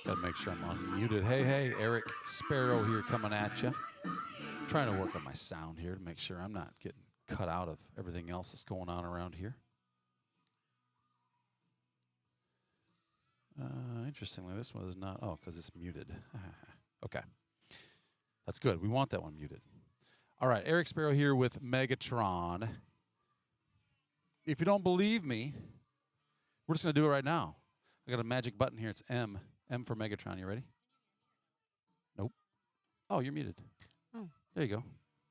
Got to make sure I'm unmuted. Hey, Eric Sparrow here coming at you. Trying to work on my sound here to make sure I'm not getting cut out of everything else that's going on around here. Interestingly, this one is not. Oh, because it's muted. Okay. That's good. We want that one muted. All right, Eric Sparrow here with Megatron. If you don't believe me, we're just going to do it right now. I got a magic button here. It's M. M for Megatron. You ready? Nope. Oh, you're muted. Oh. There you go.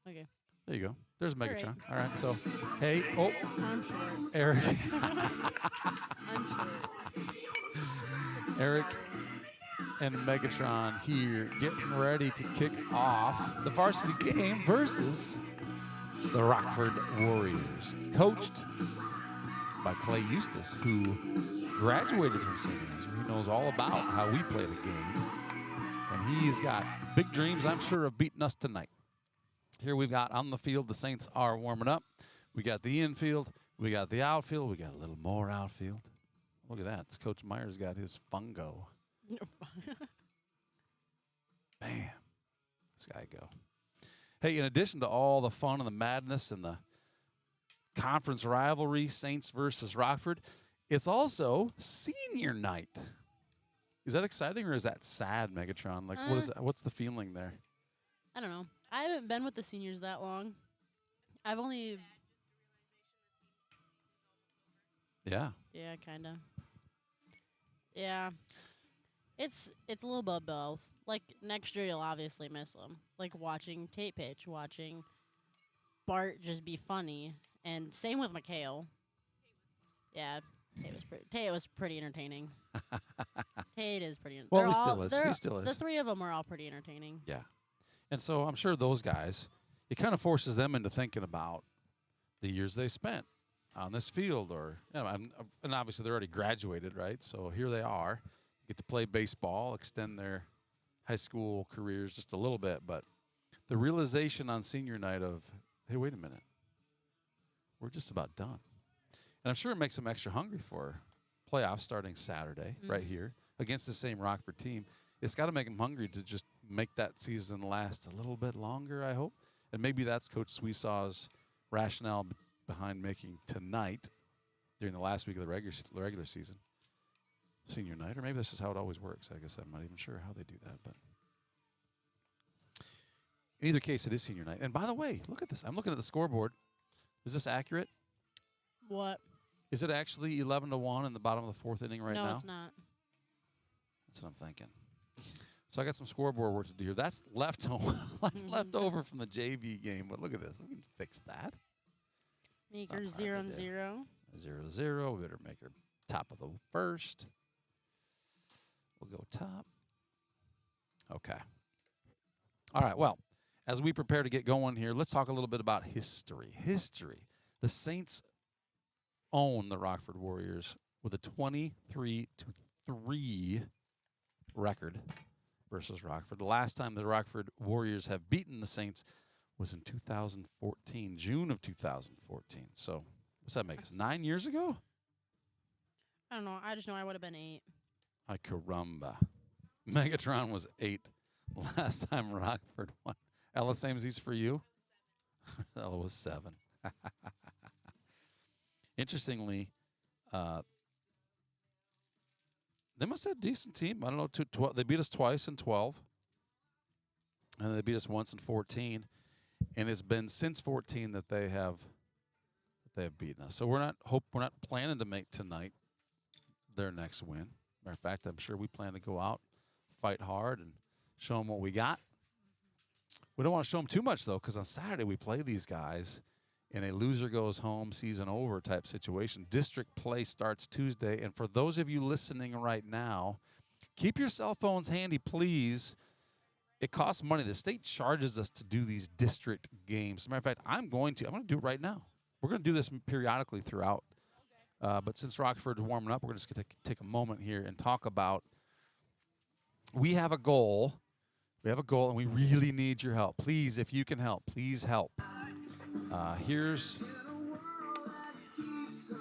Okay. There you go. There's Megatron. All right. So, hey. Oh. I'm short. Eric. I'm short. Eric and Megatron here getting ready to kick off the varsity game versus the Rockford Warriors, coached by Clay Eustace, who graduated from Saint Ansgar. He knows all about how we play the game, and he's got big dreams, I'm sure, of beating us tonight. Here we've got on the field, the Saints are warming up. We got the infield, we got the outfield, we got a little more outfield. Look at that. Coach Meyer's got his fungo. Bam. This guy go. Hey, in addition to all the fun and the madness and the conference rivalry, Saints versus Rockford, it's also senior night. Is that exciting or is that sad, Megatron? Like, what is that? What's the feeling there? I don't know. I haven't been with the seniors that long. I've only... Yeah. Yeah, kind of. Yeah. It's a little bit of both. Like, next year you'll obviously miss them. Like, watching Tate pitch, watching Bart just be funny. And same with Mikhail. Yeah, Tate was pretty entertaining. Tate is pretty entertaining. Well, he still is. He still is. The three of them are all pretty entertaining. Yeah. And so I'm sure those guys, it kind of forces them into thinking about the years they spent on this field, or and obviously they're already graduated, right? So here they are, get to play baseball, extend their high school careers just a little bit, but the realization on senior night of, hey, wait a minute, we're just about done. And I'm sure it makes them extra hungry for playoffs starting Saturday right here against the same Rockford team. It's got to make them hungry to just make that season last a little bit longer, I hope. And maybe that's Coach Sweesaw's rationale behind making tonight, during the last week of the regular season, senior night. Or maybe this is how it always works. I guess I'm not even sure how they do that. But in either case, it is senior night. And by the way, look at this. I'm looking at the scoreboard. Is this accurate? What? Is it actually 11-1 in the bottom of the fourth inning right now? No, it's not. That's what I'm thinking. So I got some scoreboard work to do here. That's left over from the JV game. But look at this. We can fix that. Maker 0-0. 0-0. We better make her top of the first. We'll go top. Okay. All right. Well, as we prepare to get going here, let's talk a little bit about history. The Saints own the Rockford Warriors with a 23-3 record versus Rockford. The last time the Rockford Warriors have beaten the Saints was in 2014, June of 2014. So what's that make us, 9 years ago? I don't know. I just know I would have been 8. Ay caramba. Megatron was 8 last time Rockford won. Ella, same Z's for you? Ella was 7. Interestingly, they must have a decent team. I don't know. They beat us twice in 12, and they beat us once in 14. And it's been since 14 that they have beaten us. So we're not planning to make tonight their next win. Matter of fact, I'm sure we plan to go out, fight hard, and show them what we got. We don't want to show them too much, though, because on Saturday we play these guys in a loser goes home, season over type situation. District play starts Tuesday. And for those of you listening right now, keep your cell phones handy, please. It costs money. The state charges us to do these district games. As a matter of fact, I'm going to do it right now. We're going to do this periodically throughout. But since Rockford is warming up, we're just going to take a moment here and talk about, we have a goal. We have a goal, and we really need your help. Please, if you can help, please help. Here's... I'll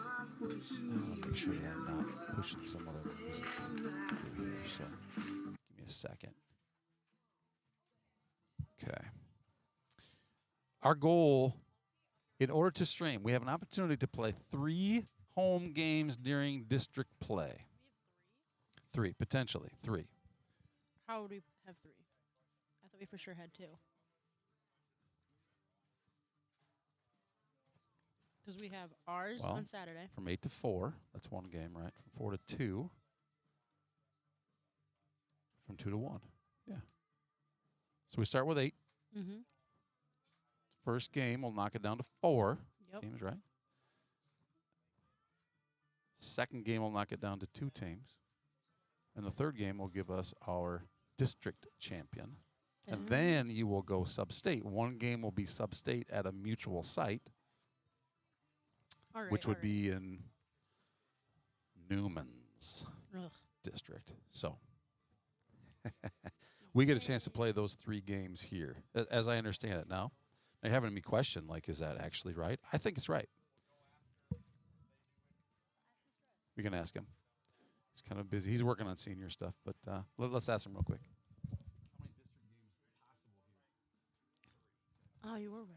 make sure that I'm not pushing some other music over here. So second. Okay. Our goal, in order to stream, we have an opportunity to play 3 home games during district play. 3, potentially 3. How would we have 3? I thought we for sure had 2. Because we have ours Well, on Saturday. From 8 to 4, that's 1 game, right? From 4 to 2. From 2 to 1. Yeah. So we start with 8. Mm-hmm. First game, we'll knock it down to 4 Yep. teams, right? Second game, we'll knock it down to 2 teams. And the third game will give us our district champion. And then you will go sub-state. 1 game will be sub-state at a mutual site, which would be in Newman's district. So we get a chance to play those 3 games here, as I understand it now. They're having me question, like, is that actually right? I think it's right. We can ask him. He's kind of busy. He's working on senior stuff, but let's ask him real quick. Oh, you were right.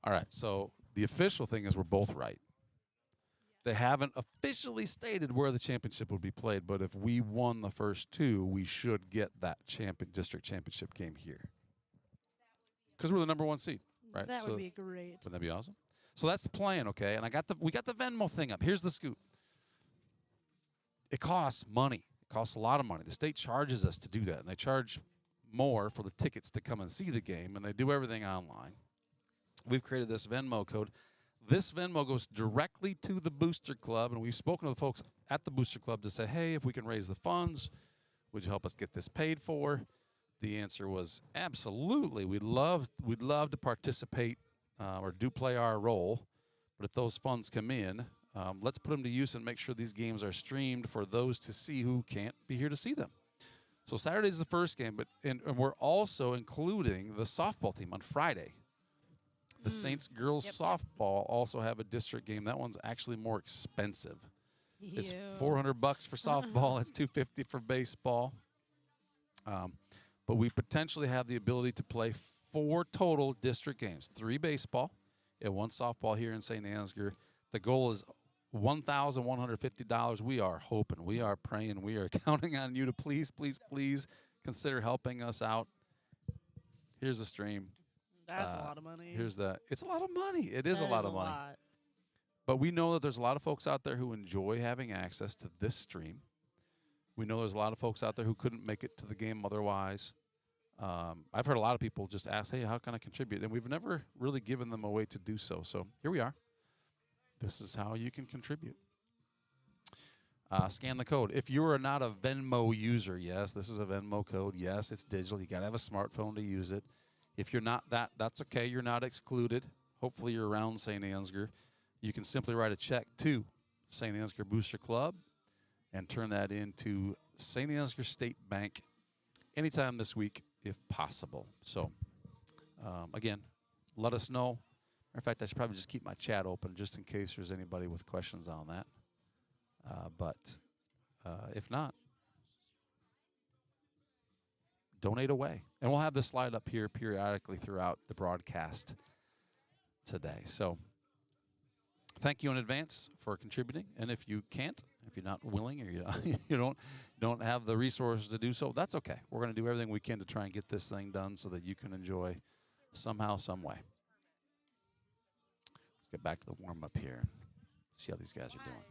All right, so the official thing is we're both right. They haven't officially stated where the championship would be played, but if we won the first 2, we should get that district championship game here. Because we're the number 1 seed, right? That would be great. Wouldn't that be awesome? So that's the plan, okay? And we got the Venmo thing up. Here's the scoop. It costs money. It costs a lot of money. The state charges us to do that, and they charge more for the tickets to come and see the game, and they do everything online. We've created this Venmo code. This Venmo goes directly to the Booster Club, and we've spoken to the folks at the Booster Club to say, hey, if we can raise the funds, would you help us get this paid for? The answer was absolutely. We'd love to participate or do play our role, but if those funds come in, let's put them to use and make sure these games are streamed for those to see who can't be here to see them. So Saturday is the first game, and we're also including the softball team on Friday. The Saints girls softball also have a district game. That one's actually more expensive. It's $400 for softball. It's $250 for baseball. But we potentially have the ability to play 4 total district games: 3 baseball and 1 softball here in St. Ansgar. The goal is $1,150. We are hoping, we are praying, we are counting on you to please, please, please consider helping us out. Here's the stream. That's a lot of money. It's a lot of money. It is a lot of money. Lot. But we know that there's a lot of folks out there who enjoy having access to this stream. We know there's a lot of folks out there who couldn't make it to the game otherwise. I've heard a lot of people just ask, hey, how can I contribute? And we've never really given them a way to do so. So here we are. This is how you can contribute. Scan the code. If you are not a Venmo user, yes, this is a Venmo code. Yes, it's digital. You got to have a smartphone to use it. If you're not that's okay. You're not excluded. Hopefully you're around St. Ansgar. You can simply write a check to St. Ansgar Booster Club and turn that into St. Ansgar State Bank anytime this week if possible. So, again, let us know. Matter of fact, I should probably just keep my chat open just in case there's anybody with questions on that. But if not, donate away. And we'll have this slide up here periodically throughout the broadcast today. So thank you in advance for contributing. And if you can't, if you're not willing or you don't have the resources to do so, that's okay. We're going to do everything we can to try and get this thing done so that you can enjoy somehow, some way. Let's get back to the warm-up here and see how these guys are doing.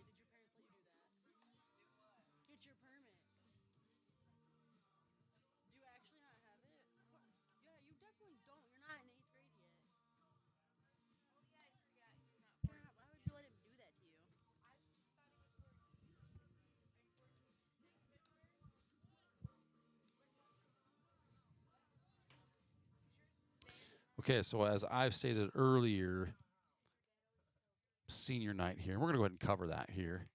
Okay, so as I've stated earlier, senior night here, and we're going to go ahead and cover that here.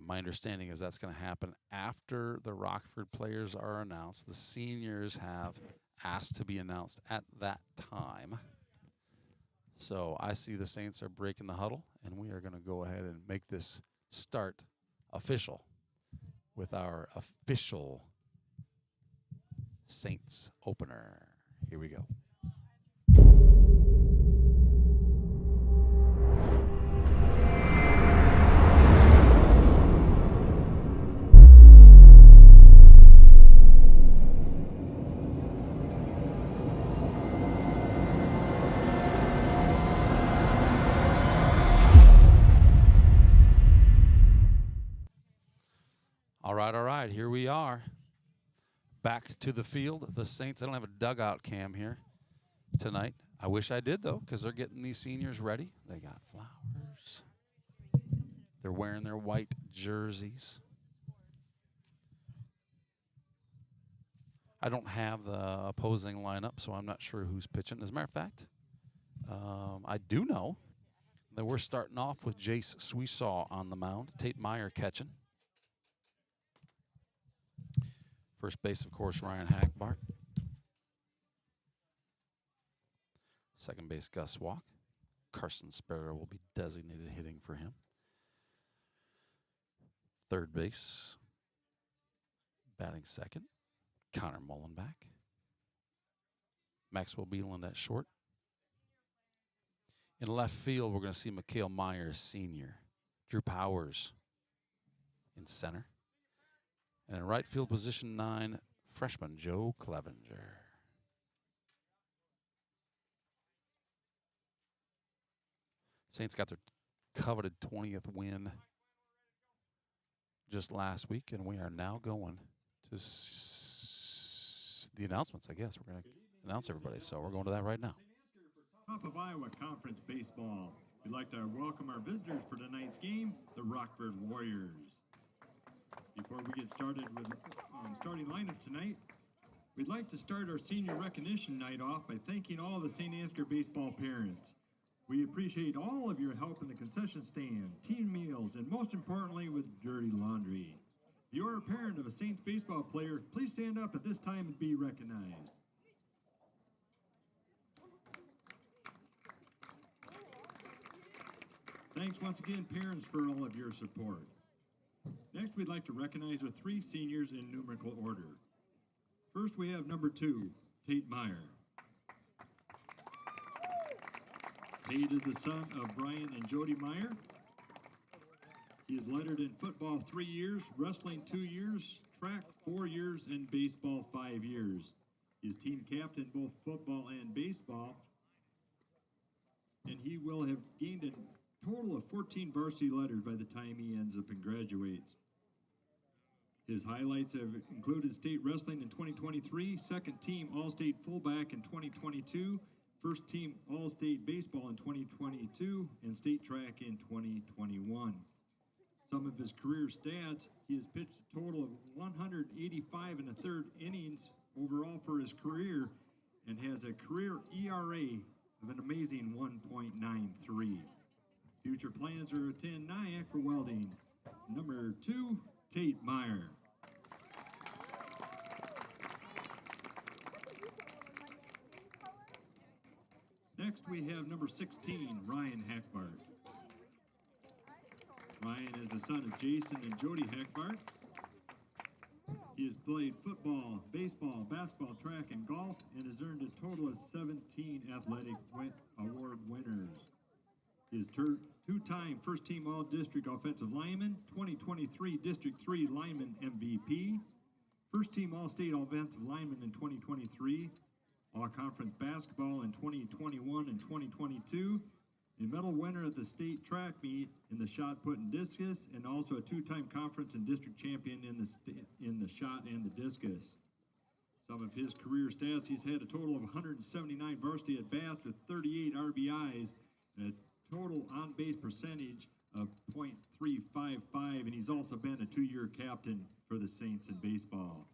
My understanding is that's going to happen after the Rockford players are announced. The seniors have asked to be announced at that time. So I see the Saints are breaking the huddle, and we are going to go ahead and make this start official with our official Saints opener. Here we go. All right, here we are. Back to the field. The Saints, I don't have a dugout cam here tonight. I wish I did, though, because they're getting these seniors ready. They got flowers. They're wearing their white jerseys. I don't have the opposing lineup, so I'm not sure who's pitching. As a matter of fact, I do know that we're starting off with Jace Sweesaw on the mound, Tate Mayer catching. First base, of course, Ryan Hackbart. Second base, Gus Walk. Carson Sparrow will be designated hitting for him. Third base, batting second, Connor Mullenback. Maxwell Beeland at short. In left field, we're going to see Mikhail Meyer, senior. Drew Powers in center. And in right field position 9, freshman Joe Clevenger. Saints got their coveted 20th win just last week, and we are now going to the announcements, I guess. We're going to announce everybody, so we're going to that right now. Top of Iowa Conference Baseball. We'd like to welcome our visitors for tonight's game, the Rockford Warriors. Before we get started with starting lineup tonight, we'd like to start our senior recognition night off by thanking all the Saint Ansgar baseball parents. We appreciate all of your help in the concession stand, team meals, and most importantly with dirty laundry. If you're a parent of a Saints baseball player, please stand up at this time and be recognized. Thanks once again, parents, for all of your support. Next, we'd like to recognize our 3 seniors in numerical order. First, we have number 2, Tate Mayer. Tate is the son of Brian and Jody Meyer. He is lettered in football 3 years, wrestling 2 years, track 4 years, and baseball 5 years. He is team captain both football and baseball, and he will have gained a total of 14 varsity letters by the time he ends up and graduates. His highlights have included state wrestling in 2023, second team All-State fullback in 2022, first team All-State baseball in 2022, and state track in 2021. Some of his career stats: he has pitched a total of 185 1/3 innings overall for his career and has a career ERA of an amazing 1.93. Future plans are attend NIAC for welding. Number 2, Tate Mayer. Next, we have number 16, Ryan Hackbart. Ryan is the son of Jason and Jody Hackbart. He has played football, baseball, basketball, track, and golf, and has earned a total of 17 athletic award winners. He is two-time first-team All-District Offensive Lineman, 2023 District 3 Lineman MVP, first-team All-State Offensive Lineman in 2023, All-Conference Basketball in 2021 and 2022, a medal winner at the state track meet in the shot put and discus, and also a 2-time conference and district champion in the shot and the discus. Some of his career stats: he's had a total of 179 varsity at-bats with 38 RBIs and a total on-base percentage of .355, and he's also been a 2-year captain for the Saints in baseball.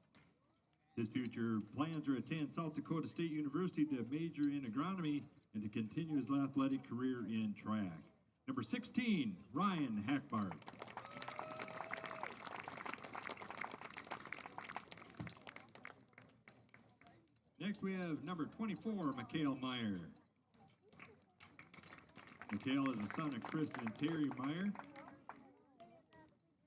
His future plans are to attend South Dakota State University to major in agronomy and to continue his athletic career in track. Number 16, Ryan Hackbart. Next, we have number 24, Mikhail Meyer. Mikhail is the son of Chris and Terry Meyer.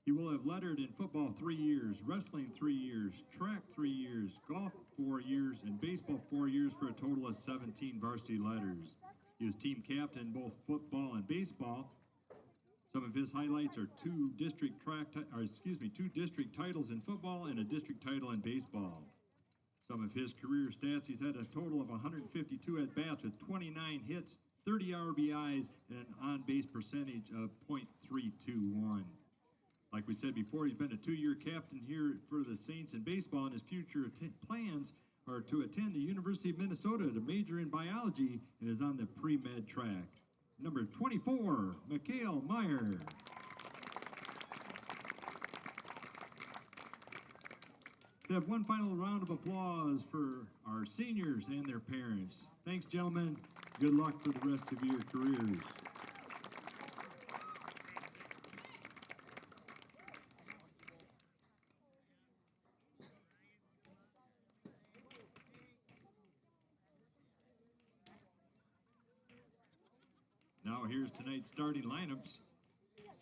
He will have lettered in football 3 years, wrestling 3 years, track 3 years, golf 4 years, and baseball 4 years for a total of 17 varsity letters. He was team captain in both football and baseball. Some of his highlights are two district titles in football and a district title in baseball. Some of his career stats: he's had a total of 152 at-bats with 29 hits, 30 RBIs, and an on-base percentage of .321. Like we said before, he's been a 2-year captain here for the Saints in baseball, and his future plans are to attend the University of Minnesota to major in biology and is on the pre-med track. Number 24, Mikhail Meyer. To have one final round of applause for our seniors and their parents. Thanks, gentlemen. Good luck for the rest of your careers. Now here's tonight's starting lineups.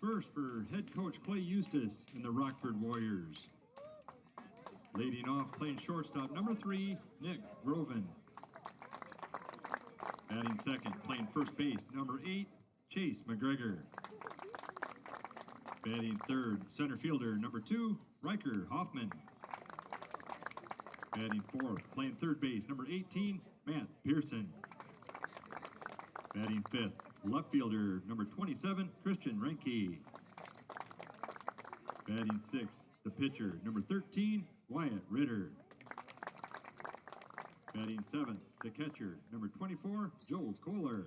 First, for head coach Clay Eustace in the Rockford Warriors. Leading off, playing shortstop, number 3, Nick Groven. Batting second, playing first base, number 8, Chase McGregor. Batting third, center fielder, number 2, Riker Hoffman. Batting fourth, playing third base, number 18, Matt Pearson. Batting fifth, left fielder, number 27, Christian Renke. Batting sixth, the pitcher, number 13, Wyatt Ritter. Batting seventh, the catcher, number 24, Joe Kohler.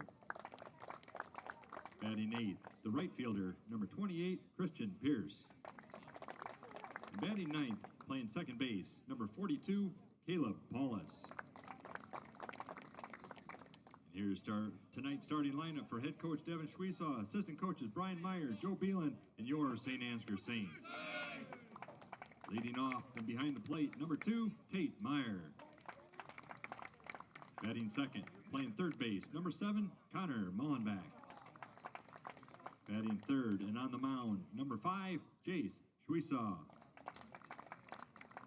Batting eighth, the right fielder, number 28, Christian Pierce. And batting ninth, playing second base, number 42, Caleb Paulus. Here's tonight's starting lineup for head coach Devin Schwesaw, assistant coaches Brian Meyer, Joe Beelan, and your Saint Ansgar Saints. Leading off and behind the plate, number 2, Tate Mayer. Batting second, playing third base, number 7, Connor Mullenbeck. Batting third and on the mound, number 5, Jace Schwesaw.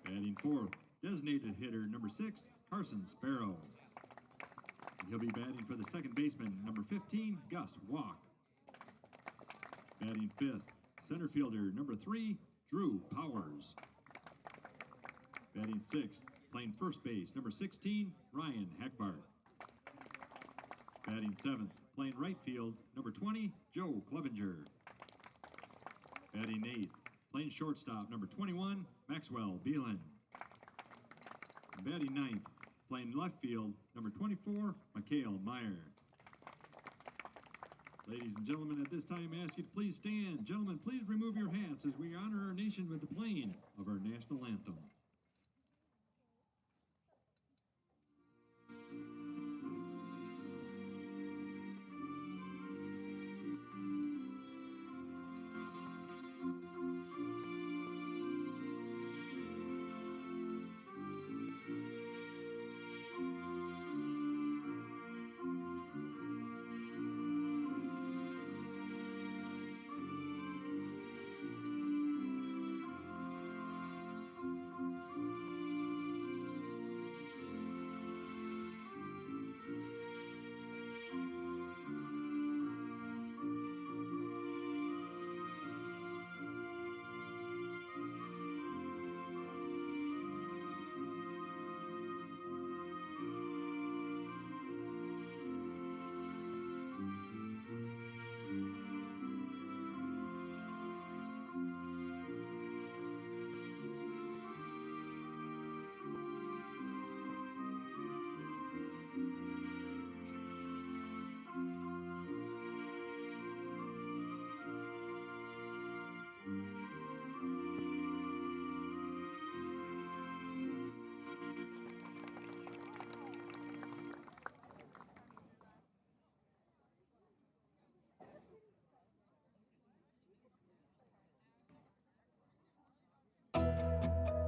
Batting fourth, designated hitter, number 6, Carson Sparrow. He'll be batting for the second baseman, number 15, Gus Walk. Batting fifth, center fielder, number 3, Drew Powers. Batting sixth, playing first base, number 16, Ryan Hackbart. Batting seventh, playing right field, number 20, Joe Clevenger. Batting eighth, playing shortstop, number 21, Maxwell Beelan. Batting ninth, playing left field, number 24, Mikhail Meyer. Ladies and gentlemen, at this time, I ask you to please stand. Gentlemen, please remove your hats as we honor our nation with the playing of our national anthem.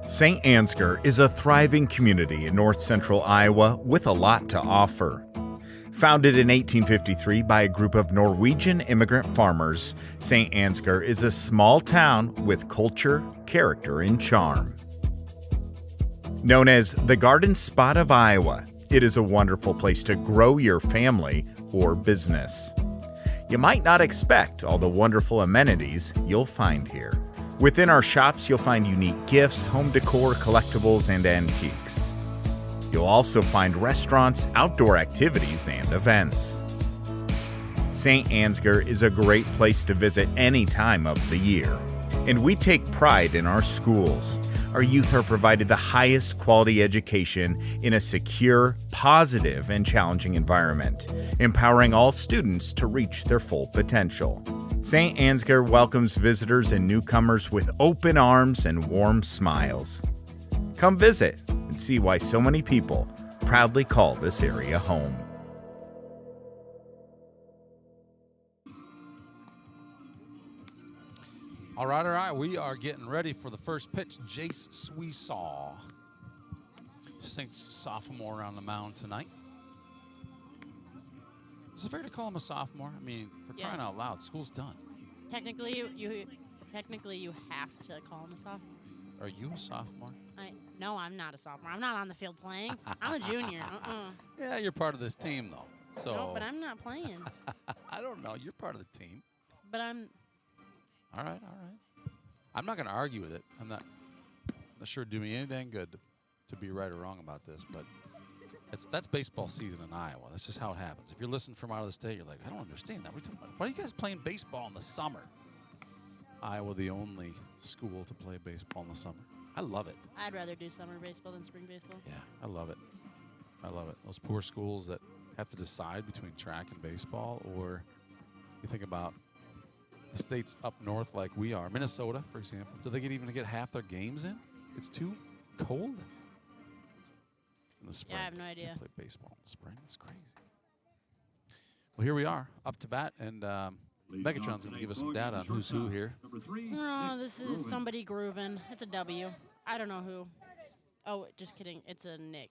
Saint Ansgar is a thriving community in north central Iowa with a lot to offer. Founded in 1853 by a group of Norwegian immigrant farmers, Saint Ansgar is a small town with culture, character, and charm. Known as the Garden Spot of Iowa, it is a wonderful place to grow your family or business. You might not expect all the wonderful amenities you'll find here. Within our shops, you'll find unique gifts, home decor, collectibles, and antiques. You'll also find restaurants, outdoor activities, and events. Saint Ansgar is a great place to visit any time of the year, and we take pride in our schools. Our youth are provided the highest quality education in a secure, positive, and challenging environment, empowering all students to reach their full potential. Saint Ansgar welcomes visitors and newcomers with open arms and warm smiles. Come visit and see why so many people proudly call this area home. All right. We are getting ready for the first pitch. Jace Sweesaw. Saints sophomore on the mound tonight. Is it fair to call him a sophomore? I mean, for crying out loud, school's done. Technically, you have to call him a sophomore. Are you a sophomore? No, I'm not a sophomore. I'm not on the field playing. I'm a junior. Yeah, you're part of this team, though. So. No, but I'm not playing. I don't know. You're part of the team. But I'm. All right. I'm not going to argue with it. I'm not sure it'd do me any dang good to be right or wrong about this, but that's baseball season in Iowa. That's just how it happens. If you're listening from out of the state, you're like, I don't understand that. Why are you guys playing baseball in the summer? Iowa, the only school to play baseball in the summer. I love it. I'd rather do summer baseball than spring baseball. Yeah, I love it. Those poor schools that have to decide between track and baseball, or you think about the states up north like we are. Minnesota, for example. Do they even get half their games in? It's too cold in the spring. Yeah, I have no idea. Can't play baseball in the spring. It's crazy. Well, here we are, up to bat, and Megatron's going to give us some data on who's who here. No, this is somebody grooving. It's a W. I don't know who. Oh, just kidding. It's a Nick.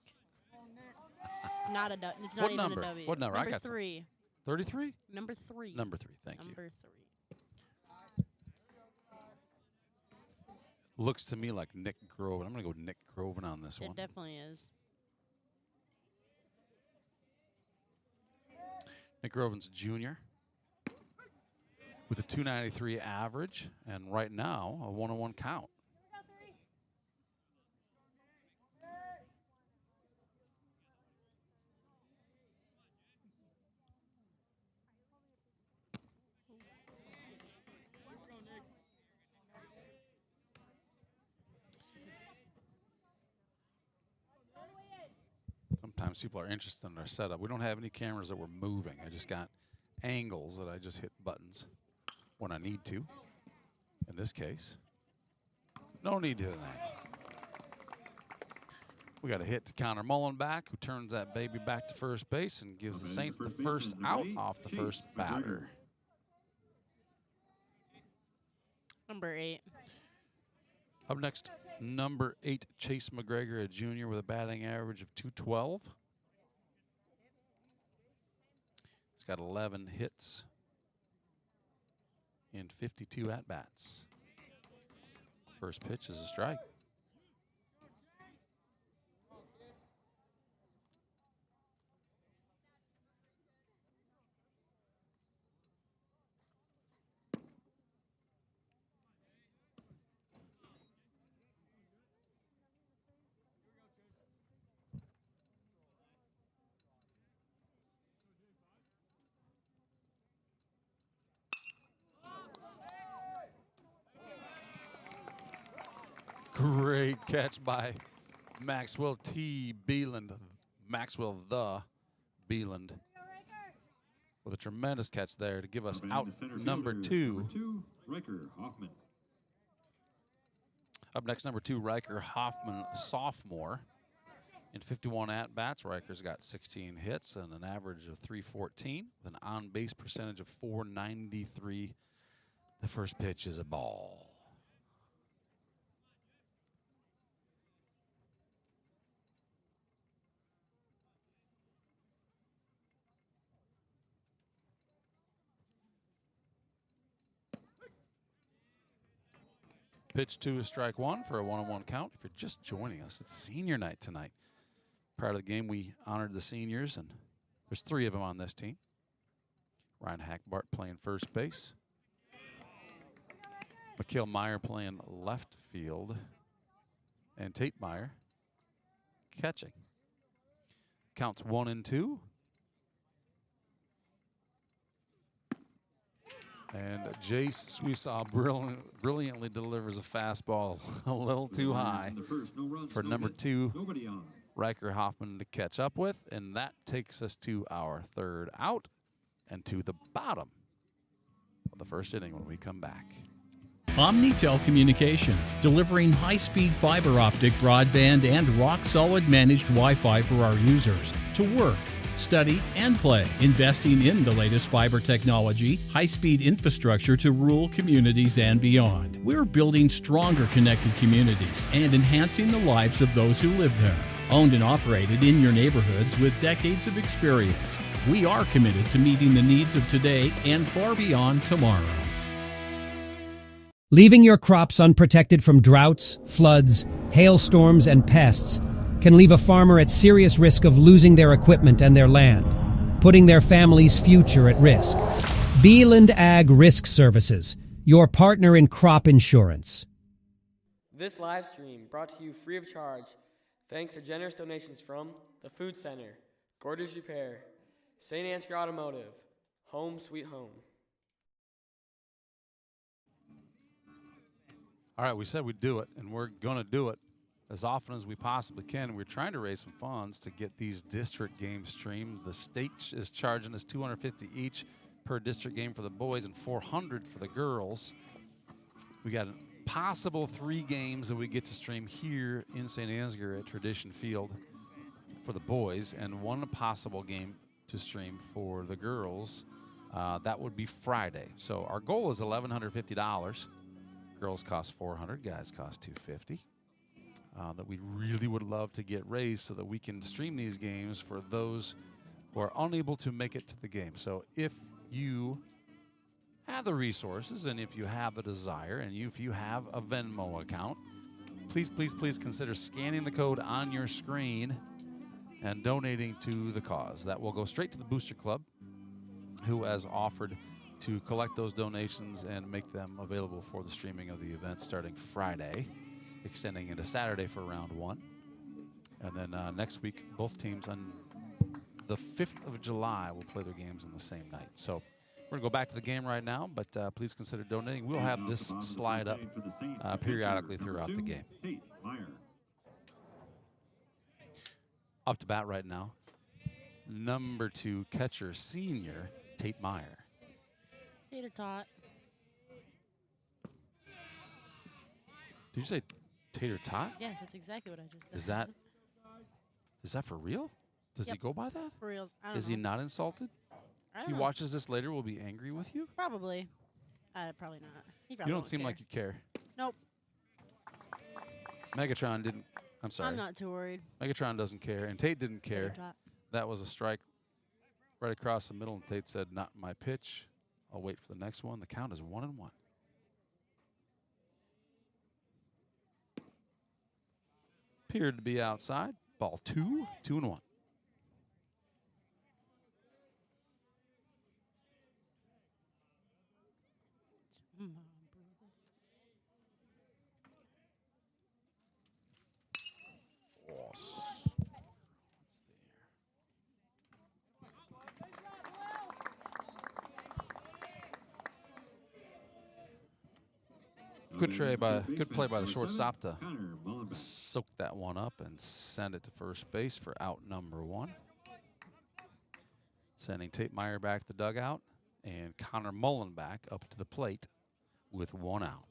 Not a W. It's not What even number? a W. What number? I got 3. 33? Number 3. Number 3, thank you. Number 3. Looks to me like Nick Groven. I'm going to go Nick Groven on this one. It definitely is. Nick Groven's a junior with a 293 average, and right now a 1-1 count. Sometimes people are interested in our setup. We don't have any cameras that we're moving. I just got angles that I just hit buttons when I need to. In this case, no need to do that. We got a hit to Connor Mullenback, who turns that baby back to first base and gives the Saints the first out off the first batter. Number 8. Up next, number 8, Chase McGregor, a junior with a batting average of 212. He's got 11 hits in 52 at-bats. First pitch is a strike. Great catch by Maxwell T. Beeland. Maxwell the Beeland with a tremendous catch there to give us out number 2. Riker Hoffman. Up next, number 2, Riker Hoffman, sophomore. In 51 at-bats, Riker's got 16 hits and an average of 314 with an on-base percentage of 493. The first pitch is a ball. pitch 2 is strike 1 for a 1-1 count. If you're just joining us, it's senior night tonight. Prior to the game, we honored the seniors, and there's 3 of them on this team. Ryan Hackbart playing first base. Mikhail Meyer playing left field. And Tate Mayer catching. Counts 1-2. And Jace Sweesaw brilliantly delivers a fastball a little too high for number 2, Riker Hoffman, to catch up with. And that takes us to our 3rd out and to the bottom of the 1st inning when we come back. Omnitel Communications, delivering high-speed fiber optic broadband and rock-solid managed Wi-Fi for our users to work, study, and play. Investing in the latest fiber technology, high-speed infrastructure to rural communities and beyond. We're building stronger connected communities and enhancing the lives of those who live there. Owned and operated in your neighborhoods with decades of experience. We are committed to meeting the needs of today and far beyond tomorrow. Leaving your crops unprotected from droughts, floods, hailstorms, and pests can leave a farmer at serious risk of losing their equipment and their land, putting their family's future at risk. Beeland Ag Risk Services, your partner in crop insurance. This live stream brought to you free of charge thanks to generous donations from the Food Center, Gorders Repair, Saint Ansgar Automotive, Home Sweet Home. All right, we said we'd do it, and we're going to do it as often as we possibly can. We're trying to raise some funds to get these district games streamed. The state is charging us $250 each per district game for the boys and $400 for the girls. We got a possible 3 games that we get to stream here in St. Ansgar at Tradition Field for the boys, and 1 possible game to stream for the girls. That would be Friday. So our goal is $1,150. Girls cost $400, guys cost $250. That we really would love to get raised so that we can stream these games for those who are unable to make it to the game. So if you have the resources and if you have the desire and if you have a Venmo account, please, please, please consider scanning the code on your screen and donating to the cause. That will go straight to the Booster Club, who has offered to collect those donations and make them available for the streaming of the event starting Friday, extending into Saturday for round 1. And then next week, both teams on the 5th of July will play their games on the same night. So we're going to go back to the game right now, but please consider donating. We'll have this slide up periodically throughout the game. Up to bat right now, number 2 catcher, senior Tate Mayer. Tater tot. Did you say tater tot? Yes, that's exactly what I just said. Is that for real? Does he go by that? For real? I don't Is know. he not insulted? I don't He know. watches this later, will be angry with you? Probably. Probably not. He probably You don't won't seem care. like you care. Nope. Megatron didn't. I'm sorry. I'm not too worried. Megatron doesn't care, and Tate didn't care. Tater tot. That was a strike right across the middle, and Tate said, "Not my pitch. I'll wait for the next one." The count is 1-1. Appeared to be outside. Ball 2, 2-1. Good play by the shortstop to soak that one up and send it to first base for out number 1. Sending Tate Mayer back to the dugout and Connor Mullen back up to the plate with 1 out.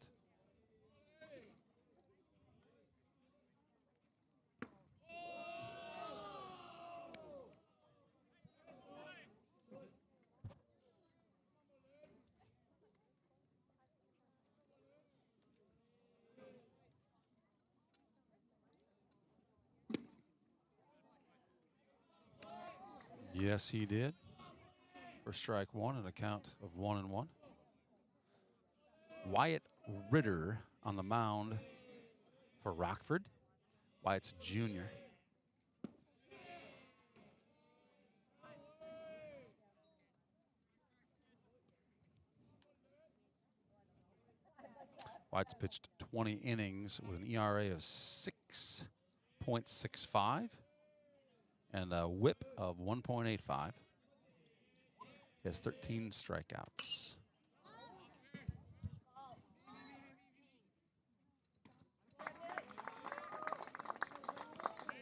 Yes, he did. For strike 1 and a count of 1-1. Wyatt Ritter on the mound for Rockford. Wyatt's a junior. Wyatt's pitched 20 innings with an ERA of 6.65 and a whip of 1.85. He has 13 strikeouts.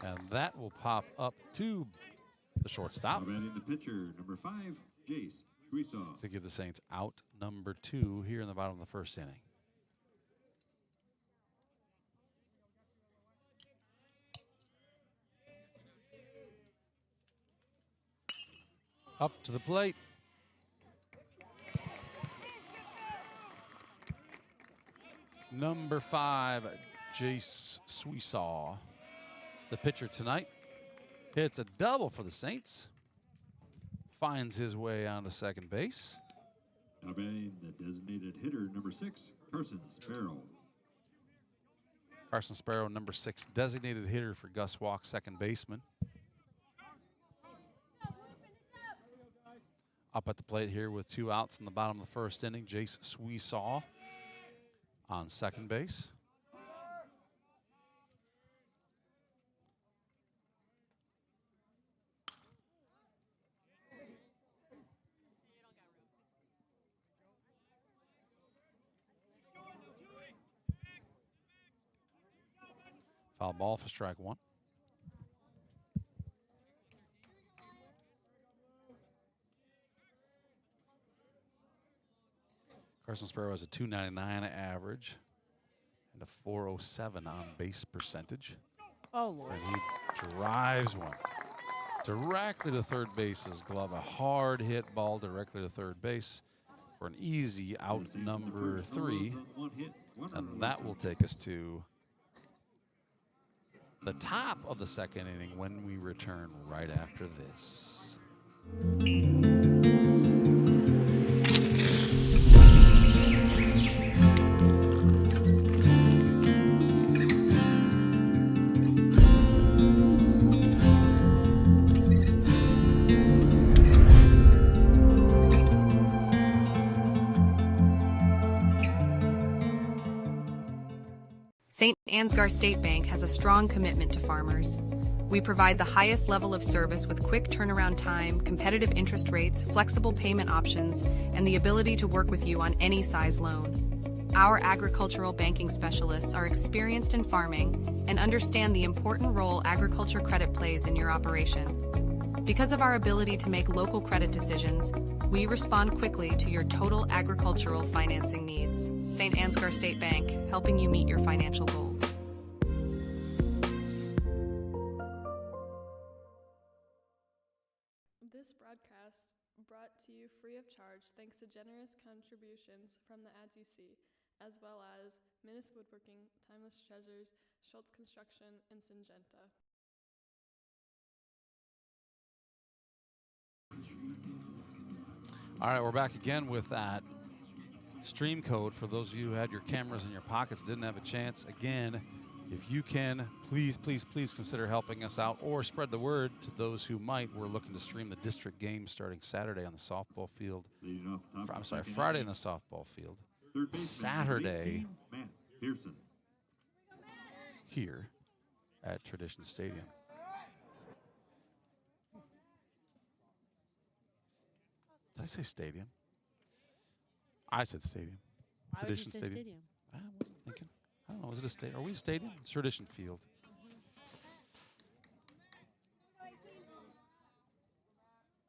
And that will pop up to the shortstop. Batting the pitcher, number 5, Jace Suisaw. To give the Saints out number 2 here in the bottom of the first inning. Up to the plate. Number 5, Jace Suisaw, the pitcher tonight. Hits a double for the Saints. Finds his way onto second base. Now batting the designated hitter, number 6, Carson Sparrow. Carson Sparrow, number 6, designated hitter for Gus Walk, second baseman. Up at the plate here with 2 outs in the bottom of the first inning, Jace Suisaw on second base. Foul ball for strike 1. Carson Sparrow has a .299 average and a .407 on base percentage. Oh, Lord. And he drives one directly to third base's glove. A hard hit ball directly to third base for an easy out number 3. And that will take us to the top of the second inning when we return right after this. Saint Ansgar State Bank has a strong commitment to farmers. We provide the highest level of service with quick turnaround time, competitive interest rates, flexible payment options, and the ability to work with you on any size loan. Our agricultural banking specialists are experienced in farming and understand the important role agriculture credit plays in your operation. Because of our ability to make local credit decisions, we respond quickly to your total agricultural financing needs. Saint Ansgar State Bank, helping you meet your financial goals. This broadcast brought to you free of charge thanks to generous contributions from the ads you see, as well as Minnis Woodworking, Timeless Treasures, Schultz Construction, and Syngenta. All right, we're back again with that stream code for those of you who had your cameras in your pockets, didn't have a chance. Again, if you can, please consider helping us out or spread the word to those who might. We're looking to stream the district game starting Saturday on the softball field. Friday on the softball field. Saturday Matt Pearson. here at Tradition Stadium. Did I say stadium? I said stadium. Why would you Tradition say Stadium. stadium? I wasn't thinking. I don't know. Is it a stadium? Are we a stadium? It's Tradition Field.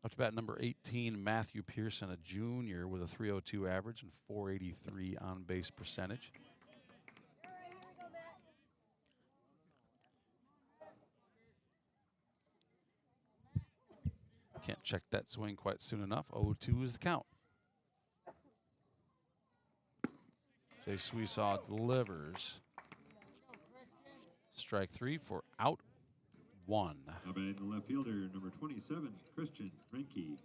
Up to bat number 18, Matthew Pearson, a junior with a .302 average and .483 on base percentage. Can't check that swing quite soon enough. 0-2 is the count. Jay Suisaw delivers. Strike 3 for out 1. Now batting the left fielder, number 27, Christian Renke.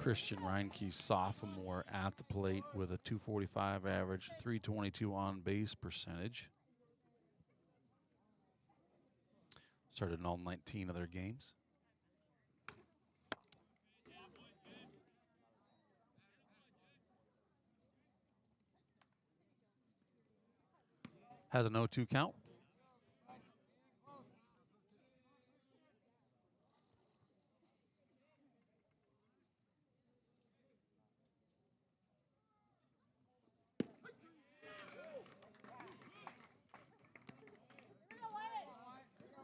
Christian Reinke, sophomore, at the plate with a .245 average, .322 on base percentage. Started in all 19 of their games. Has an 0-2 count.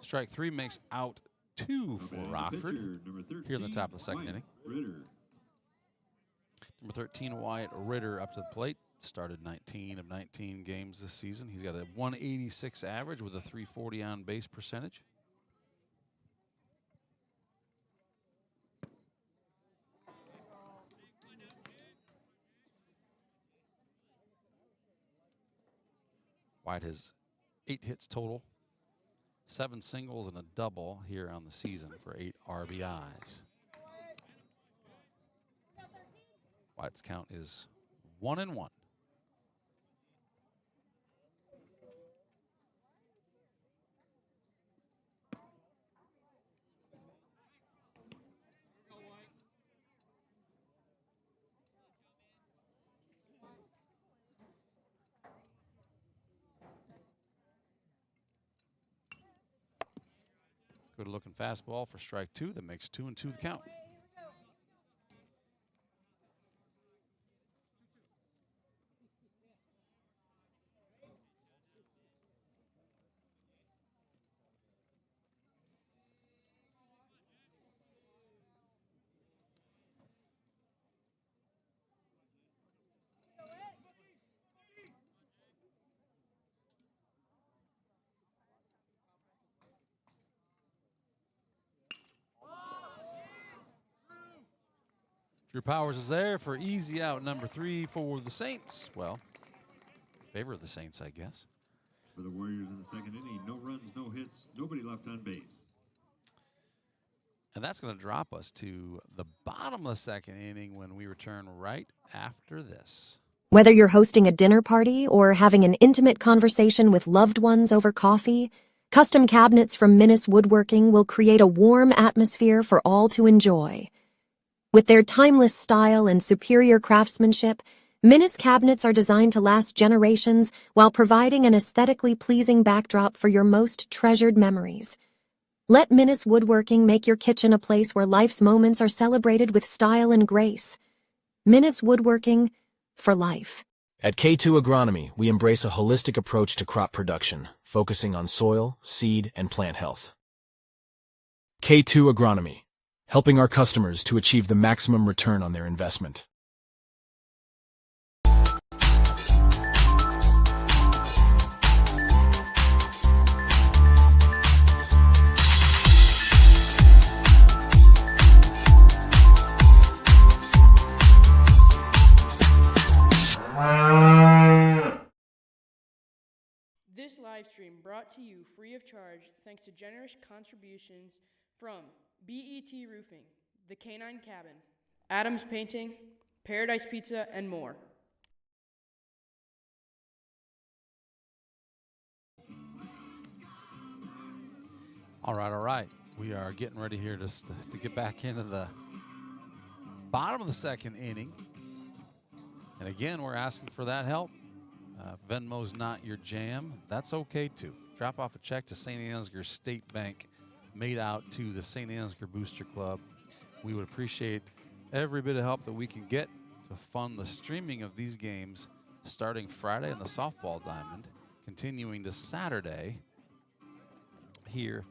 Strike 3 makes out 2 for Rockford here in the top of the second inning. Number 13, Wyatt Ritter, up to the plate. Started 19 of 19 games this season. He's got a 186 average with a .340 on base percentage. Wyatt has 8 hits total, 7 singles and a double here on the season for 8 RBIs. Wyatt's count is 1-1. Good looking fastball for strike 2 that makes 2-2 the count. Drew Powers is there for easy out number 3 for the Saints. Well, favor of the Saints, I guess. For the Warriors in the second inning, no runs, no hits, nobody left on base. And that's going to drop us to the bottom of the second inning when we return right after this. Whether you're hosting a dinner party or having an intimate conversation with loved ones over coffee, custom cabinets from Minnis Woodworking will create a warm atmosphere for all to enjoy. With their timeless style and superior craftsmanship, Minnis cabinets are designed to last generations while providing an aesthetically pleasing backdrop for your most treasured memories. Let Minnis Woodworking make your kitchen a place where life's moments are celebrated with style and grace. Minnis Woodworking, for life. At K2 Agronomy, we embrace a holistic approach to crop production, focusing on soil, seed, and plant health. K2 Agronomy, helping our customers to achieve the maximum return on their investment. This live stream brought to you free of charge thanks to generous contributions from BET Roofing, The Canine Cabin, Adams Painting, Paradise Pizza, and more. All right. We are getting ready here just to get back into the bottom of the second inning. And again, we're asking for that help. Venmo's not your jam. That's okay, too. Drop off a check to Saint Ansgar State Bank, made out to the Saint Ansgar Booster Club. We would appreciate every bit of help that we can get to fund the streaming of these games starting Friday in the softball diamond, continuing to Saturday here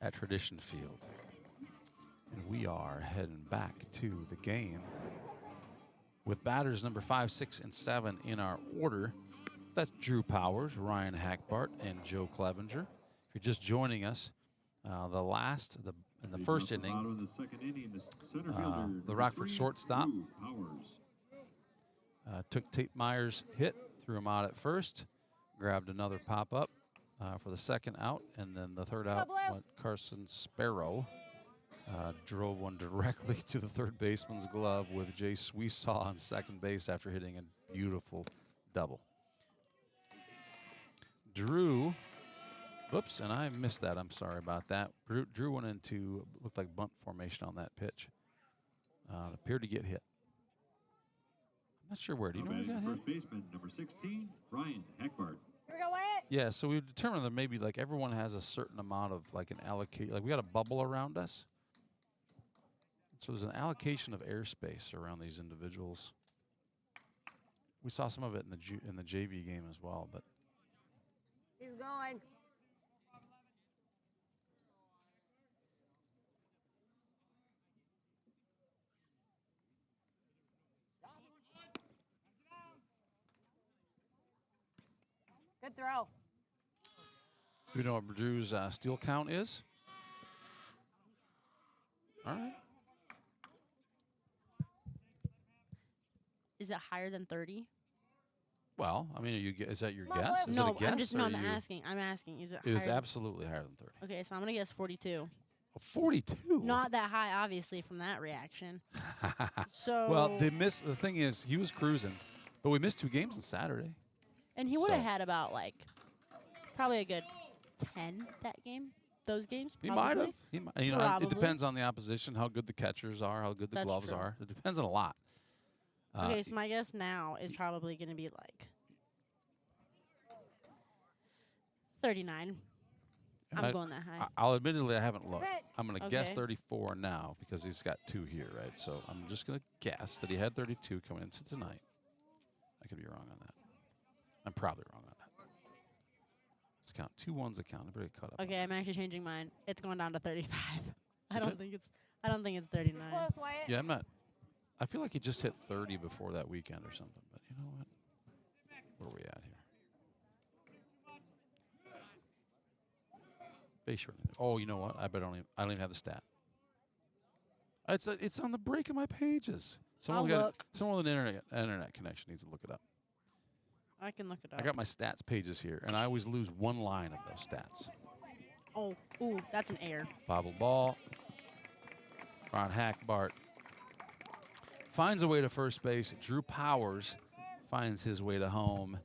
at Tradition Field. And we are heading back to the game with batters number 5, 6, and 7 in our order. That's Drew Powers, Ryan Hackbart, and Joe Clevenger. If you're just joining us, in the first inning, the Rockford shortstop took Tate Meyer's hit, threw him out at first, grabbed another pop-up for the second out, and then the third out went Carson Sparrow Drove one directly to the third baseman's glove with Jay Sweesaw on second base after hitting a beautiful double. Drew, whoops, and I missed that. I'm sorry about that. Drew went into, looked like bunt formation on that pitch. Appeared to get hit. I'm not sure where. Do you know where he got hit? First baseman, number 16, Ryan Hackbart. Yeah, so we've determined that maybe like everyone has a certain amount of like an allocate, like we got a bubble around us. So there's an allocation of airspace around these individuals. We saw some of it in the JV game as well, but He's going. Good throw. do you know what Drew's steal count is? All right. Is it higher than 30? Well, I mean, is that your Come on, guess? Blue. Is No, it a guess? I'm just or no. I'm you- asking. I'm asking. Is it? It is higher? absolutely higher than 30. Okay, so I'm gonna guess 42. Oh, 42. Not that high, obviously, from that reaction. So Well, the thing is, he was cruising, but we missed 2 games on Saturday. and he would have so- had about like probably a good 10 that game. Those games. He might probably. have. He might, you know, it Probably. depends on the opposition, how good the catchers are, how good the That's gloves true. are. It depends on a lot. Okay, so my guess now is probably gonna be like 39. and I'm going that high. I'll admittedly, I haven't looked. I'm going to guess Okay. 34 now because he's got 2 here, right? So I'm just going to guess that he had 32 coming into tonight. I could be wrong on that. I'm probably wrong on that. Let's count 2 ones. Account. I'm pretty caught up. Okay, I'm actually changing mine. It's going down to 35. I Is don't it? think it's. I don't think it's 39. Close, Wyatt. Yeah, I'm not. I feel like he just hit 30 before that weekend or something. But you know what? Where are we at here? Base running. Oh, you know what? I don't even have the stat. It's on the break of my pages. I'll look. Someone with an internet connection needs to look it up. I can look it up. I got my stats pages here, and I always lose one line of those stats. Oh, ooh, that's an error. Bobble ball. Ron Hackbart finds a way to first base. Drew Powers finds his way to home.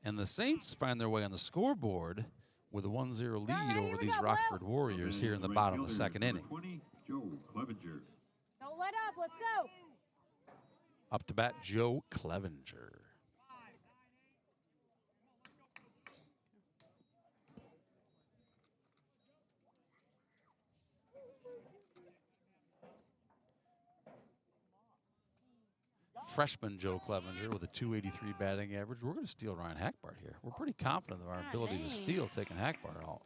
And the Saints find their way on the scoreboard with a 1-0 lead over these Rockford Warriors here in the bottom of the second inning. 20, Joe Clevenger. Don't let up. Let's go. Up to bat, Joe Clevenger. Freshman Joe Clevenger with a 283 batting average. We're going to steal Ryan Hackbart here. We're pretty confident of our ability to steal, taking Hackbart out.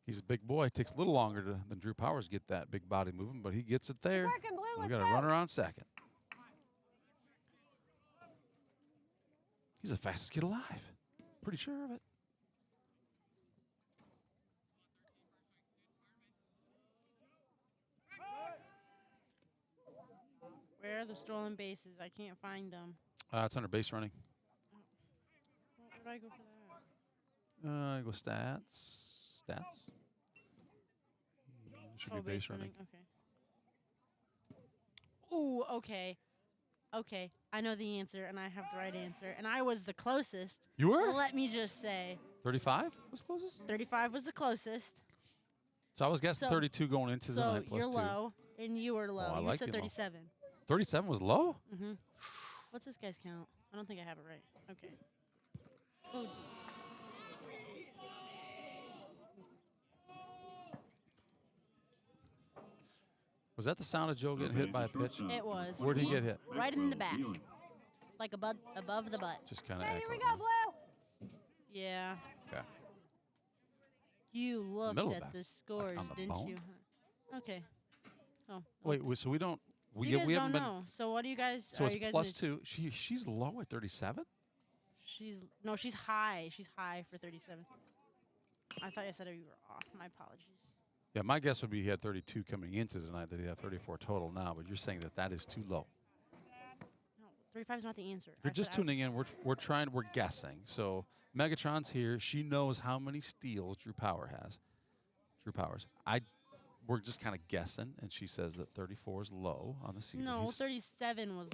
He's a big boy. Takes a little longer than Drew Powers to get that big body moving, but he gets it there. Working, Blue. We Let's got a go. runner on second. He's the fastest kid alive. Pretty sure of it. Where are the stolen bases? I can't find them. It's under base running. Where did I go for that? Go stats. Stats. Should be base running. Okay. Ooh, okay. Okay, I know the answer, and I have the right answer, and I was the closest. You were? Let me just say, 35 was closest? 35 was the closest. So I was guessing So- 32 going into the So night plus you're 2. low, and you were low. I You like said being low. 37. 37 was low? Mm-hmm. What's this guy's count? I don't think I have it right. Okay. Ooh. Was that the sound of Joe getting hit by a pitch? It was. Where'd he get hit? Right in the back. Like above the butt. Just kind of Hey, here we echoed. go, Blue. Yeah. Okay. You looked Middle at back, the scores, on the didn't bone? you? Okay. Oh. Wait, so we don't. You guys we don't haven't been. know. So what do you guys? So are it's you guys plus gonna- 2. She's low at 37. She's high. She's high for 37. I thought you said you were off. My apologies. Yeah, my guess would be he had 32 coming into tonight. That he had 34 total now. But you're saying that is too low. No, 35 is not the answer. If you're just tuning in, we're guessing. So Megatron's here. She knows how many steals Drew Power has. True Powers. We're just kind of guessing, and she says that 34 is low on the season. No, He's- 37 was.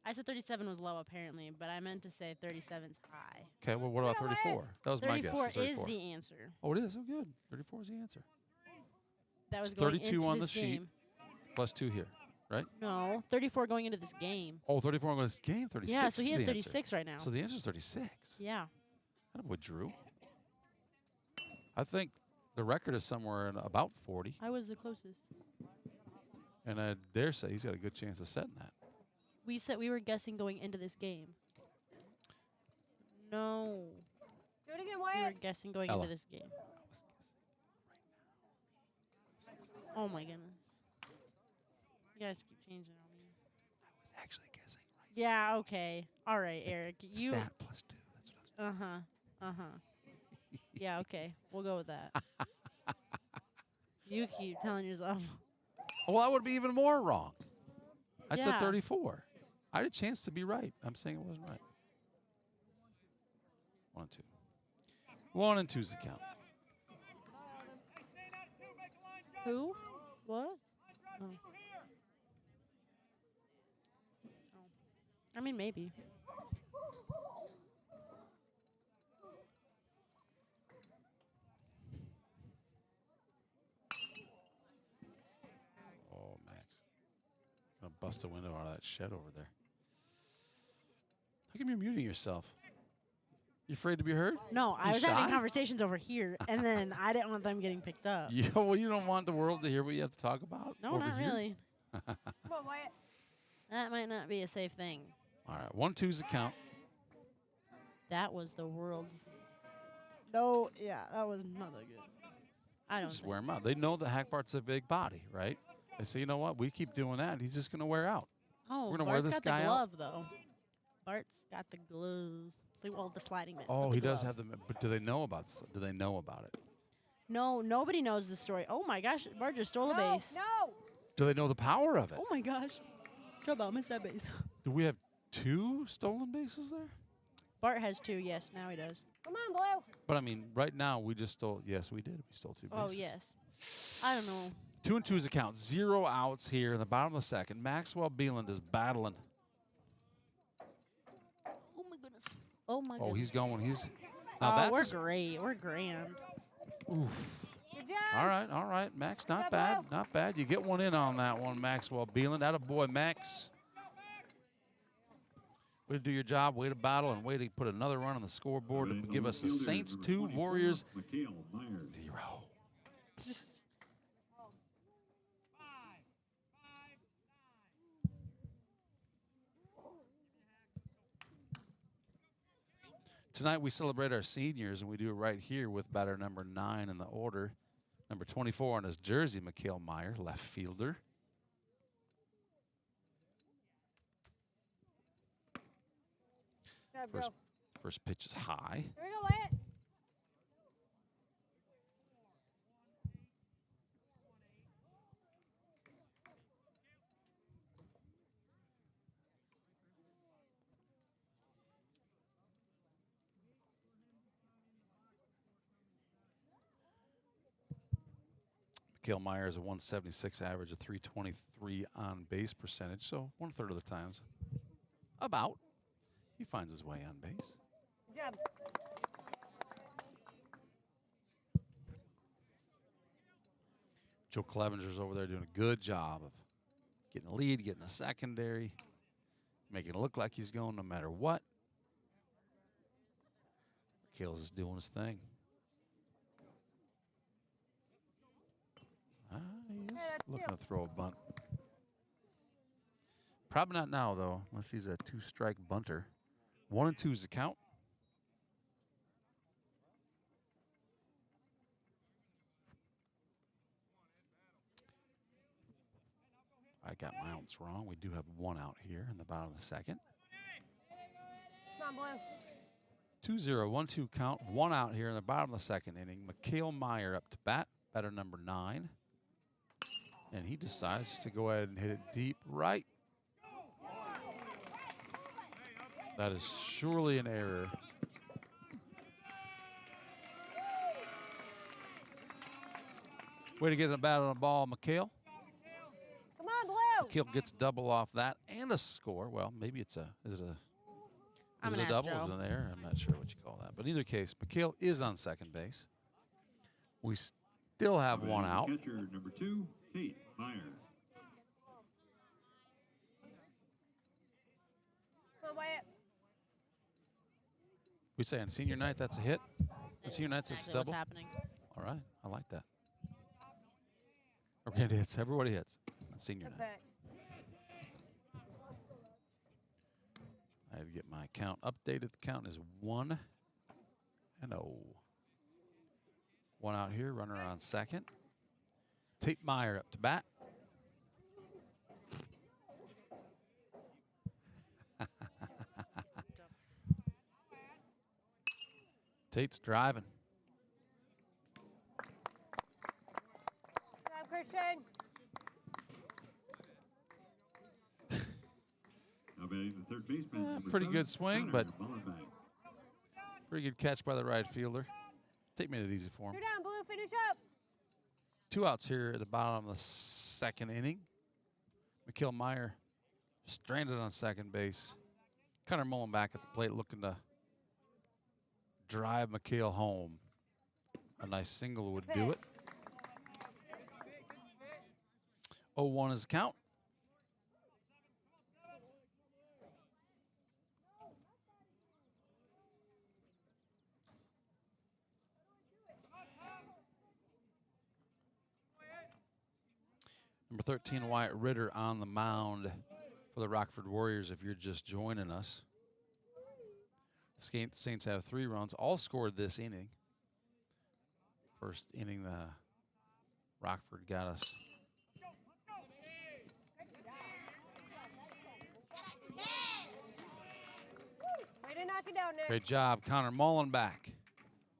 I said 37 was low apparently, but I meant to say 37's high. Okay, well, what about 34? That was my guess. 34 is is 34. the answer. Oh, it is? Oh, good. 34 is the answer. That was It's going 32 into on the this sheet, game. plus 2 here, right? No, 34 going into this game. Oh, 34 on this game, 36 Yeah, so he is has the 36 right now. answer. So the answer is 36. Yeah. That boy Drew. I think the record is somewhere in about 40, I was the closest. and I dare say he's got a good chance of setting that. We said we were guessing going into this game. No. Do it again, We were Wyatt. guessing going Ella. into this game. Oh my goodness. You guys keep changing on me. I was actually guessing right. Yeah, okay. All right, Eric. You Stat plus 2. That's what I was Yeah, okay. We'll go with that. You keep telling yourself. Well, that would be even more wrong. I said Yeah. 34. I had a chance to be right. I'm saying it wasn't right. 1 and 2. 1 and 2's the count. Who? What? Oh. I mean, maybe. Oh, Max. Gonna bust a window out of that shed over there. How come you're muting yourself? You afraid to be heard? No, I You was shy? having conversations over here, and then I didn't want them getting picked up. Yeah, well, you don't want the world to hear what you have to talk about? No, over not here? really. Come on, Wyatt. That might not be a safe thing. All right, 1 2's the count. That was the world's. No, yeah, that was not that good. I don't Just think. wear him out. They know that Hackbart's a big body, right? They say, you know what? We keep doing that. He's just going to wear out. Oh, We're gonna wear Bart's this got guy the out. glove, though. Bart's got the glove. Well, the sliding mitt. Oh, but he the does glove. have the. But do they know about this? Do they know about it? No, nobody knows the story. Oh my gosh, Bart just stole a No, base. no. Do they know the power of it? Oh my gosh. Trouble, missed that base. Do we have 2 stolen bases there? Bart has 2, yes, now he does. Come on, Blue. But I mean, right now we just stole. Yes, we did. We stole 2 bases. Oh, yes. I don't know. 2 and 2's a count. 0 outs here in the bottom of the second. Maxwell Beeland is battling. Oh my goodness. Oh my goodness. Oh, he's going. He's. Now Oh, that's. we're a s- great. We're grand. Oof. Good job. All right, Max. Not Good bad. job, Not bad. You get one in on that one, Maxwell Beeland. Attaboy, Max. Way to do your job, way to battle, and way to put another run on the scoreboard to give us the Saints 2, Warriors Mikhail Meyer. 0. Tonight we celebrate our seniors, and we do it right here with batter number 9 in the order. Number 24 on his jersey, Mikhail Meyer, left fielder. Good job, First, girl. first pitch is high. Here we go, Wyatt. Mikhail Meyer has a 176 average, a 323 on base percentage, so 1/3 of the times, about, he finds his way on base. Good job. Joe Clevenger's over there doing a good job of getting a lead, getting a secondary, making it look like he's going no matter what. Mikhail's is doing his thing. He is looking to throw a bunt. Probably not now, though, unless he's a 2-strike bunter. 1 and 2's the count. I got my outs wrong. We do have 1 out here in the bottom of the second. Come on, Blue. 2-0, 1-2 count. 1 out here in the bottom of the second inning. Mikhail Meyer up to bat, batter number 9. And he decides to go ahead and hit it deep right. That is surely an error. Way to get a bat on the ball, Mikhail. Come on, Blue. Mikhail gets double off that and a score. Well, maybe is it I'm a gonna ask double? Joe. Is it there? I'm not sure what you call that. But in either case, Mikhail is on second base. We still have one out. Catcher number 2, Tate Mayer. Come on, Wyatt. We say on senior night that's a hit. On senior night that's a double. What's happening? All right, I like that. Everybody hits. Everybody hits on senior Good night. pick. I have to get my count updated. The count is 1-0. One out here, runner on second. Tate Mayer up to bat. Tate's driving. Come on, Christian. Now batting the third baseman. number Pretty 7, good swing, Connor but Mullenbeck. pretty good catch by the right fielder. Tate made it easy for him. You're down, Blue. Finish up. 2 outs here at the bottom of the second inning. Mikhail Meyer stranded on second base. Connor Mullenbeck at the plate looking to drive Mikhail home. A nice single would do it. 0-1 is the count. Number 13, Wyatt Ritter on the mound for the Rockford Warriors if you're just joining us. The Saints have 3 runs, all scored this inning. First inning, the Rockford got us. Way to knock it down, Nick. Great job, Connor Mullenbeck.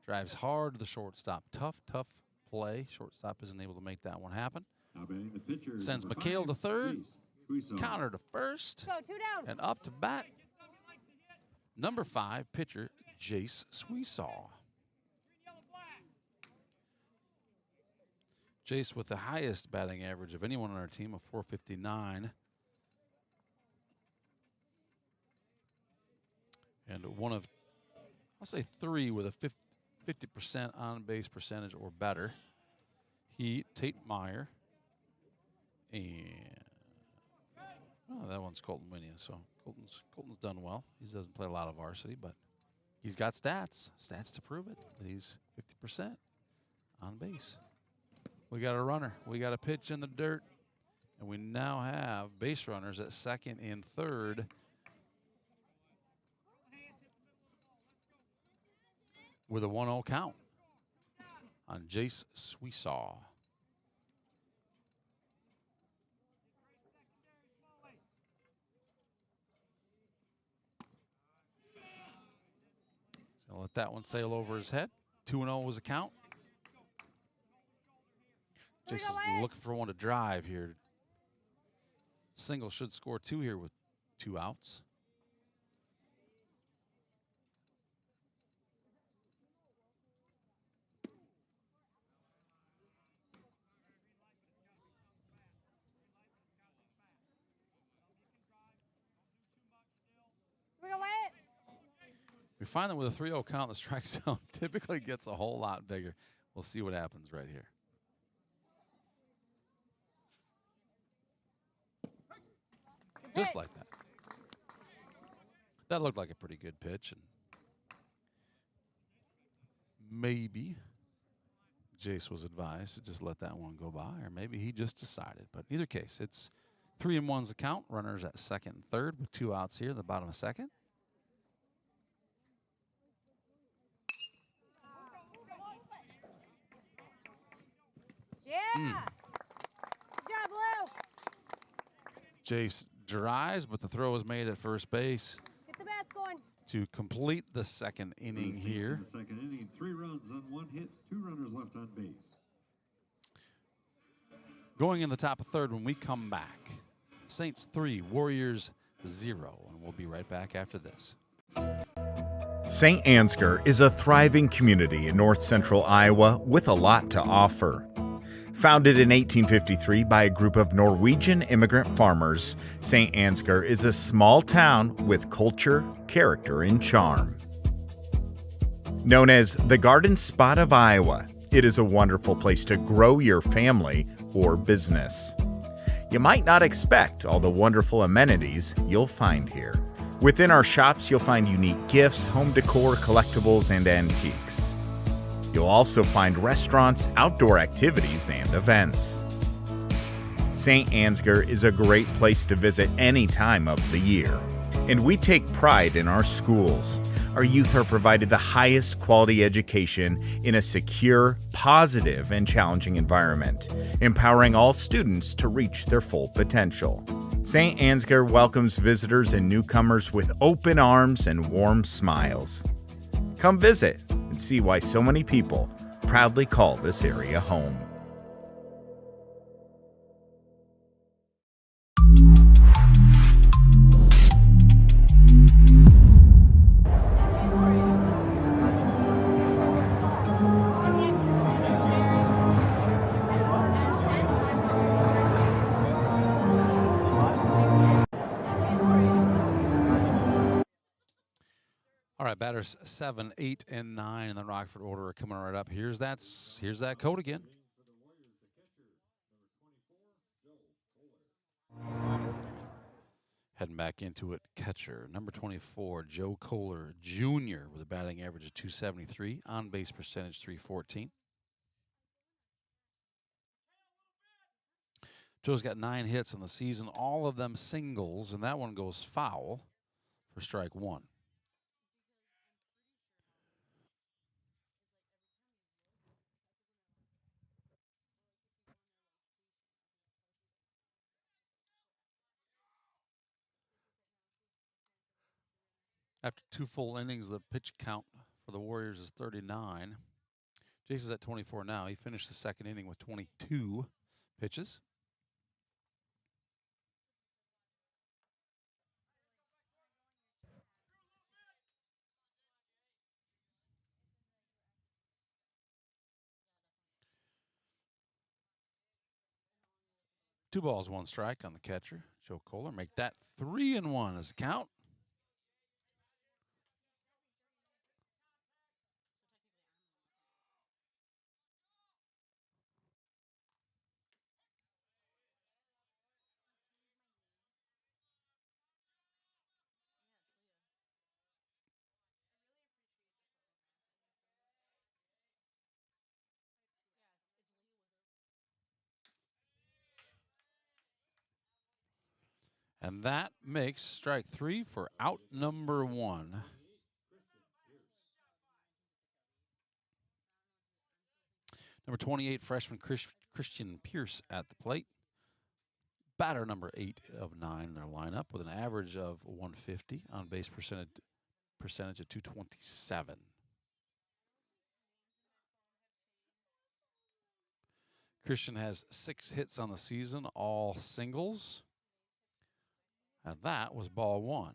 Drives hard to the shortstop. Tough play. Shortstop isn't able to make that one happen. Now batting the pitcher. Sends number Mikhail 5, to third. Jace Squeezaw. Connor to first. Go, 2 down. And up to bat, number 5, pitcher Jace Squeezaw. Jace with the highest batting average of anyone on our team of 459. And one of, I'll say 3 with a 50% on-base percentage or better. Tate Mayer. And that one's Colton Winnie, so Colton's done well. He doesn't play a lot of varsity, but he's got stats to prove it, that he's 50% on base. We got a runner. We got a pitch in the dirt, and we now have base runners at second and third. With a 1-0 count on Jace Squeezaw. So let that one sail over his head. 2-0 was the count. Jace is looking for one to drive here. Single should score 2 here with 2 outs. We find that with a 3-0 count, the strike zone typically gets a whole lot bigger. We'll see what happens right here. Just like that. That looked like a pretty good pitch. And maybe Jace was advised to just let that one go by, or maybe he just decided. But in either case, it's 3-1's the count. Runners at second and third with 2 outs here in the bottom of second. Yeah. Good job, Blue. Jace drives, but the throw is made at first base Get the bats going. to complete the second inning Saints here. in the second inning, 3 runs on 1 hit, 2 runners left on base. Going in the top of third when we come back. Saints 3, Warriors 0. And we'll be right back after this. Saint Ansgar is a thriving community in north central Iowa with a lot to offer. Founded in 1853 by a group of Norwegian immigrant farmers, Saint Ansgar is a small town with culture, character, and charm. Known as the Garden Spot of Iowa, it is a wonderful place to grow your family or business. You might not expect all the wonderful amenities you'll find here. Within our shops, you'll find unique gifts, home decor, collectibles, and antiques. You'll also find restaurants, outdoor activities, and events. Saint Ansgar is a great place to visit any time of the year, and we take pride in our schools. Our youth are provided the highest quality education in a secure, positive, and challenging environment, empowering all students to reach their full potential. Saint Ansgar welcomes visitors and newcomers with open arms and warm smiles. Come visit and see why so many people proudly call this area home. All right, batters 7, 8, and 9 in the Rockford order are coming right up. Here's that code again. Heading back into it, catcher, number 24, Joe Kohler Jr. with a batting average of 273, on-base percentage 314. Joe's got 9 hits in the season, all of them singles, and that one goes foul for strike 1. After 2 full innings, the pitch count for the Warriors is 39. Jason's at 24 now. He finished the second inning with 22 pitches. Two balls, 1 strike on the catcher, Joe Kohler. Make that 3-1 as a count. And that makes strike 3 for out number 1. Number 28, freshman Christian Pierce at the plate. Batter number 8 of 9 in their lineup with an average of 150, on base percentage of 227. Christian has 6 hits on the season, all singles. And that was ball 1.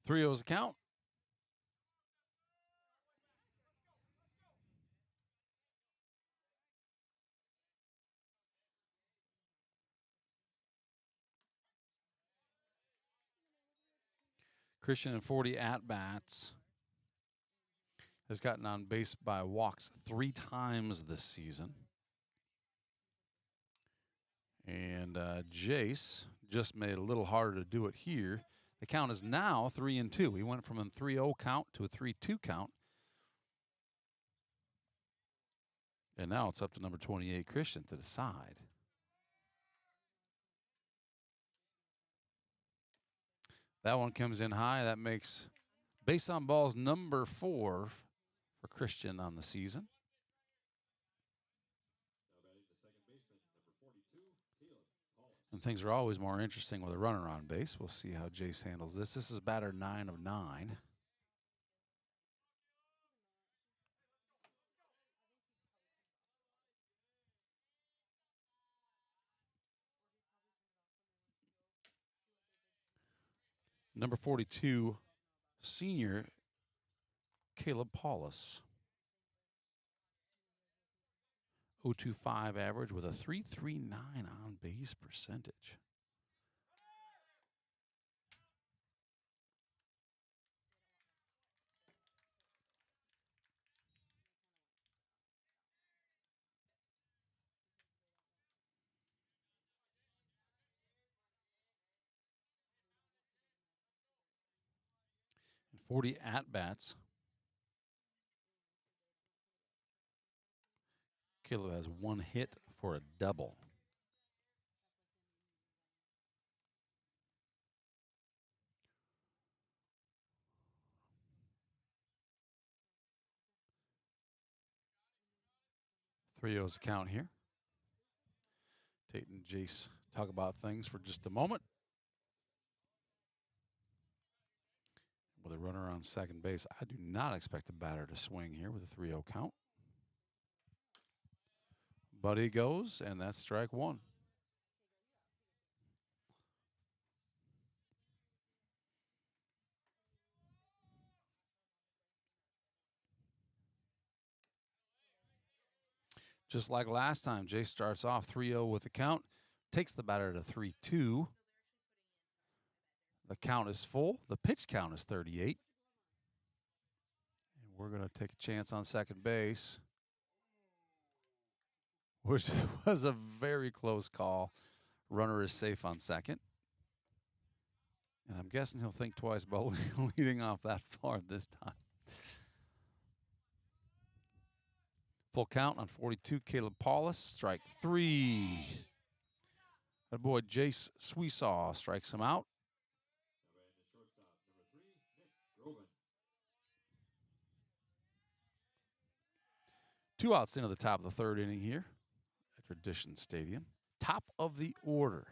Three O's count. Christian in 40 at-bats has gotten on base by walks 3 times this season. And Jace just made it a little harder to do it here. The count is now 3-2. He went from a 3-0 count to a 3-2 count. And now it's up to number 28, Christian, to decide. That one comes in high. That makes base on balls number 4 for Christian on the season. And things are always more interesting with a runner on base. We'll see how Jace handles this. This is batter 9 of 9. Number 42, senior Caleb Paulus. 0.25 average with a .339 on base percentage. And 40 at-bats. Caleb has 1 hit for a double. Three O's count here. Tate and Jace talk about things for just a moment. With a runner on second base, I do not expect a batter to swing here with a 3-0 count. Buddy goes, and that's strike 1. Just like last time, Jace starts off 3-0 with the count, takes the batter to 3-2. The count is full. The pitch count is 38. And we're going to take a chance on second base, which was a very close call. Runner is safe on second. And I'm guessing he'll think twice about leading off that far this time. Full count on 42, Caleb Paulus, strike 3. That boy Jace Sweesaw strikes him out. 2 outs into the top of the third inning here at Tradition Stadium. Top of the order.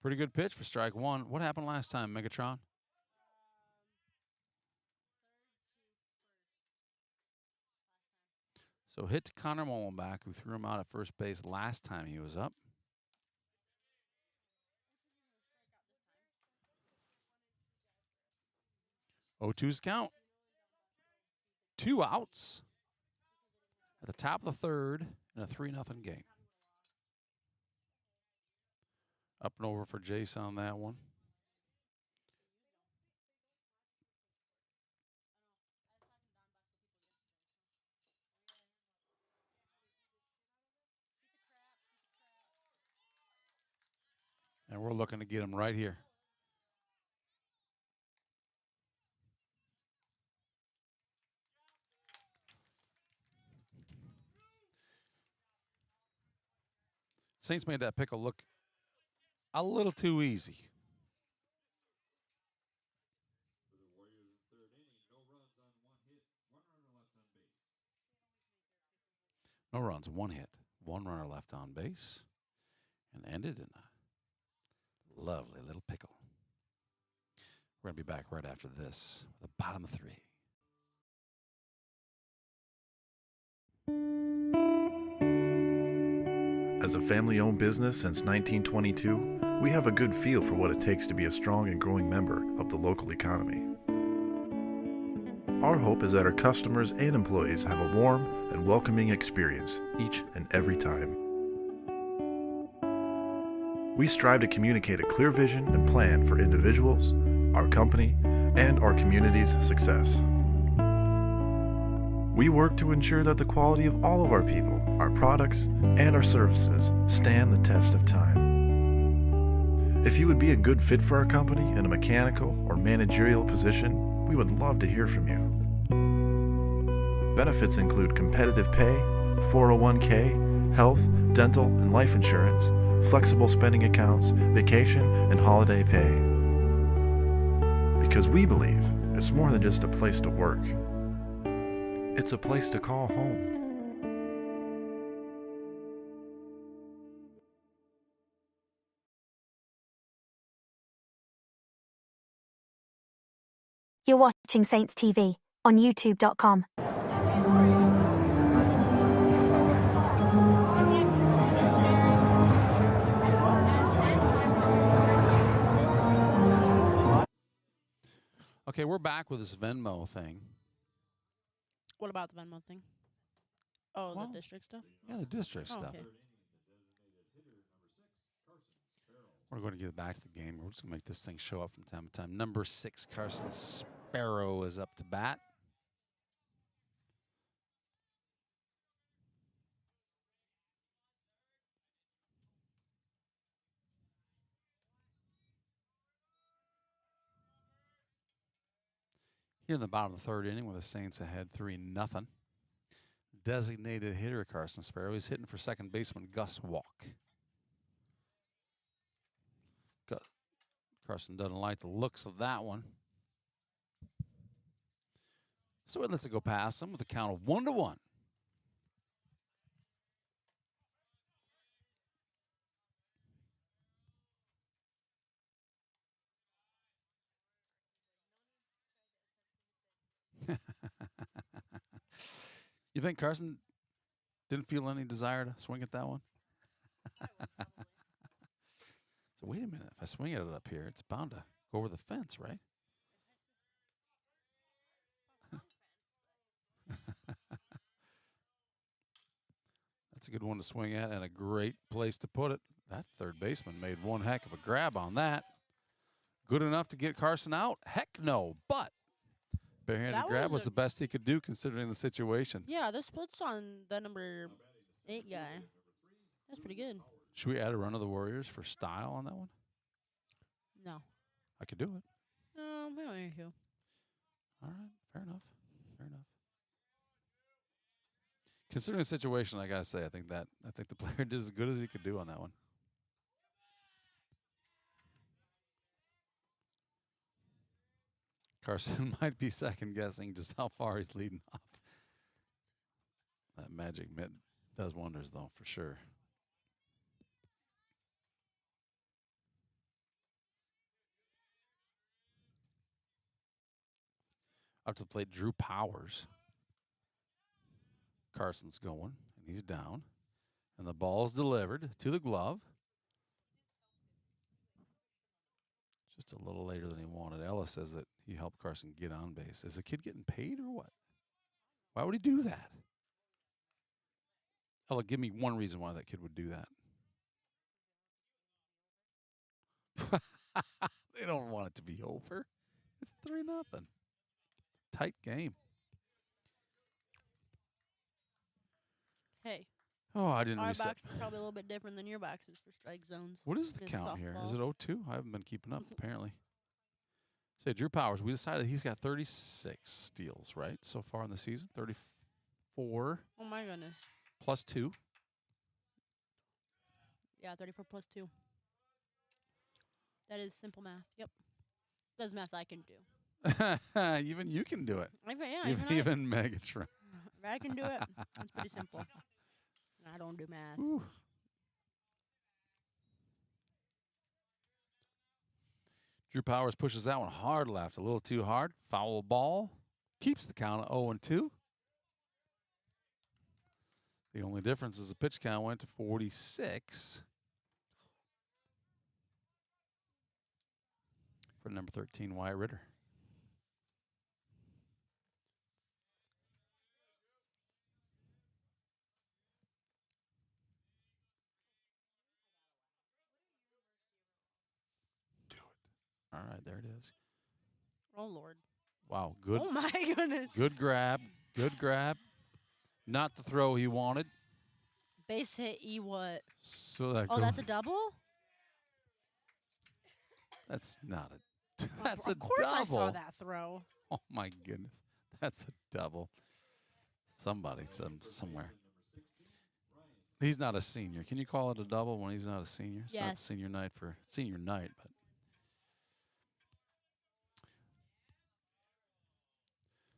Pretty good pitch for strike 1. What happened last time, Megatron? So hit to Connor Molenbeek, who threw him out at first base last time he was up. O2's count. 2 outs at the top of the third in a 3-0 game. Up and over for Jace on that one. And we're looking to get him right here. Saints made that pickle look a little too easy. No runs, 1 hit, 1 runner left on base, and ended in a lovely little pickle. We're going to be back right after this with the bottom of 3. As a family-owned business since 1922, we have a good feel for what it takes to be a strong and growing member of the local economy. Our hope is that our customers and employees have a warm and welcoming experience each and every time. We strive to communicate a clear vision and plan for individuals, our company, and our community's success. We work to ensure that the quality of all of our people, our products, and our services stand the test of time. If you would be a good fit for our company in a mechanical or managerial position, we would love to hear from you. Benefits include competitive pay, 401k, health, dental, and life insurance, flexible spending accounts, vacation, and holiday pay. Because we believe it's more than just a place to work. It's a place to call home. You're watching Saints TV on YouTube.com. Okay, we're back with this Venmo thing. What about the Venmo thing? Oh, Well, the district stuff? Yeah, the district stuff. Okay. We're going to get back to the game. We're just going to make this thing show up from time to time. Number 6, Carson Sparrow is up to bat. Here in the bottom of the third inning with the Saints ahead 3-0. Designated hitter Carson Sparrow. He's hitting for second baseman Gus Walk. Carson doesn't like the looks of that one. So it lets it go past him with a count of 1-1. You think Carson didn't feel any desire to swing at that one? So wait a minute. If I swing at it up here, it's bound to go over the fence, right? That's a good one to swing at and a great place to put it. That third baseman made one heck of a grab on that. Good enough to get Carson out? Heck no, but barehanded grab was the best he could do considering the situation. Yeah, the splits on the number 8 guy. That's pretty good. Should we add a run of the Warriors for style on that one? No. I could do it. We don't need to. All right, fair enough. Fair enough. Considering the situation, I gotta say, I think the player did as good as he could do on that one. Carson might be second guessing just how far he's leading off. That magic mitt does wonders, though, for sure. Up to the plate, Drew Powers. Carson's going, and he's down. And the ball's delivered to the glove. Just a little later than he wanted. Ellis says that he helped Carson get on base. Is the kid getting paid or what? Why would he do that? Ella, give me one reason why that kid would do that. They don't want it to be over. It's 3-0. Tight game. Hey. Oh, I didn't Our reset. box is probably a little bit different than your boxes for strike zones. What is the This count here? Is it softball. 0-2? I haven't been keeping up, apparently. Say, Drew Powers, we decided he's got 36 steals, right, so far in the season? 34 Oh, my goodness. plus 2. Yeah, 34 plus 2. That is simple math. Yep. That's math I can do. Even you can do it. Yeah, Even Megatron. I can do it. It's pretty simple. I don't do math. Ooh. Drew Powers pushes that one hard left, a little too hard. Foul ball. Keeps the count at 0-2. The only difference is the pitch count went to 46 for number 13, Wyatt Ritter. All right, there it is. Oh, Lord. Wow, good. Oh, my goodness. Good grab. Good grab. Not the throw he wanted. Base hit, what? So that Oh, that's a double? That's not a. That's of a course double. I saw that throw. Oh my goodness, that's a double. Somebody, somewhere. He's not a senior. Can you call it a double when he's not a senior? It's not Yes. senior night, but.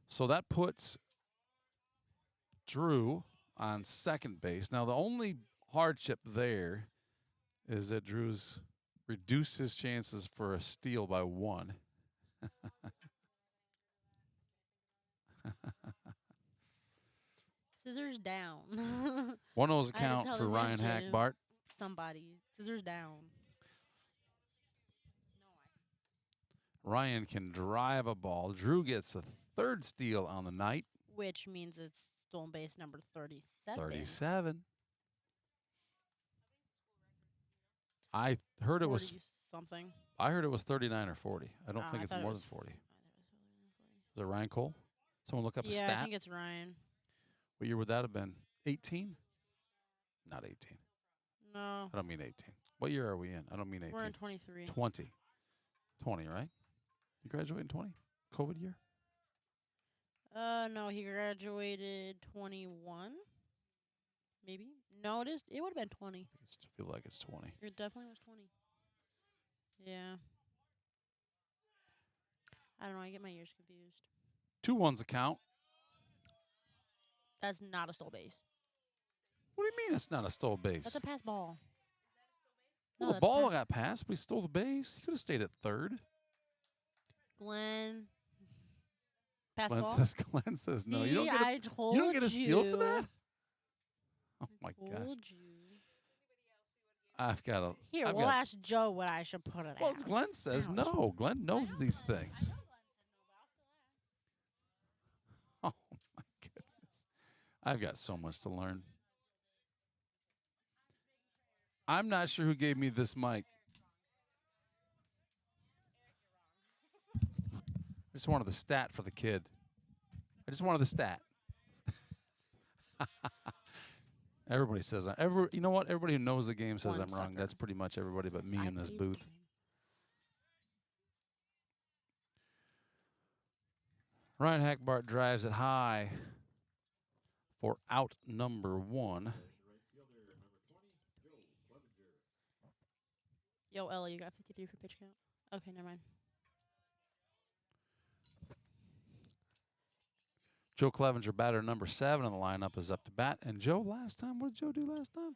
So that puts Drew on second base. Now, the only hardship there is that Drew's reduced his chances for a steal by 1. Scissors down. One of those I had to count tell for this Ryan yesterday to Hackbart. Somebody. Scissors down. Ryan can drive a ball. Drew gets a third steal on the night. Which means it's stolen base number 37. 37. I heard it was 40 something. I heard it was 39 or 40. I don't Oh, think I it's thought it more was- than 40. Is it Ryan Cole? Someone look up a Yeah, stat. I think it's Ryan. What year would that have been? 18? Not 18. No. I don't mean 18. What year are we in? I don't mean 18. We're in 23. 20. 20, right? You graduated in 20? COVID year? No, he graduated 21. Maybe. No, it would have been 20. I feel like it's 20. It definitely was 20. Yeah. I don't know. I get my years confused. 2-1's a count. That's not a stole base. What do you mean it's not a stole base? That's a pass ball. Well, No, the that's ball pass. got passed, but he stole the base. He could have stayed at third. Glenn. Pass Glenn ball. Glenn says no. See, You don't get I told you don't get a steal for that? you. Oh my gosh. Told you. I've got a Here, I've we'll got, ask Joe what I should put it Well, as. Glenn says Ouch. no. Glenn knows these things. Oh my goodness. I've got so much to learn. I'm not sure who gave me this mic. I just wanted the stat for the kid. I just wanted the stat. Everybody says you know what? Everybody who knows the game says One I'm wrong. sucker. That's pretty much everybody but me I in this played the booth. game. Ryan Hackbart drives it high for out number 1. Yo, Ella, you got 53 for pitch count? Okay, never mind. Joe Clevenger, batter number 7 in the lineup, is up to bat. And Joe, last time, what did Joe do last time?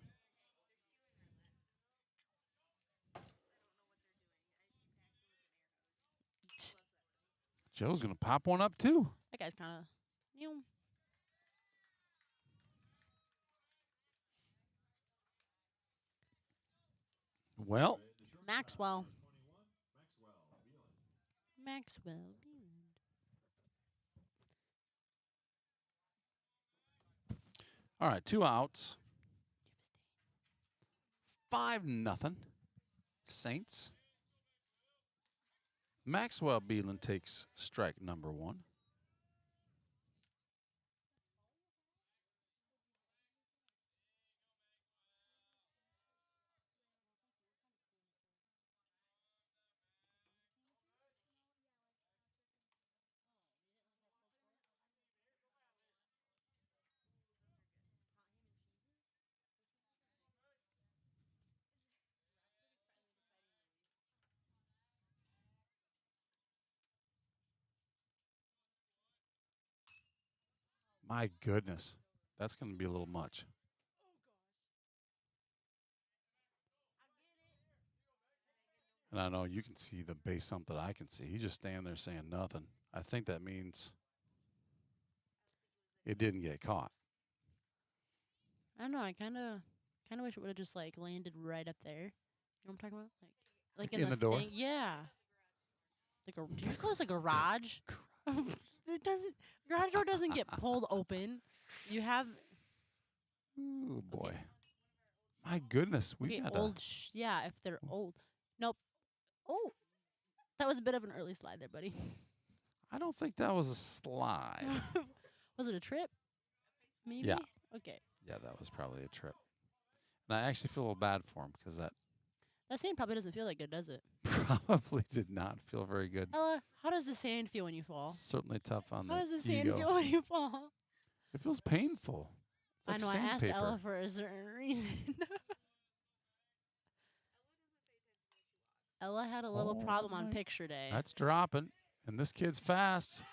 Joe's going to pop one up, too. That guy's kind of... Well, Maxwell. Maxwell. all right, 2 outs. 5-0. Saints. Maxwell Beelan takes strike number 1. My goodness. That's going to be a little much. And I know you can see the base hump that I can see. He's just standing there saying nothing. I think that means it didn't get caught. I don't know. I kind of wish it would have just, like, landed right up there. You know what I'm talking about? Like In the door? thing. Yeah. Like a, did you call this a garage? It doesn't. Garage door doesn't get pulled open. You have. Ooh, boy. Okay. My goodness. We Okay, got old. Yeah, if they're old. Nope. Oh, that was a bit of an early slide there, buddy. I don't think that was a slide. Was it a trip? Maybe. Yeah. Okay. Yeah, that was probably a trip. And I actually feel a little bad for him because that That sand probably doesn't feel that good, does it? probably did not feel very good. Ella, how does the sand feel when you fall? Certainly tough on How does the the sand ego. feel when you fall? It feels painful. It's I like know. I asked sandpaper. Ella for a certain reason. Ella had a little problem on my- picture day. That's dropping. And this kid's fast.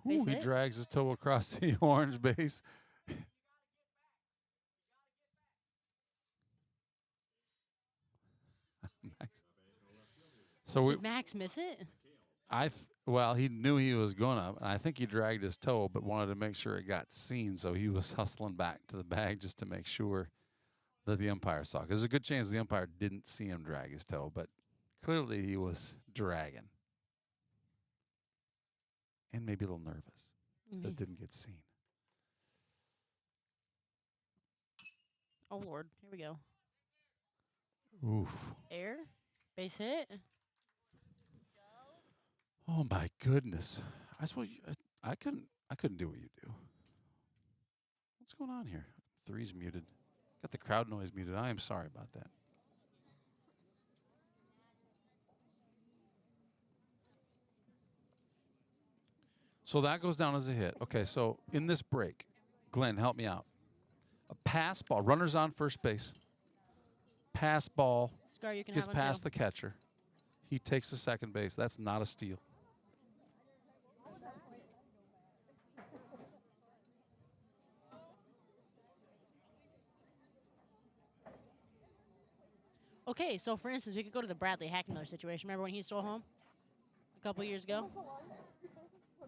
Base Ooh, he hit? drags his toe across the orange base. So Did Max miss it? Well, he knew he was gonna. And I think he dragged his toe, but wanted to make sure it got seen. So he was hustling back to the bag just to make sure that the umpire saw. Because there's a good chance the umpire didn't see him drag his toe, but clearly he was dragging. And maybe a little nervous that it didn't get seen. Oh, Lord. Here we go. Oof. Air. Base hit. Oh, my goodness. I suppose I couldn't do what you do. What's going on here? 3's muted. Got the crowd noise muted. I am sorry about that. So that goes down as a hit. Okay, so in this break, Glenn, help me out. A pass ball, runners on first base. Pass ball Scar, you can gets have one past too. the catcher. He takes the second base. That's not a steal. Okay, so for instance, we could go to the Bradley Hackmiller situation. Remember when he stole home a couple years ago?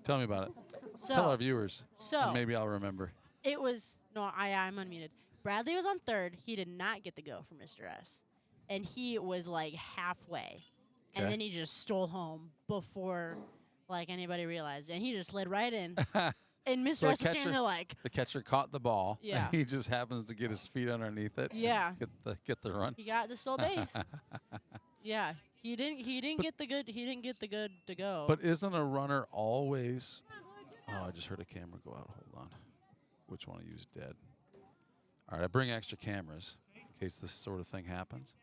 Tell me about it. So, Tell our viewers. so and maybe I'll remember. It was I'm unmuted. Bradley was on third. He did not get the go for Mr. S, and he was like halfway, and then he just stole home before like anybody realized, and he just slid right in. And Mr. So S was standing there like the catcher caught the ball. Yeah. And he just happens to get his feet underneath it. Yeah. Get the run. He got the stole base. Yeah. He didn't get the good to go. But isn't a runner always? Oh, I just heard a camera go out. Hold on. Which one of you is dead? All right, I bring extra cameras in case this sort of thing happens.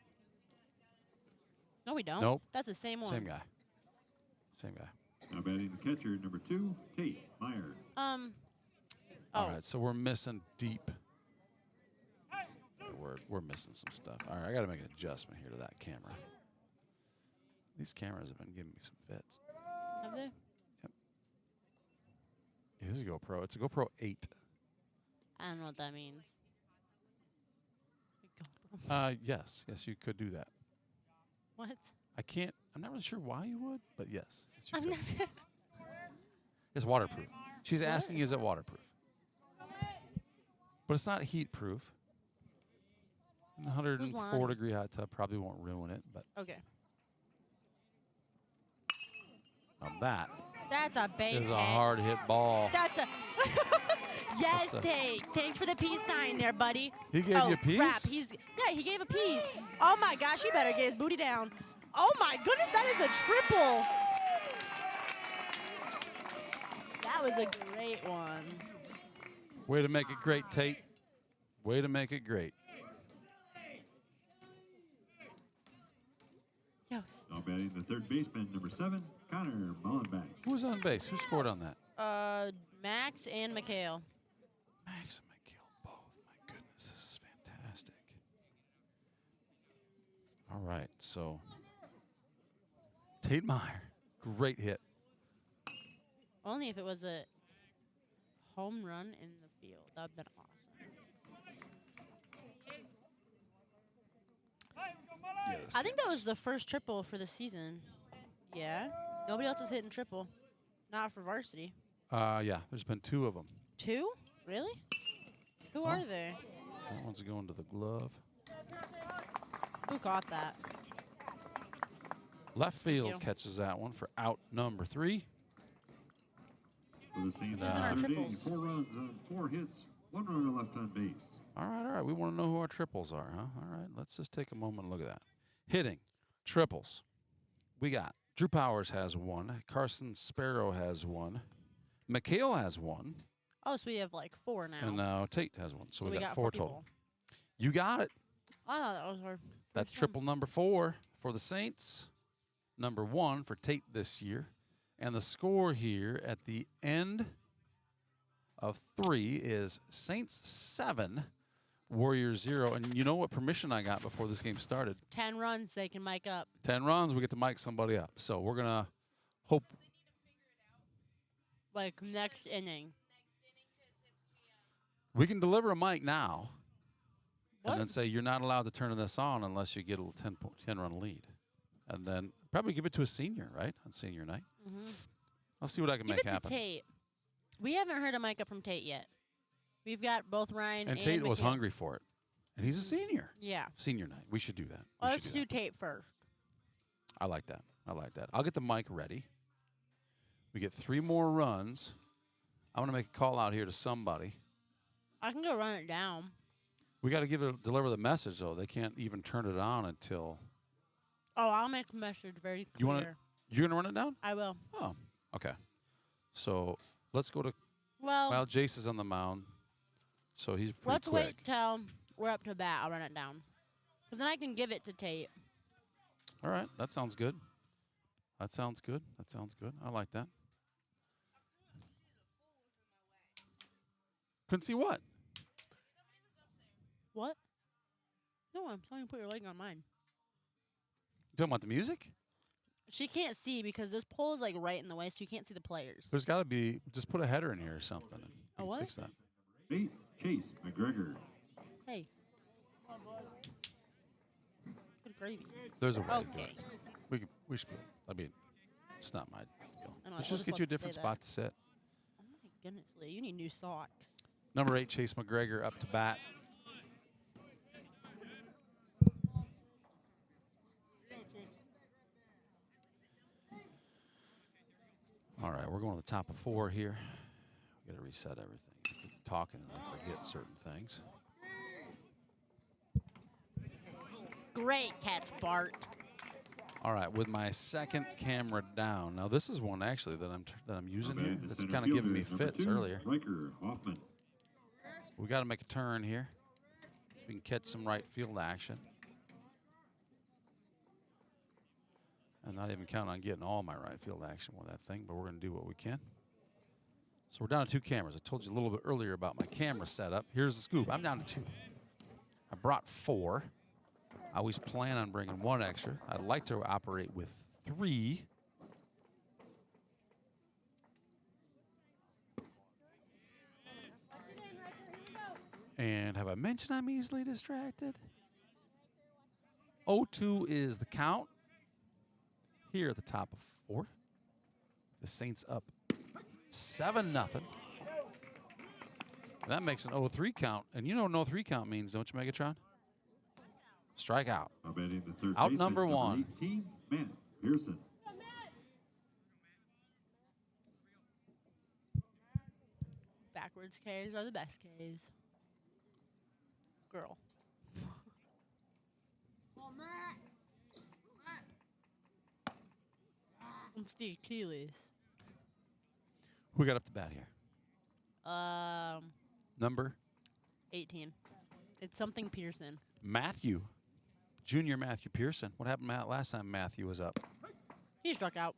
No, we don't. Nope. That's the same one. Same guy. Same guy. Now batting the catcher, number 2, Tate Mayer. All right, so we're missing deep. We're missing some stuff. All right, I got to make an adjustment here to that camera. These cameras have been giving me some fits. Have they? Yep. It is a GoPro. It's a GoPro 8. I don't know what that means. Yes, you could do that. What? I can't. I'm not really sure why you would, but yes. You I've could. never. It's waterproof. She's asking, is it waterproof? But it's not heat proof. 104 degree hot tub probably won't ruin it, but Okay. That That's a base is a hit. hard hit ball. That's a. Yes, That's a- Tate. Thanks for the peace sign there, buddy. He gave you a piece? Crap. He gave a piece. Oh my gosh, he better get his booty down. Oh my goodness, that is a triple. That was a great one. Way to make it great, Tate. Way to make it great. Yes. Now batting the third baseman, number 7, Connor Mullenbeck. Who was on base? Who scored on that? Max and Mikhail. Max and Mikhail both. My goodness, this is fantastic. All right, so Tate Mayer, great hit. Only if it was a home run in the field. That would have been awesome. Yes, I think that was the first triple for the season. Yeah. Nobody else is hitting triple. Not for varsity. Yeah, there's been 2 of them. 2? Really? Who are they? That one's going to the glove. Who caught that? Left Thank field you. catches that one for out number 3. For the Saints, Even our third inning, triples. 4 runs on 4 hits, 1 runner left on base. All right. We want to know who our triples are, huh? All right, let's just take a moment and look at that. Hitting, triples. We got Drew Powers has 1. Carson Sparrow has 1. Mikhail has 1. Oh, so we have like 4 now. And now Tate has 1. So we got 4 total. people. You got it. I thought that was our That's first one. triple number 4 for the Saints. Number 1 for Tate this year. And the score here at the end of 3 is Saints 7, Warriors 0. And you know what permission I got before this game started? 10 runs they can mic up. 10 runs, we get to mic somebody up. So we're going to hope. Like next inning. We can deliver a mic now What? and then say you're not allowed to turn this on unless you get a little 10-run lead. And then Probably give it to a senior, right? On senior night. Mm-hmm. I'll see what I can Give make it happen. to Tate. We haven't heard a Micah from Tate yet. We've got both Ryan And Tate was Mikhail. hungry for it. And he's a senior. Yeah. Senior night. We should do that. Let's do Tate first. I like that. I like that. I'll get the mic ready. We get 3 more runs. I want to make a call out here to somebody. I can go run it down. We got to deliver the message, though. They can't even turn it on until. Oh, I'll make the message very clear. You're gonna run it down? I will. Oh, okay. So let's go to. Well, Jace is on the mound, so he's pretty let's quick. wait till we're up to bat. I'll run it down, because then I can give it to Tate. All right, that sounds good. That sounds good. That sounds good. I like that. Couldn't see what? What? No, I'm telling you to put your leg on mine. You talking about the music? She can't see because this pole is like right in the way, so you can't see the players. There's got to be. Just put a header in here or something. And A what? Fix that. 8, Chase McGregor. Hey. Good gravy. There's a way to do Okay. it. We should. I mean, it's not my deal. I know, Let's I was just get you a supposed to different say spot that. to sit. Oh my goodness, Lee, you need new socks. Number 8, Chase McGregor, up to bat. All right, we're going to the top of 4 here. We got to reset everything. Get to talking and I forget certain things. Great catch, Bart. All right, with my second camera down. Now this is one actually that I'm using here. It's kind of giving me fits earlier. Riker Hoffman. We got to make a turn here. So we can catch some right field action. I'm not even counting on getting all my right field action with that thing, but we're going to do what we can. So we're down to 2 cameras. I told you a little bit earlier about my camera setup. Here's the scoop. I'm down to 2. I brought 4. I always plan on bringing 1 extra. I'd like to operate with 3. And have I mentioned I'm easily distracted? 0-2 is the count. Here at the top of 4. The Saints up 7-0. That makes an 0-3 count. And you know what an 0-3 count means, don't you, Megatron? Strike out. Out number 1. 18, Matt Pearson. Backwards K's are the best K's. Girl. I'm Steve Keeley's. Who got up to bat here? Number? 18. It's something Pearson. Matthew. Junior Matthew Pearson. What happened last time Matthew was up? He struck out.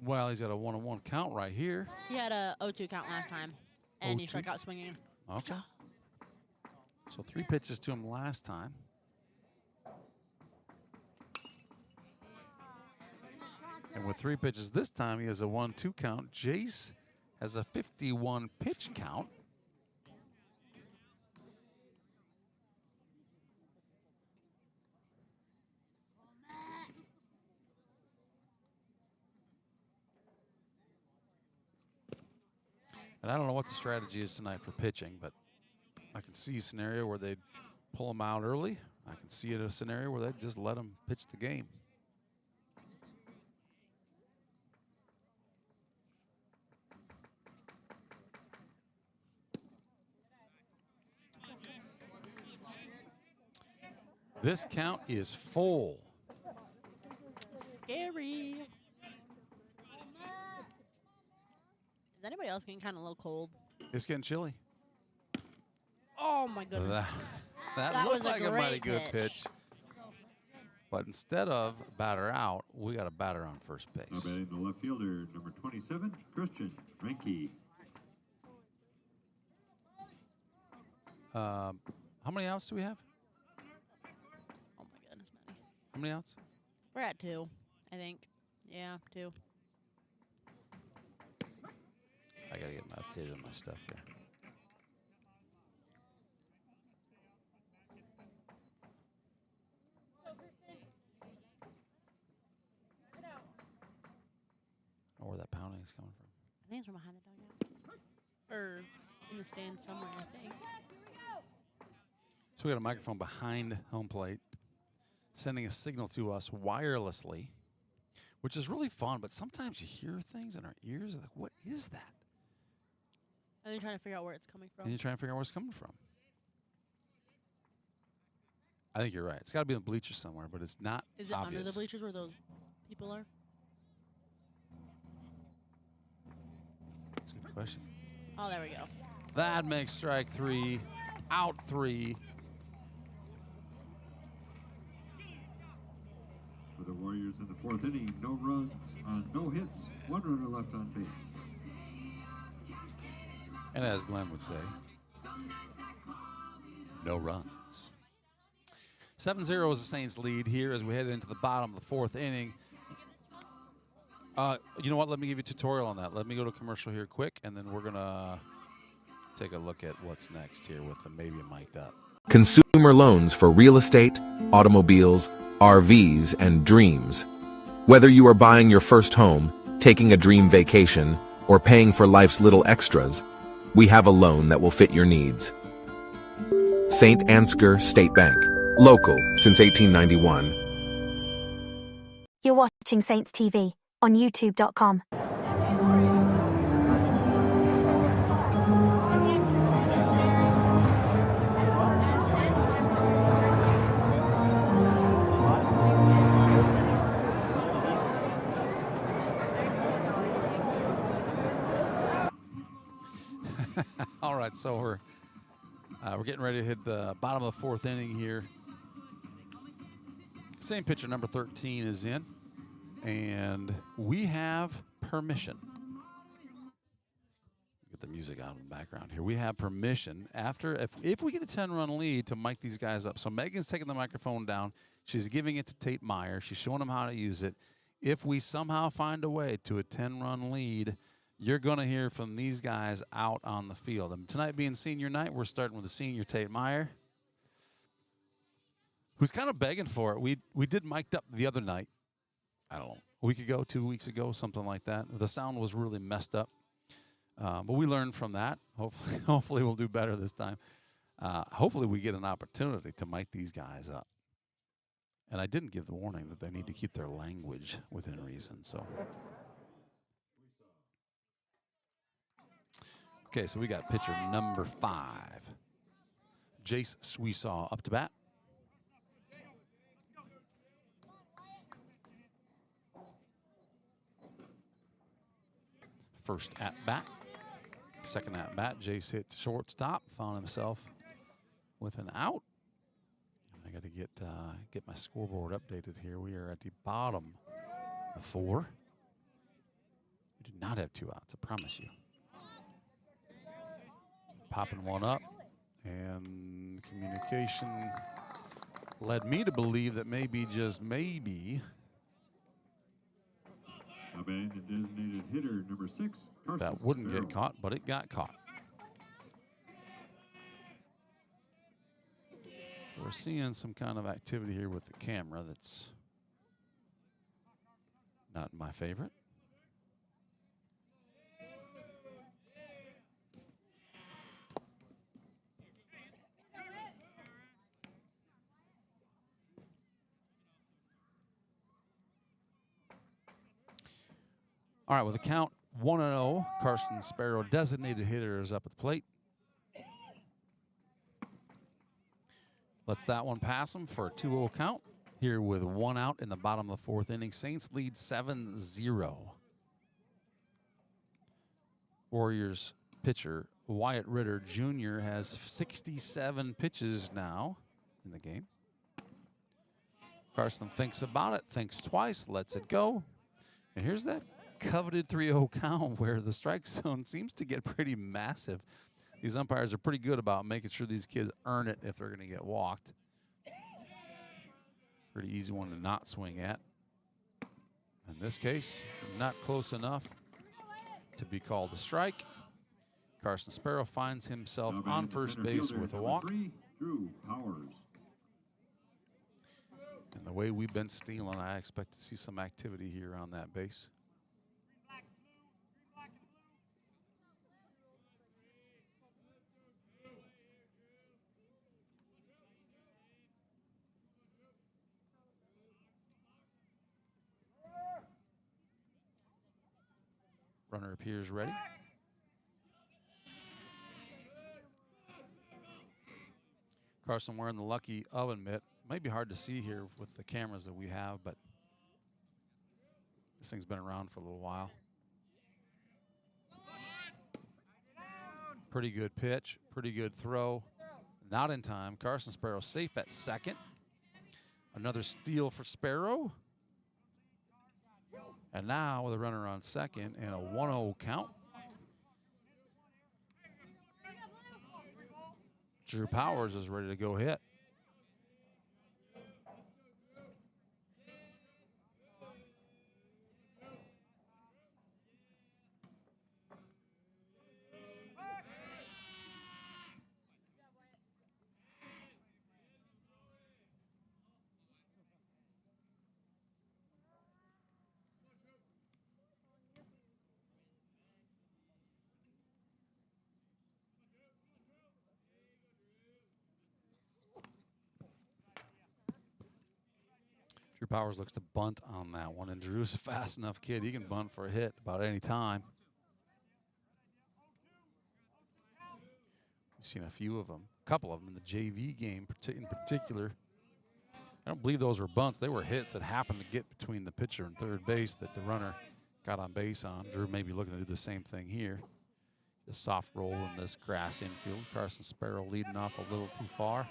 Well, he's got a 1-1 count right here. He had a 0-2 count last time, and he 0-2? struck out swinging. Okay. So 3 pitches to him last time. And with 3 pitches this time, he has a 1-2 count. Jace has a 51 pitch count. And I don't know what the strategy is tonight for pitching, but I can see a scenario where they'd pull him out early. I can see a scenario where they'd just let him pitch the game. This count is full. Scary. Is anybody else getting kind of a little cold? It's getting chilly. Oh, my goodness. That looked was a like a mighty great good pitch. pitch. But instead of batter out, we got a batter on first Now base. batting the left fielder, number 27, Christian Renke. How many outs do we have? Oh, my goodness, Maddie. How many outs? We're at 2, I think. Yeah, 2. I got to get updated on my stuff here. it's coming from? I think it's from behind the dugout. Or in the stands somewhere, I think. So we got a microphone behind home plate, sending a signal to us wirelessly, which is really fun. But sometimes you hear things in our ears, like, what is that? And you're trying to figure out where it's coming from. And you're trying to figure out where it's coming from. I think you're right. It's got to be in the bleachers somewhere, but it's not Is it obvious. under the bleachers where those people are? That's a good question. Oh, there we go. That makes strike 3, out 3. For the Warriors in the fourth inning, no runs on no hits, 1 runner left on base. And as Glenn would say, no runs. 7-0 is the Saints lead here as we head into the bottom of the fourth inning. You know what? Let me give you a tutorial on that. Let me go to commercial here quick, and then we're going to take a look at what's next here with the maybe mic'd up. Consumer loans for real estate, automobiles, RVs, and dreams. Whether you are buying your first home, taking a dream vacation, or paying for life's little extras, we have a loan that will fit your needs. Saint Ansgar State Bank. Local since 1891. You're watching Saints TV on YouTube.com. All right, so we're getting ready to hit the bottom of the fourth inning here. Same pitcher, number 13, is in, and we have permission. Get the music out in the background here. We have permission after if we get a 10-run lead to mic these guys up. So Megan's taking the microphone down. She's giving it to Tate Mayer. She's showing them how to use it. If we somehow find a way to a 10-run lead, you're going to hear from these guys out on the field. And tonight being senior night, we're starting with the senior Tate Mayer, who's kind of begging for it. We did mic'd up the other night. I don't know, a week ago, 2 weeks ago, something like that. The sound was really messed up. But we learned from that. Hopefully we'll do better this time. Hopefully we get an opportunity to mic these guys up. And I didn't give the warning that they need to keep their language within reason. So, okay, so we got pitcher number 5, Jace Sweesaw up to bat. First at bat. Second at bat, Jace hit shortstop, found himself with an out. I got to get my scoreboard updated here. We are at the bottom of 4. We do not have 2 outs, I promise you. Popping one up, and communication led me to believe that maybe, just maybe, And the designated hitter, number 6, Carson that wouldn't Sparrow. get caught, but it got caught. So we're seeing some kind of activity here with the camera that's not my favorite. All right, with the count 1-0, Carson Sparrow, designated hitter, is up at the plate. Lets that one pass him for a 2-0 count. Here with 1 out in the bottom of the fourth inning. Saints lead 7-0. Warriors pitcher Wyatt Ritter Jr. has 67 pitches now in the game. Carson thinks about it, thinks twice, lets it go. And here's that coveted 3-0 count where the strike zone seems to get pretty massive. These umpires are pretty good about making sure these kids earn it if they're going to get walked. Pretty easy one to not swing at. In this case, not close enough to be called a strike. Carson Sparrow finds himself on first base with a walk. 3, Drew Powers. And the way we've been stealing, I expect to see some activity here on that base. Runner appears ready. Carson wearing the lucky oven mitt. Might be hard to see here with the cameras that we have, but this thing's been around for a little while. Pretty good pitch, pretty good throw. Not in time. Carson Sparrow safe at second. Another steal for Sparrow. And now with a runner on second and a 1-0 count. Drew Powers is ready to go hit. Drew Powers looks to bunt on that one, and Drew's a fast enough kid. He can bunt for a hit about any time. We've seen a few of them, a couple of them in the JV game in particular. I don't believe those were bunts. They were hits that happened to get between the pitcher and third base that the runner got on base on. Drew may be looking to do the same thing here. The soft roll in this grass infield. Carson Sparrow leading off a little too far.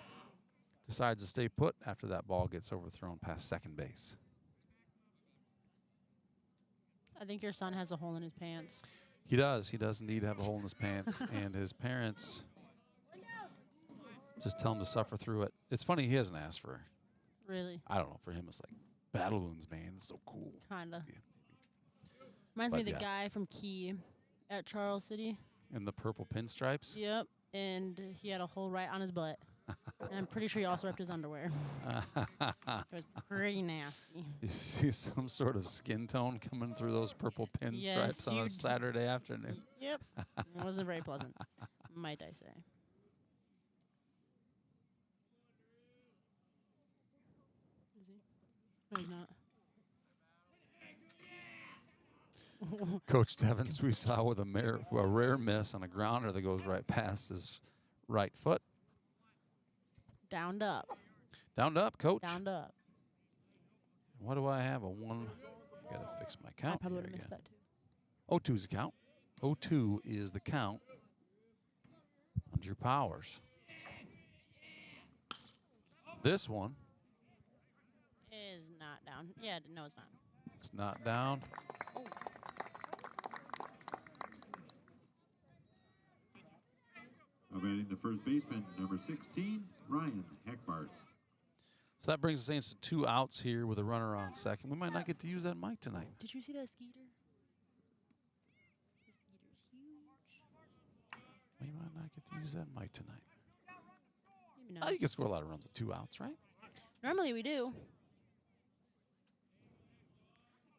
Decides to stay put after that ball gets overthrown past second base. I think your son has a hole in his pants. He does. He does indeed have a hole in his pants, and his parents just tell him to suffer through it. It's funny, he hasn't asked for. Really? I don't know. For him, it's like battle wounds, man. It's so cool. Kinda. Yeah. Reminds me of the yeah. guy from Key at Charles City. In the purple pinstripes? Yep. And he had a hole right on his butt. And I'm pretty sure he also ripped his underwear. It was pretty nasty. You see some sort of skin tone coming through those purple pinstripes on a Saturday afternoon. Yep. It wasn't very pleasant, might I say. Is he? No, he's not. Coach Devin Sweesaw with a rare miss on a grounder that goes right past his right foot. Downed up. Downed up, Coach. Downed up. What do I have? A 1. Got to fix my count. I probably would here have missed again. that too. 0-2 is the count. 0-2 is the count on Drew Powers. This one is not down. Yeah, no, it's not. It's not down. Oh. Batting the first baseman, number 16, Ryan Hackbart. So that brings the Saints to 2 outs here with a runner on second. We might not get to use that mic tonight. Did you see that Skeeter? The Skeeter's huge. We might not get to use that mic tonight. Maybe not. You can score a lot of runs with 2 outs, right? Normally we do.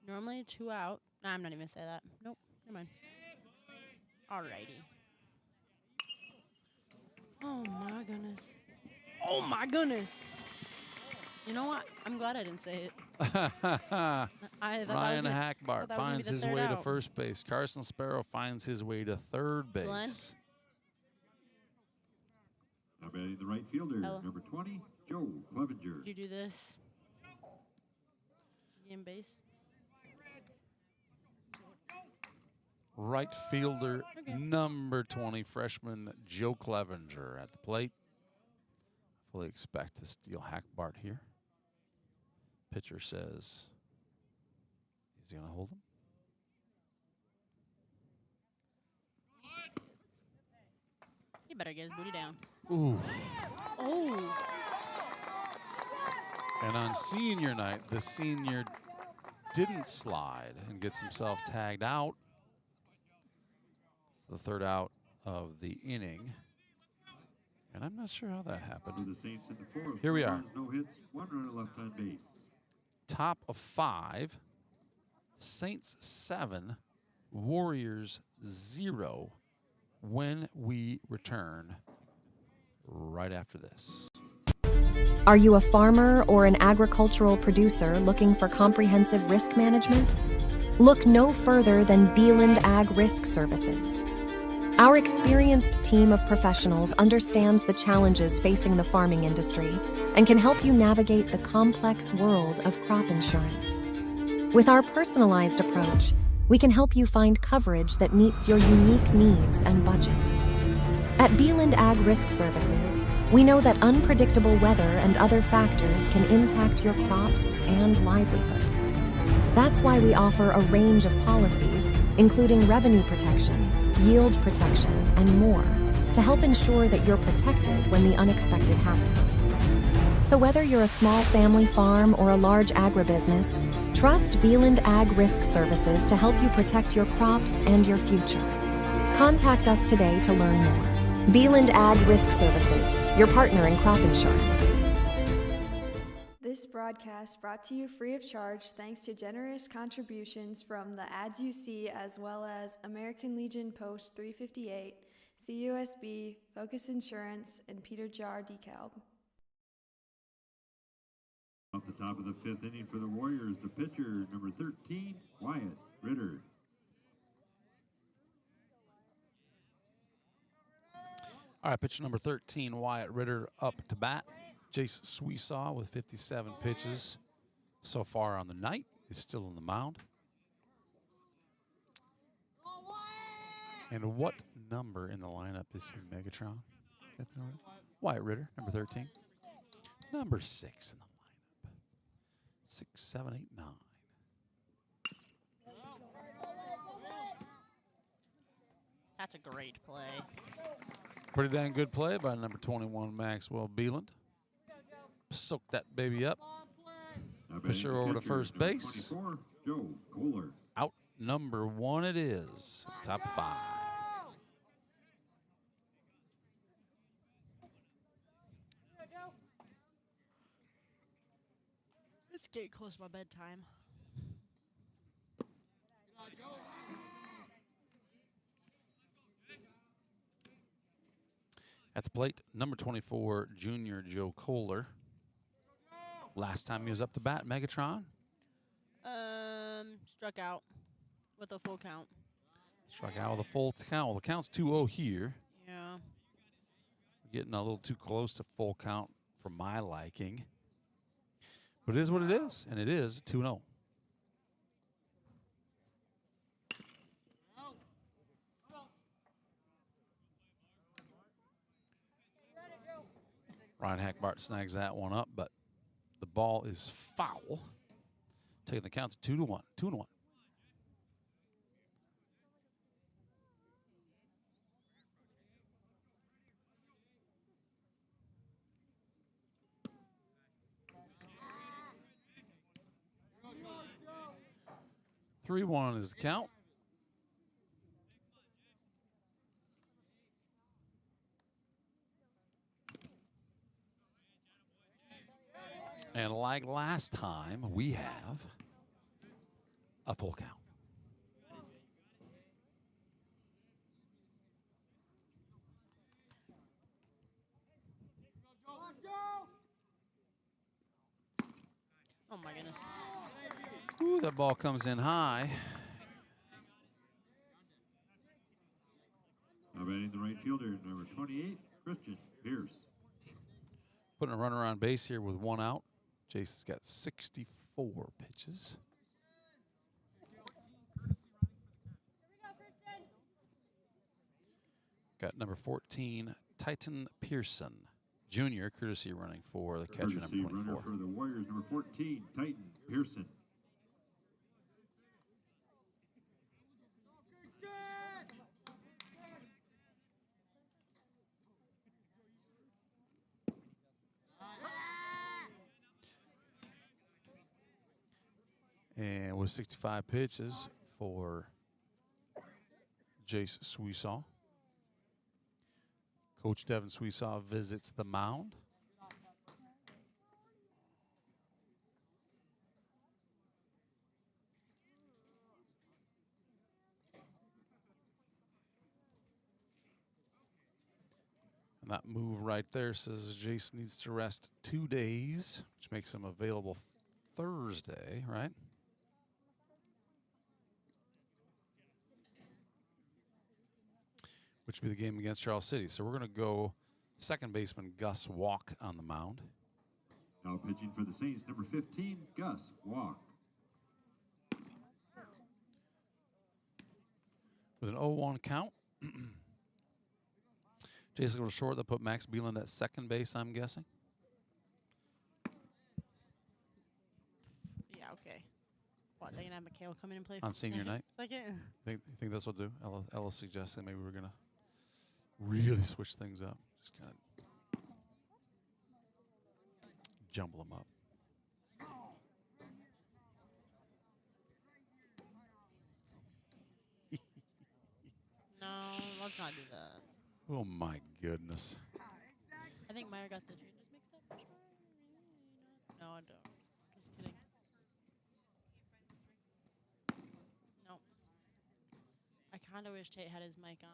Normally 2 out. Nah, I'm not even going to say that. Nope. Never mind. Alrighty. Oh, my goodness. Oh, my goodness. You know what? I'm glad I didn't say it. Ryan Hackbart finds his way to first base. Carson Sparrow finds his way to third base. Glenn? Now batting the right fielder, number 20, Joe Clevenger. Did you do this? In base? Right fielder, number 20, freshman Joe Clevenger at the plate. Fully expect to steal Hackbart here. Pitcher says, is he going to hold him? He better get his booty down. Ooh. Oh. And on senior night, the senior didn't slide and gets himself tagged out. The third out of the inning. And I'm not sure how that happened. The Saints in the 4th. Here we are. No hits, 1 runner left on base. Top of 5. Saints 7. Warriors 0. When we return right after this. Are you a farmer or an agricultural producer looking for comprehensive risk management? Look no further than Beeland Ag Risk Services. Our experienced team of professionals understands the challenges facing the farming industry and can help you navigate the complex world of crop insurance. With our personalized approach, we can help you find coverage that meets your unique needs and budget. At Beeland Ag Risk Services, we know that unpredictable weather and other factors can impact your crops and livelihood. That's why we offer a range of policies, including revenue protection, yield protection, and more, to help ensure that you're protected when the unexpected happens. So whether you're a small family farm or a large agribusiness, trust Beeland Ag Risk Services to help you protect your crops and your future. Contact us today to learn more. Beeland Ag Risk Services, your partner in crop insurance. This broadcast brought to you free of charge thanks to generous contributions from the Ads You See as well as American Legion Post 358, CUSB, Focus Insurance, and Peter Jar DeKalb. Off the top of the fifth inning for the Warriors, the pitcher, number 13, Wyatt Ritter. All right, pitcher number 13, Wyatt Ritter, up to bat. Jace Sweesaw with 57 pitches so far on the night is still on the mound. And what number in the lineup is he, Megatron? Wyatt Ritter, number 13. Number 6 in the lineup. 6, 7, 8, 9. That's a great play. Pretty dang good play by number 21, Maxwell Beeland. Soak that baby up. Push her over to first base. Joe Kohler. Out number 1 it is. Top 5. It's getting close to my bedtime. At the plate, number 24, junior Joe Kohler. Last time he was up to bat, Megatron. Struck out with a full count. Struck out with a full count. Well, the count's 2-0 here. Yeah. Getting a little too close to full count for my liking. But it is what it is, and it is 2-0. Ryan Hackbart snags that one up, but the ball is foul. Taking the count to 2-1. 2-1. Three-1 is the count. And like last time, we have a full count. Oh my goodness. Ooh, that ball comes in high. Now batting the right fielder, number 28, Christian Pierce. Putting a runner on base here with 1 out. Jason's got 64 pitches. Got number 14, Titan Pearson, junior, courtesy running for the catcher, number 24. Runner for the Warriors, number 14, Titan Pearson. And with 65 pitches for Jace Sweesaw. Coach Devin Sweesaw visits the mound. And that move right there says Jace needs to rest 2 days, which makes him available Thursday, right? which will be the game against Charles City. So we're going to go second baseman Gus Walk on the mound. Now pitching for the Saints, number 15, Gus Walk. With an 0-1 count. Jason goes short. They'll put Max Beeland at second base, I'm guessing. Yeah, okay. What, they're going to have Mikhail come in and play on for senior night? Second? You think this will do? Ella suggested maybe we're going to really switch things up. Just kind of jumble them up. No, let's not do that. Oh, my goodness. I think Meyer got the changes mixed up. No, I don't. Just kidding. Nope. I kind of wish Tate had his mic on.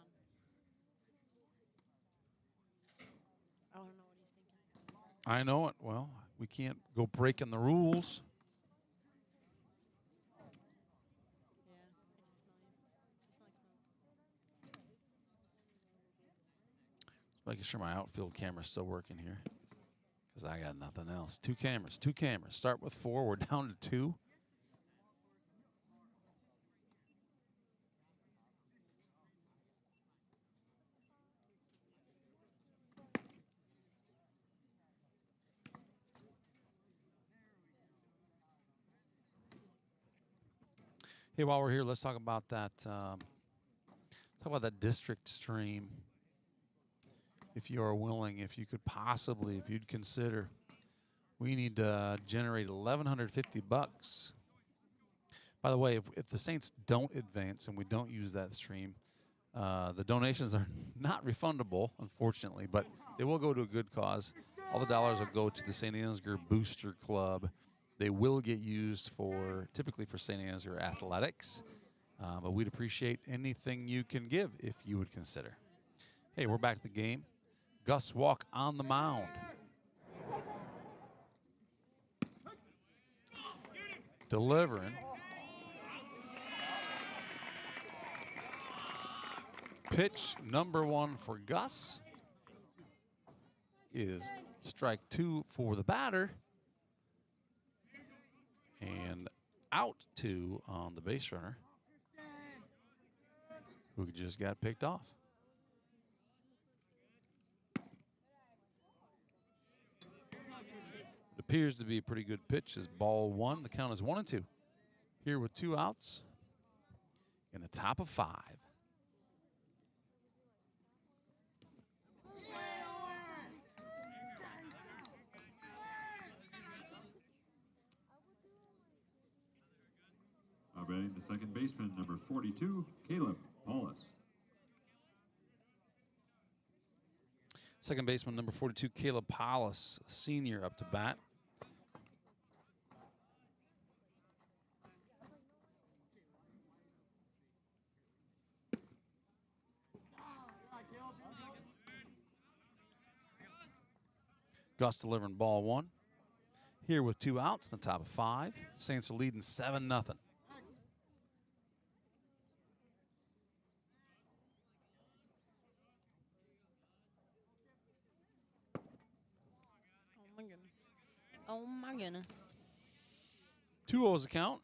I don't know what he's thinking. I know it. Well, we can't go breaking the rules. Making sure my outfield camera's still working here, because I got nothing else. Two cameras. Start with 4. We're down to 2. Hey, while we're here, let's talk about that. District stream. If you are willing, if you could possibly, if you'd consider, we need to generate $1,150. By the way, if the Saints don't advance and we don't use that stream, the donations are not refundable, unfortunately, but they will go to a good cause. All the dollars will go to the Saint Ansgar Booster Club. They will get used typically for Saint Ansgar athletics, but we'd appreciate anything you can give if you would consider. Hey, we're back to the game. Gus Walk on the mound. Delivering. Pitch number 1 for Gus is strike 2 for the batter. And out 2 on the base runner, who just got picked off. Appears to be a pretty good pitch. Is ball 1. The count is 1-2. Here with 2 outs in the top of 5. Now batting the second baseman, number 42, Caleb Paulus. Second baseman, number 42, Caleb Paulus, senior, up to bat. Gus delivering ball 1. Here with 2 outs in the top of 5. Saints are leading 7-0. Oh my goodness. 2-0 count.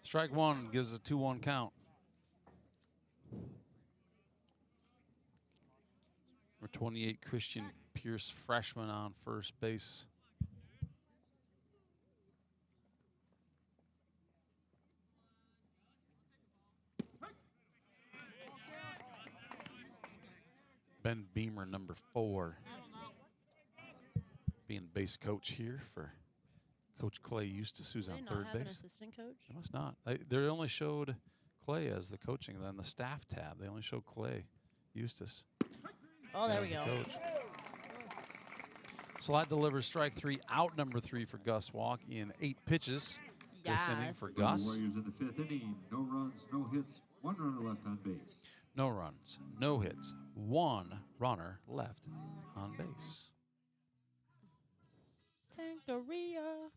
Strike 1 gives a 2-1 count. Number 28, Christian Pierce, freshman, on first base. Ben Beamer, number 4, being base coach here for Coach Clay Eustace, who's on third base. An assistant coach? They must not. They only showed Clay as the coaching. Then the staff tab, they only show Clay Eustace. Oh, there we go. Coach. So that delivers strike 3, out number 3 for Gus Walk in 8 pitches. this inning for The Gus. Warriors in the 5th inning. No runs, no hits, 1 runner left on base. No runs, no hits, 1 runner left on base. Santeria.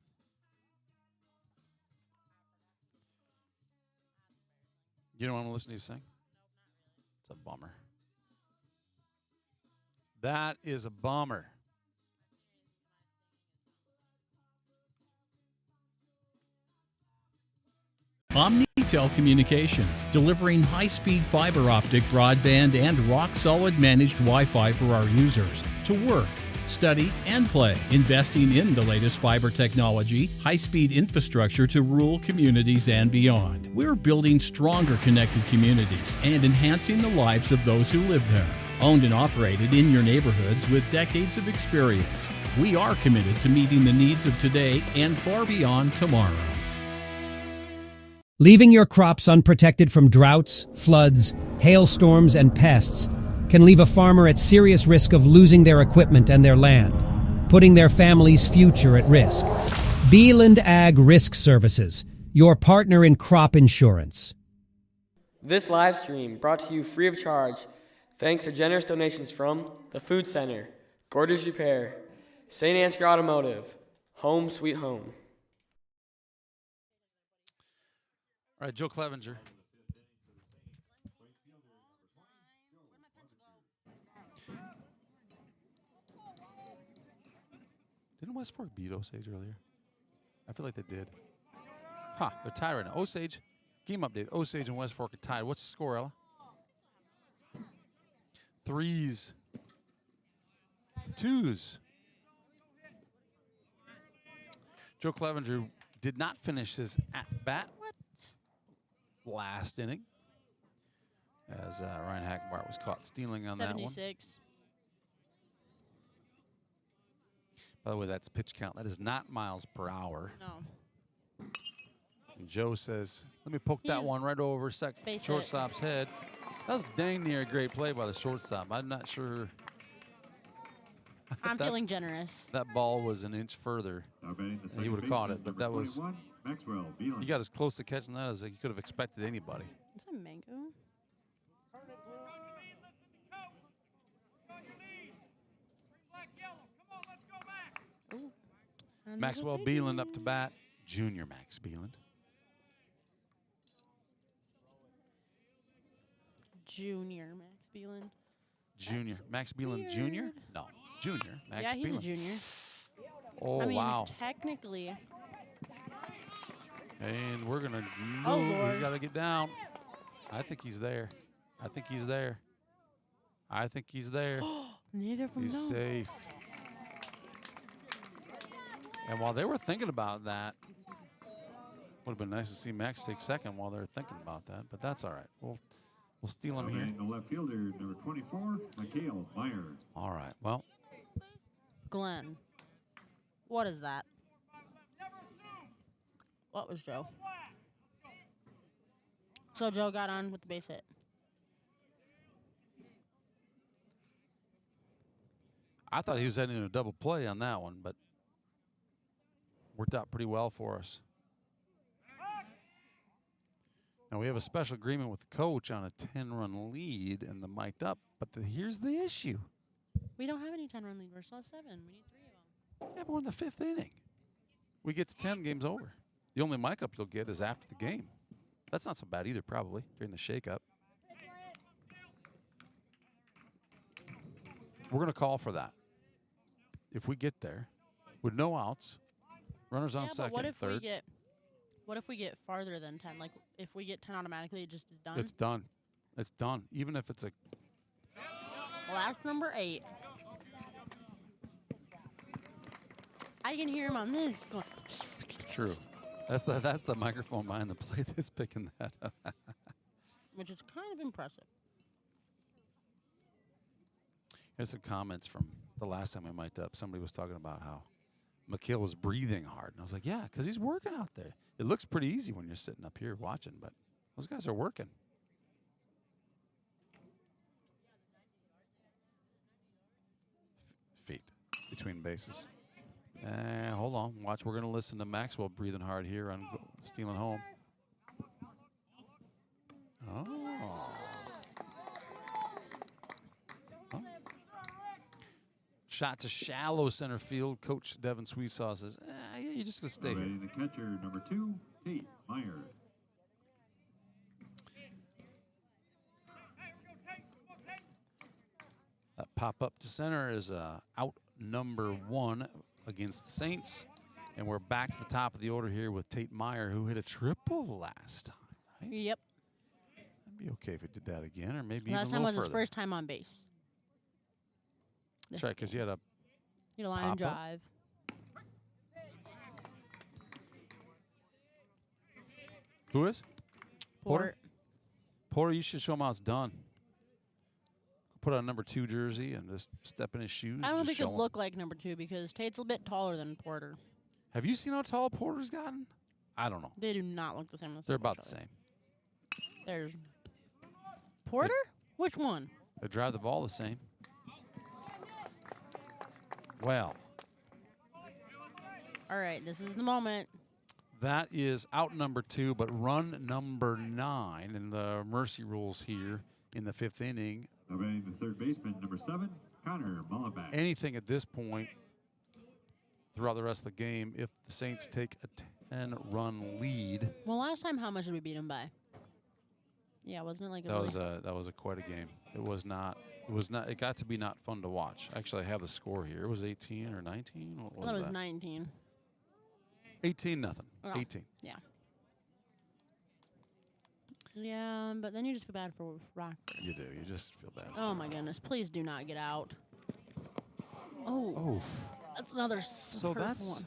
You don't want to listen to you sing? It's a bummer. That is a bummer. Omnitel Communications, delivering high-speed fiber optic broadband and rock-solid managed Wi-Fi for our users to work, study, and play, investing in the latest fiber technology, high-speed infrastructure to rural communities and beyond. We're building stronger connected communities and enhancing the lives of those who live there. Owned and operated in your neighborhoods with decades of experience. We are committed to meeting the needs of today and far beyond tomorrow. Leaving your crops unprotected from droughts, floods, hailstorms, and pests can leave a farmer at serious risk of losing their equipment and their land, putting their family's future at risk. Beeland Ag Risk Services, your partner in crop insurance. This live stream brought to you free of charge thanks to generous donations from the Food Center, Gordon's Repair, Saint Ansgar Automotive, Home Sweet Home. All right, Joe Clevenger. Didn't West Fork beat Osage earlier? I feel like they did. They're tied right now. Osage, game update. Osage and West Fork are tied. What's the score, Ella? 3s. 2s. Joe Clevenger did not finish his at-bat last inning, as Ryan Hackbart was caught stealing on that one. 76. By the way, that's pitch count. That is not miles per hour. No. And Joe says, let me poke that one right over shortstop's head. That was dang near a great play by the shortstop. I'm not sure. I'm feeling generous. That ball was an inch further. And he would have caught it, but that was. You got as close to catching that as you could have expected anybody. Is that mango? Ooh. Maxwell Beeland up to bat. Junior Max Beeland. Junior Max Beeland. Junior. Max Beeland Jr.? No. Junior. Max yeah, he's Beeland. a junior. Oh, I mean, wow. Technically. And we're going to move. Oh, Lord. He's got to get down. I think he's there. I think he's there. I think he's there. Neither of them He's know. safe. And while they were thinking about that, would have been nice to see Max take second while they're thinking about that, but that's all right. We'll steal him here. The left fielder, number 24, Mikhail Meyer. All right. Well, Glenn, what is that? What was Joe? So Joe got on with the base hit. I thought he was heading into a double play on that one, but worked out pretty well for us. Now, we have a special agreement with the coach on a 10-run lead and the mic'd up, but here's the issue. We don't have any 10-run lead. We're still at 7. We need 3 of them. Yeah, but we're in the 5th inning. We get to 10, game's over. The only mic up you'll get is after the game. That's not so bad either, probably, during the shakeup. We're going to call for that. If we get there with no outs, runners on second, what if third. What if we get farther than 10? Like, if we get 10 automatically, it just is done? It's done. It's done. Even if it's a... Slash number 8. I can hear him on this. Going True. That's the microphone behind the plate that's picking that up. which is kind of impressive. Here's some comments from the last time we mic'd up. Somebody was talking about how Mikhail was breathing hard. And I was like, yeah, because he's working out there. It looks pretty easy when you're sitting up here watching, but those guys are working. Feet between bases. Hold on. Watch. We're going to listen to Maxwell breathing hard here on stealing home. Oh. Shot to shallow center field. Coach Devin Sweetsaw says, yeah, you're just going to stay here. The catcher, number 2, Tate Mayer. That pop up to center is out number 1 against the Saints. And we're back to the top of the order here with Tate Mayer, who hit a triple last time, right? Yep. That'd be okay if he did that again, or maybe Last even time a was little his further. first time on base. That's right, because he had a line pop-up. drive. Who is? Porter. Porter, you should show him how it's done. Put on a number 2 jersey and just step in his shoes. I don't and think just it show him. look like number 2 because Tate's a bit taller than Porter. Have you seen how tall Porter's gotten? I don't know. They do not look the same. As They're about the same. There's Porter? Which one? They drive the ball the same. Well, all right, this is the moment. that is out number 2, but run number 9 in the mercy rules here in the 5th inning. Awaiting the third baseman, number 7, Connor Mullenbeck. Anything at this point throughout the rest of the game, if the Saints take a 10-run lead. Well, last time, how much did we beat him by? Yeah, wasn't it like a That was quite a game. It was not. It got to be not fun to watch. Actually, I have the score here. It was 18 or 19. What I thought it was that? 19. 18-0. Oh, 18. Yeah. Yeah, but then you just feel bad for Rockford. You do. You just feel bad. Oh my goodness! Please do not get out. Oh. That's another. So hurtful that's. one.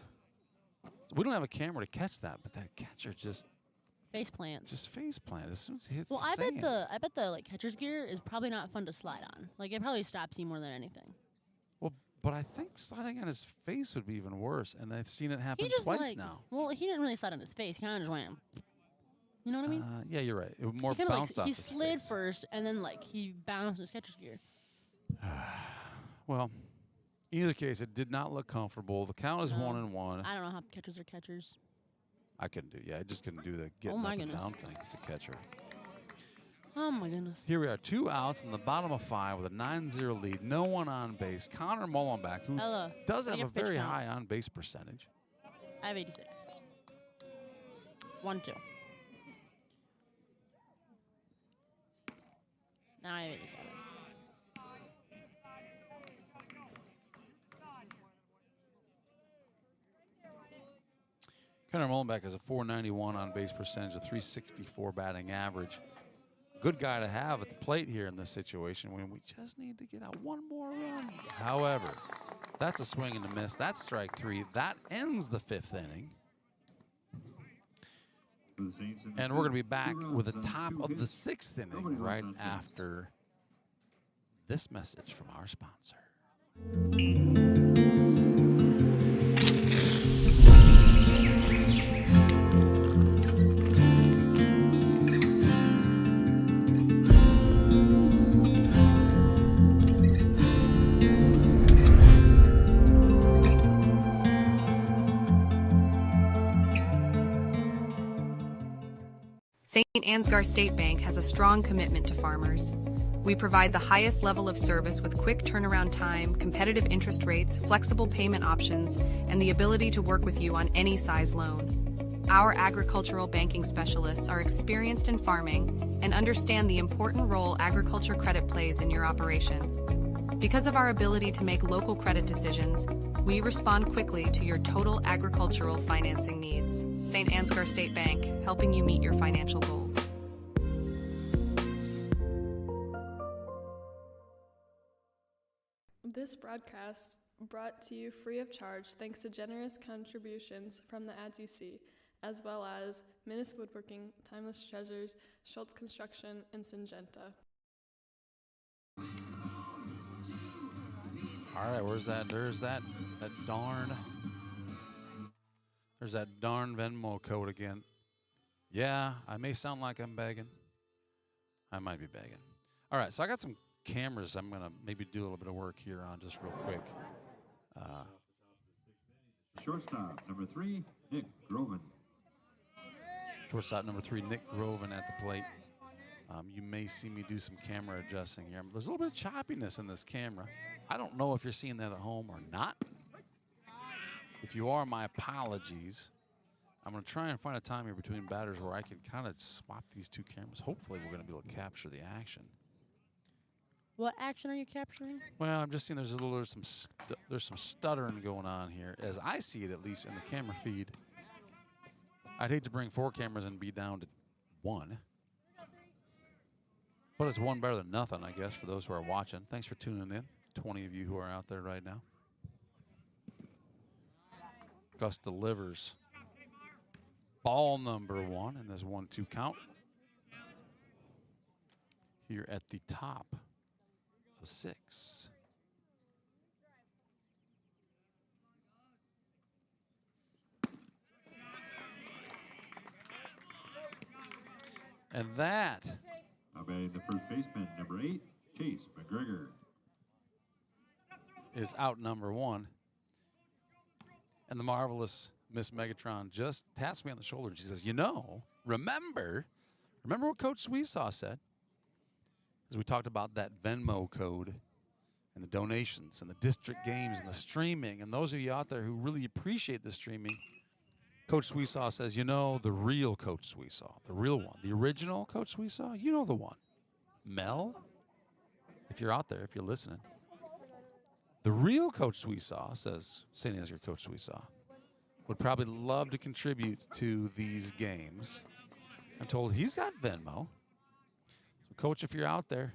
We don't have a camera to catch that, but that catcher just Face plants. Just face plant as soon as he hits. Well, the I sand. bet the like catcher's gear is probably not fun to slide on. Like it probably stops you more than anything. Well, but I think sliding on his face would be even worse, and I've seen it happen He just twice like, now. Well, he didn't really slide on his face. He kind of just went. You know what I mean? Yeah, you're right. It would more He kinda, bounce off he his slid face. first, and then like he bounced in his catcher's gear. Well, in either case, it did not look comfortable. The count is No. 1-1. I don't know how catchers are catchers. I couldn't do. Yeah, I just couldn't do the getting my up and goodness. down thing as a catcher. Oh my goodness. Here we are, 2 outs in the bottom of 5 with a 9-0 lead. No one on base. Connor Mullenbeck, who Ella, does have take a a pitch very count. high on base percentage. I have 86. 1-2. Now I have 87. Connor Mullenbeck has a 491 on base percentage, a 364 batting average. Good guy to have at the plate here in this situation when we just need to get out one more run. However, that's a swing and a miss. That's strike 3. That ends the 5th inning. And we're going to be back with the top of the 6th inning right after this message from our sponsor. Saint Ansgar State Bank has a strong commitment to farmers. We provide the highest level of service with quick turnaround time, competitive interest rates, flexible payment options, and the ability to work with you on any size loan. Our agricultural banking specialists are experienced in farming and understand the important role agriculture credit plays in your operation. Because of our ability to make local credit decisions, we respond quickly to your total agricultural financing needs. Saint Ansgar State Bank, helping you meet your financial goals. This broadcast brought to you free of charge thanks to generous contributions from the ads you see, as well as Minnis Woodworking, Timeless Treasures, Schultz Construction, and Syngenta. All right, where's that? There's that darn Venmo code again. Yeah, I may sound like I'm begging. I might be begging. All right, so I got some cameras I'm going to maybe do a little bit of work here on just real quick. Shortstop, number 3, Nick Groven. Shortstop number 3, Nick Groven at the plate. You may see me do some camera adjusting here. There's a little bit of choppiness in this camera. I don't know if you're seeing that at home or not. If you are, my apologies. I'm going to try and find a time here between batters where I can kind of swap these two cameras. Hopefully, we're going to be able to capture the action. What action are you capturing? Well, I'm just seeing there's some stuttering going on here, as I see it at least in the camera feed. I'd hate to bring 4 cameras and be down to 1. But it's one better than nothing, I guess, for those who are watching. Thanks for tuning in, 20 of you who are out there right now. Gus delivers ball number 1 in this 1-2 count here at the top of 6. And that Now batting the first baseman, number 8, Chase McGregor. Is out number 1. And the marvelous Miss Megatron just taps me on the shoulder and she says, you know, remember what Coach Sweesaw said? As we talked about that Venmo code and the donations and the district games and the streaming. And those of you out there who really appreciate the streaming, Coach Sweesaw says, you know, the real Coach Sweesaw, the real one, the original Coach Sweesaw, you know the one. Mel, if you're out there, if you're listening, the real Coach Sweesaw, says St. Ansgar Coach Sweesaw, would probably love to contribute to these games. I'm told he's got Venmo. So, Coach, if you're out there,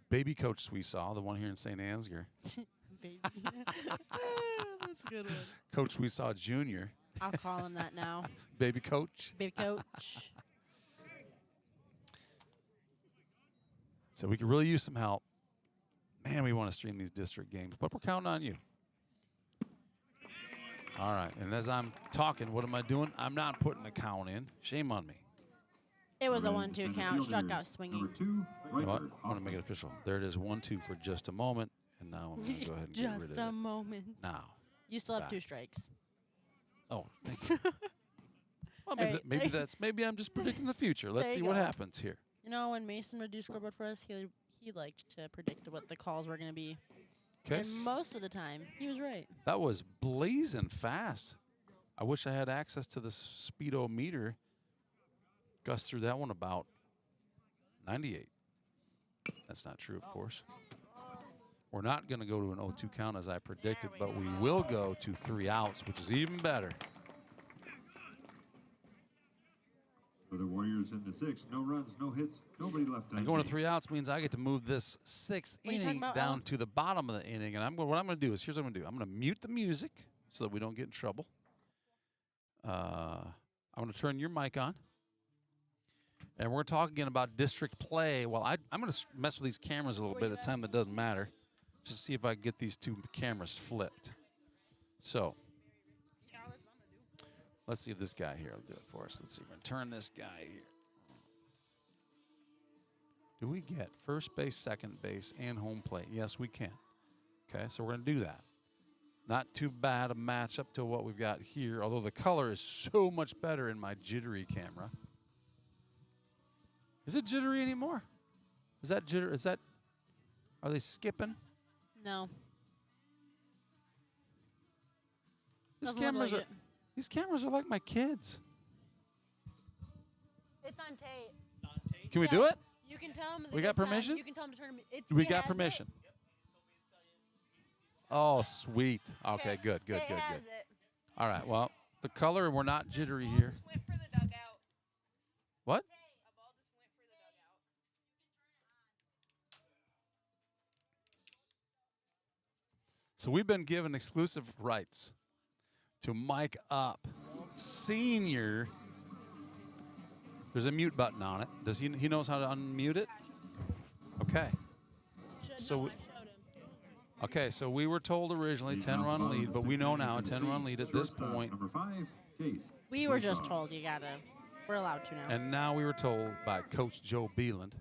baby Coach Sweesaw, the one here in St. Ansgar. Baby. That's a good one. Coach Sweesaw Jr. I'll call him that now. Baby Coach. Baby Coach. So we could really use some help. Man, we want to stream these district games, but we're counting on you. All right, and as I'm talking, what am I doing? I'm not putting a count in. Shame on me. It was a 1-2 count. Struck out swinging. You know what? I want to make it official. There it is, 1-2 for just a moment, and now I'm going to go ahead and get rid of it. Just a moment. Now. You still have back. 2 strikes. Oh, thank you. Well, maybe I'm just predicting the future. Let's see what happens here. You know, when Mason would do scoreboard for us, he liked to predict what the calls were going to be. And most of the time, he was right. That was blazing fast. I wish I had access to the speedometer. Gus threw that one about 98. That's not true, of course. We're not going to go to an 0-2 count as I predicted, but we will go to 3 outs, which is even better. For the Warriors in the 6th, no runs, no hits, nobody left. And going to 3 outs means I get to move this 6th inning down to the bottom of the inning. And what I'm going to do is, here's what I'm going to do. I'm going to mute the music so that we don't get in trouble. I'm going to turn your mic on. And we're talking again about district play. Well, I'm going to mess with these cameras a little bit at a time that doesn't matter, just to see if I can get these 2 cameras flipped. So let's see if this guy here will do it for us. Let's see if we can turn this guy here. Do we get first base, second base, and home plate? Yes, we can. Okay, so we're going to do that. Not too bad a matchup to what we've got here, although the color is so much better in my jittery camera. Is it jittery anymore? Is that jitter? Are they skipping? No. These cameras are like my kids. It's on tape. Can we do it? You can tell them. We got permission? You can tell them to turn it. We got permission. Oh, sweet. Okay, good. All right, well, the color, we're not jittery here. What? So we've been given exclusive rights to mic up Senior. There's a mute button on it. Does he knows how to unmute it? Okay. So we were told originally 10-run lead, but we know now a 10-run lead at this point. We were just told we're allowed to now. And now we were told by Coach Joe Beeland.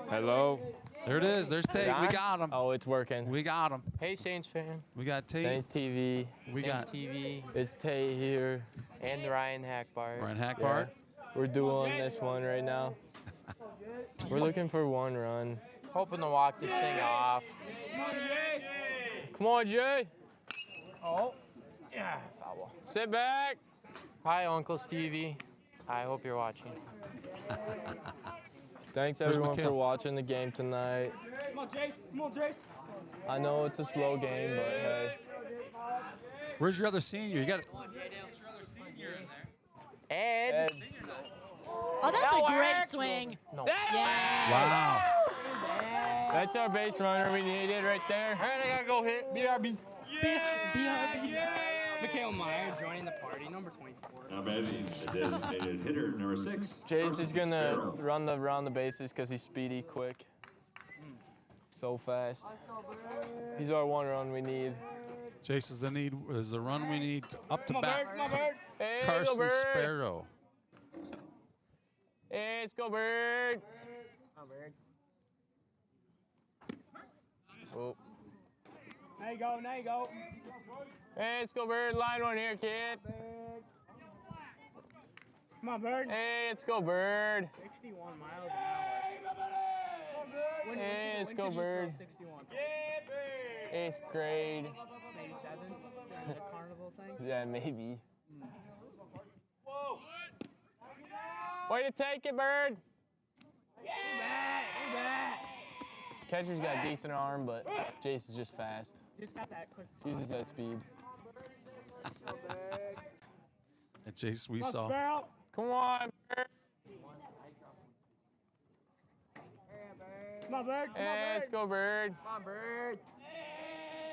Hello. There it is. There's Tate. We got him. Oh, it's working. We got him. Hey, Saints fan. We got Tate. Saints TV. We Saints got TV. It's Tate here and Ryan Hackbart. Ryan Hackbart. Yeah. We're dueling this one right now. We're looking for 1 run. Hoping to walk this thing off. Come on, Jay. Oh. Yeah, foul. Sit back. Hi, Uncle Stevie. I hope you're watching. Thanks, everyone, for watching the game tonight. Come on, Jace. Come on, Jace. I know it's a slow game, but hey. Where's your other senior? You got it. Ed. Oh, that's a great swing. No. Yeah. Wow. That's our base runner we needed right there. All right, I gotta go hit. BRB. BRB. Mikhail Meyer joining the party, number 24. Now batting the designated hitter, number 6. Jace is gonna run around the bases because he's speedy, quick, so fast. He's our 1 run we need. Jace is the run we need up to bat. Come on, Bird. Hey, Carson go Bird. Sparrow. Hey, let's go, Bird. Come on, Bird. Oh. There you go, there you go. Hey, let's go, Bird. Line 1 here, kid. Come on, Bird. Hey, let's go, Bird. 61 miles an hour. Hey, let's go, Bird. 61. 8th grade. Maybe 7th during the carnival thing. Yeah, maybe. Way to take it, Bird. Catcher's got a decent arm, but Jace is just fast. Just got that quick. Uses that speed. And Jace, we saw. Come on, Bird. Come on, Bird. Hey, let's go, Bird. Come on, Bird.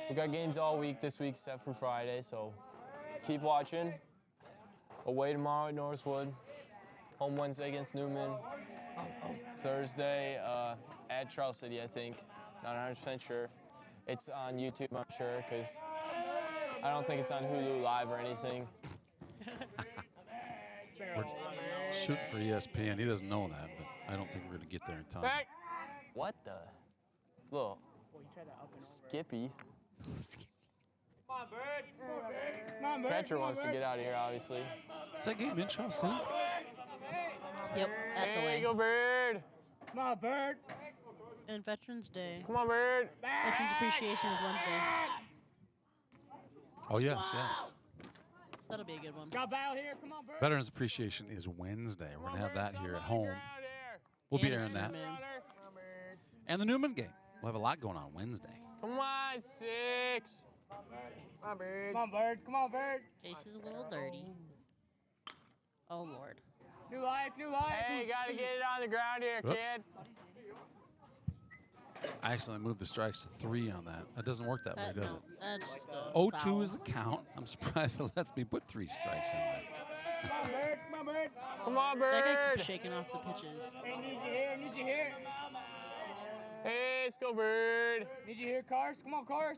We got games all week this week except for Friday, so keep watching. Away tomorrow at Northwood. Home Wednesday against Newman. Thursday at Charles City, I think. Not 100% sure. It's on YouTube, I'm sure, because I don't think it's on Hulu Live or anything. We're shooting for ESPN. He doesn't know that, but I don't think we're going to get there in time. Back. What the? Little Skippy. Come on, Bird. Come on, Bird. Catcher wants to get out of here, obviously. Is that game in Charles City? Yep, that's There away. you go, Bird. Come on, Bird. And Veterans Day. Come on, Bird. Veterans Appreciation is Wednesday. Oh, yes, yes. That'll be a good one. Got battle here. Come on, Bird. Veterans Appreciation is Wednesday. We're going to have that here at home. We'll be And airing that. Newman. And the Newman game. We'll have a lot going on Wednesday. Come on, 6. Come on, Bird. Come on, Bird. Come on, Bird. Jace is a little dirty. Oh, Lord. New life, new life. Hey, you got to get it on the ground here, Oops. kid. I accidentally moved the strikes to 3 on that. That doesn't work that way, does it? That's 0-2 foul. is the count. I'm surprised it lets me put 3 strikes in there. Come on, Bird. Come on, Bird. Come on, That guy Bird. keeps shaking off the pitches. Hey, need you here. Need you here. Hey, let's go, Bird. Need you here, Cars. Come on, Cars.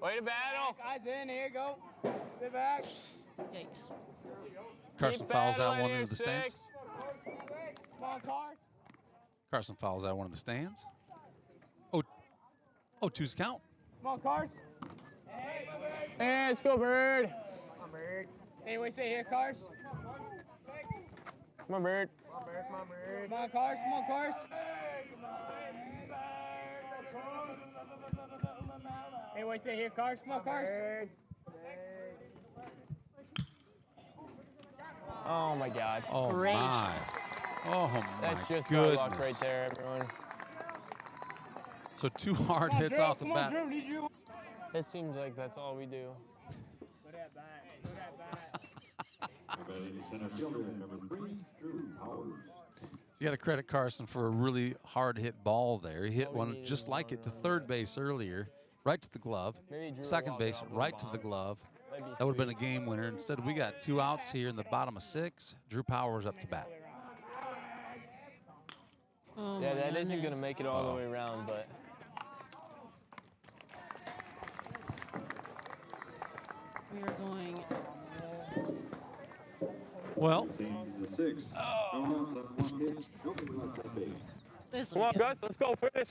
Way to battle. Eyes in. Here you go. Sit back. Yikes. Carson Keep fouls out battling one here, into the stands. 6. Come on, Cars. Carson fouls out one of the stands. 0-2's count. Come on, Cars. Hey, let's go, Bird. Come on, Bird. Hey, what you say here, Cars? Come on, Bird. Come on, Bird. Come on, Bird. Come on, Cars. Come on, Cars. Hey, what you say here, Cars? Come on, Cars. Oh, my God. Oh, Gracious. my. Oh, my That's just goodness. our luck right there, everyone. So 2 hard Come on, hits Drew. off the Come on, bat. Drew. Need you. It seems like that's all we do. Put that back. Put that back. Batting center fielder, number 3, Drew Powers. You got to credit Carson for a really hard hit ball there. He hit one just like it to third base earlier, right to the glove. Maybe Drew Second walked base, off the right to the bottom. glove. That'd be That would have been a sweet. game winner. Instead, we got 2 outs here in the bottom of 6. Drew Powers up to bat. Oh Yeah, my that isn't going to goodness. make it all the way around, but We are going Well, Come on, guys, let's go finish.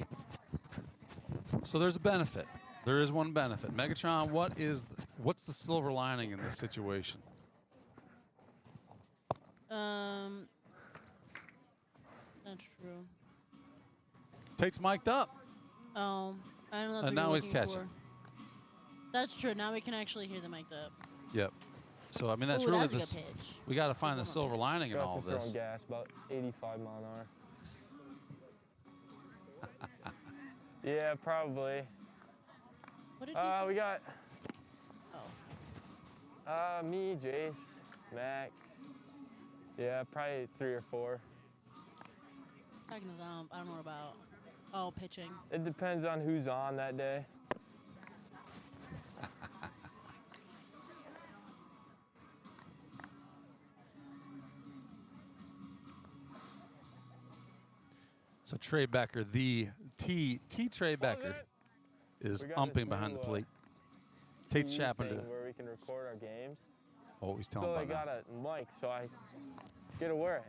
so there's a benefit. There is one benefit. Megatron, what's the silver lining in this situation? That's true. Tate's mic'd up. Oh, I don't know. And now he's catching. That's true. Now we can actually hear the mic up. Yep. So I mean, that's Ooh, really that's a good pitch. We got to find the silver lining in all Gus of is this. throwing gas, about 85 mile an hour. Yeah, probably. What did you say? We got me, Jace, Max. Yeah, probably 3 or 4. Talking to them, I don't know what about. Oh, pitching. It depends on who's on that day. So Trey Becker, the T Trey Becker, is umping behind the plate. Tate's chapping to. Where we can record our games. Oh, he's telling So I about got a mic, so I get to wear it.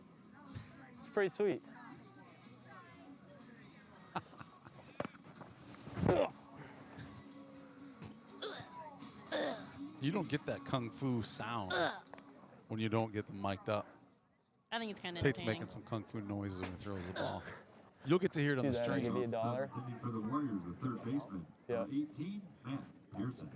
It's pretty sweet. You don't get that kung fu sound when you don't get them mic'd up. I think it's kind of Tate's entertaining. making some kung fu noises when he throws the ball. You'll get to hear it on the I'll stream. give you $1. For the Warriors, the third baseman. Yeah. 18, Matt Pearson.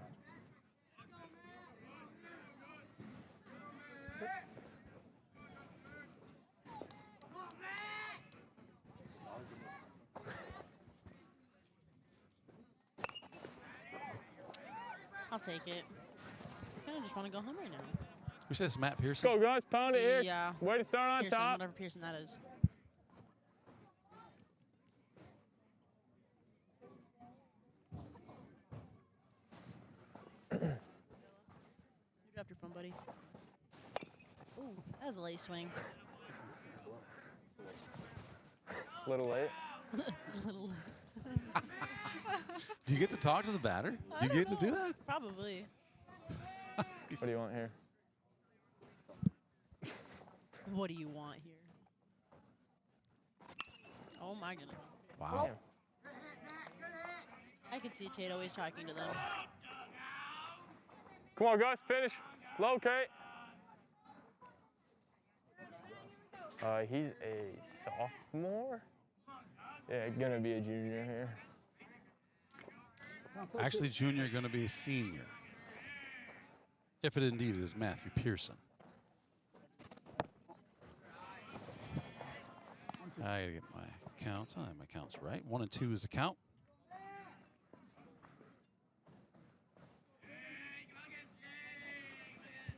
I'll take it. I kind of just want to go home right now. Who says Matt Pearson? Go, guys, pound it here. Yeah. Way to start on Pearson, top. whatever Pearson that is. You dropped your phone, buddy. Ooh, that was a late swing. Little late. Little late. Do you get to talk to the batter? Do you get to do that? Probably. What do you want here? What do you want here? Oh my goodness. Wow. I could see Tate always talking to them. Come on, guys, finish. Locate. He's a sophomore. Yeah, gonna be a junior here. Actually, junior going to be a senior. If it indeed is Matthew Pearson. I gotta get my counts. I have my counts right. 1 and 2 is the count.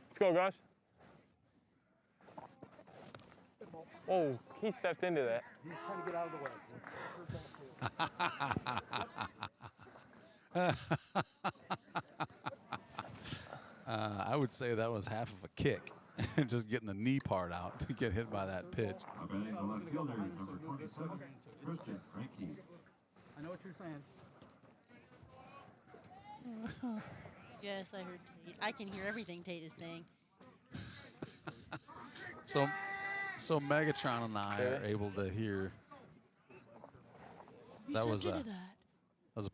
Let's go, guys. Oh, he stepped into that. He's trying to get out of the way. I would say that was half of a kick. Just getting the knee part out to get hit by that pitch. Batting the left fielder, number 27, Christian Frankie. I know what you're saying. Yes, I heard Tate. I can hear everything Tate is saying. So Megatron and I are able to hear. That was a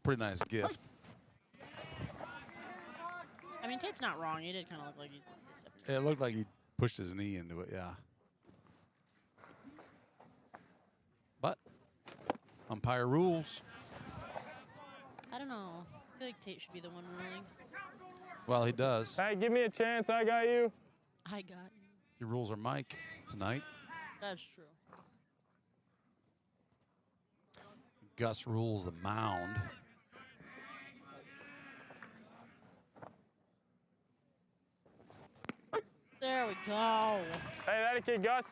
pretty nice gift. I mean, Tate's not wrong. He did kind of look like he. It looked like he pushed his knee into it, yeah. But umpire rules. I don't know. I feel like Tate should be the one ruling. Well, he does. Hey, give me a chance. I got you. I got you. Your rules are Mike tonight. That's true. Gus rules the mound. There we go. Hey, that a kid, Gus.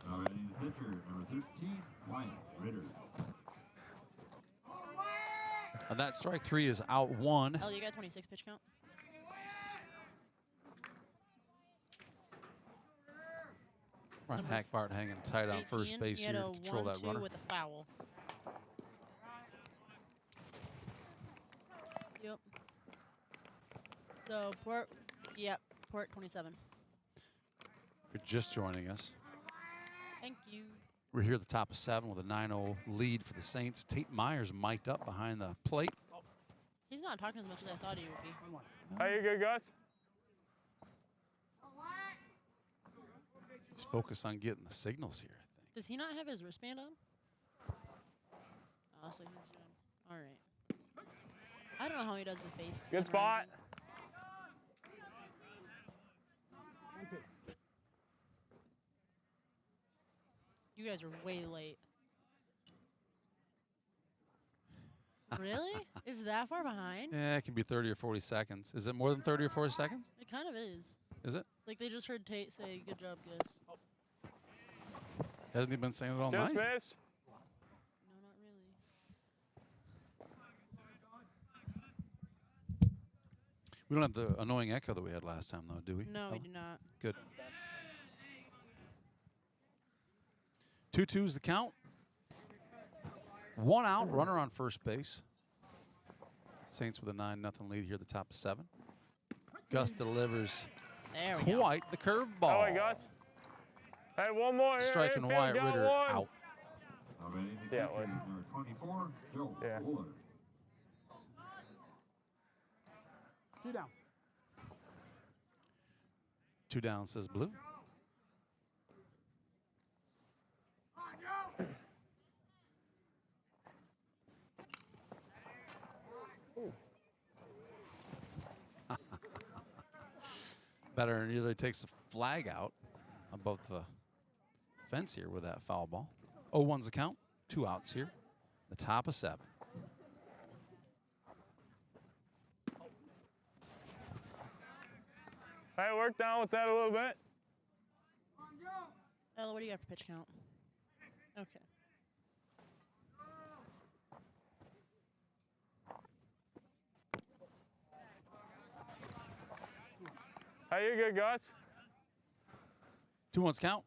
Already the pitcher, number 13, Wyatt Ritter. And that strike 3 is out 1. Oh, you got 26 pitch count? Ryan Hackbart hanging tight on first base here to control that runner. With a foul. Yep. Port, yep, Port 27. If you're just joining us, Thank you. we're here at the top of 7 with a 9-0 lead for the Saints. Tate Meyer's mic'd up behind the plate. He's not talking as much as I thought he would be. How you good, Gus? He's focused on getting the signals here. Does he not have his wristband on? Oh, so he's doing. All right. I don't know how he does the face. Good spot. You guys are way late. Really? Is that far behind? Yeah, it can be 30 or 40 seconds. Is it more than 30 or 40 seconds? It kind of is. Is it? Like they just heard Tate say, "Good job, Gus." Hasn't he been saying it all Just night? missed. No, not really. We don't have the annoying echo that we had last time, though, do we? No, we do not. Good. 2-2's the count. 1 out, runner on first base. Saints with a 9-0 lead here at the top of 7. Gus delivers There we go. quite the curveball. Oh, Gus. Hey, one more. Striking Hey, Wyatt got Ritter one. out. Yeah, it was. Number 24, Joe Yeah. Fuller. 2 down. 2 down, says Blue. Better nearly takes a flag out above the fence here with that foul ball. 0-1's the count. 2 outs here. The top of 7. Hey, work down with that a little bit. Ella, what do you got for pitch count? Okay. Hey, you good, Gus? 2-1's count.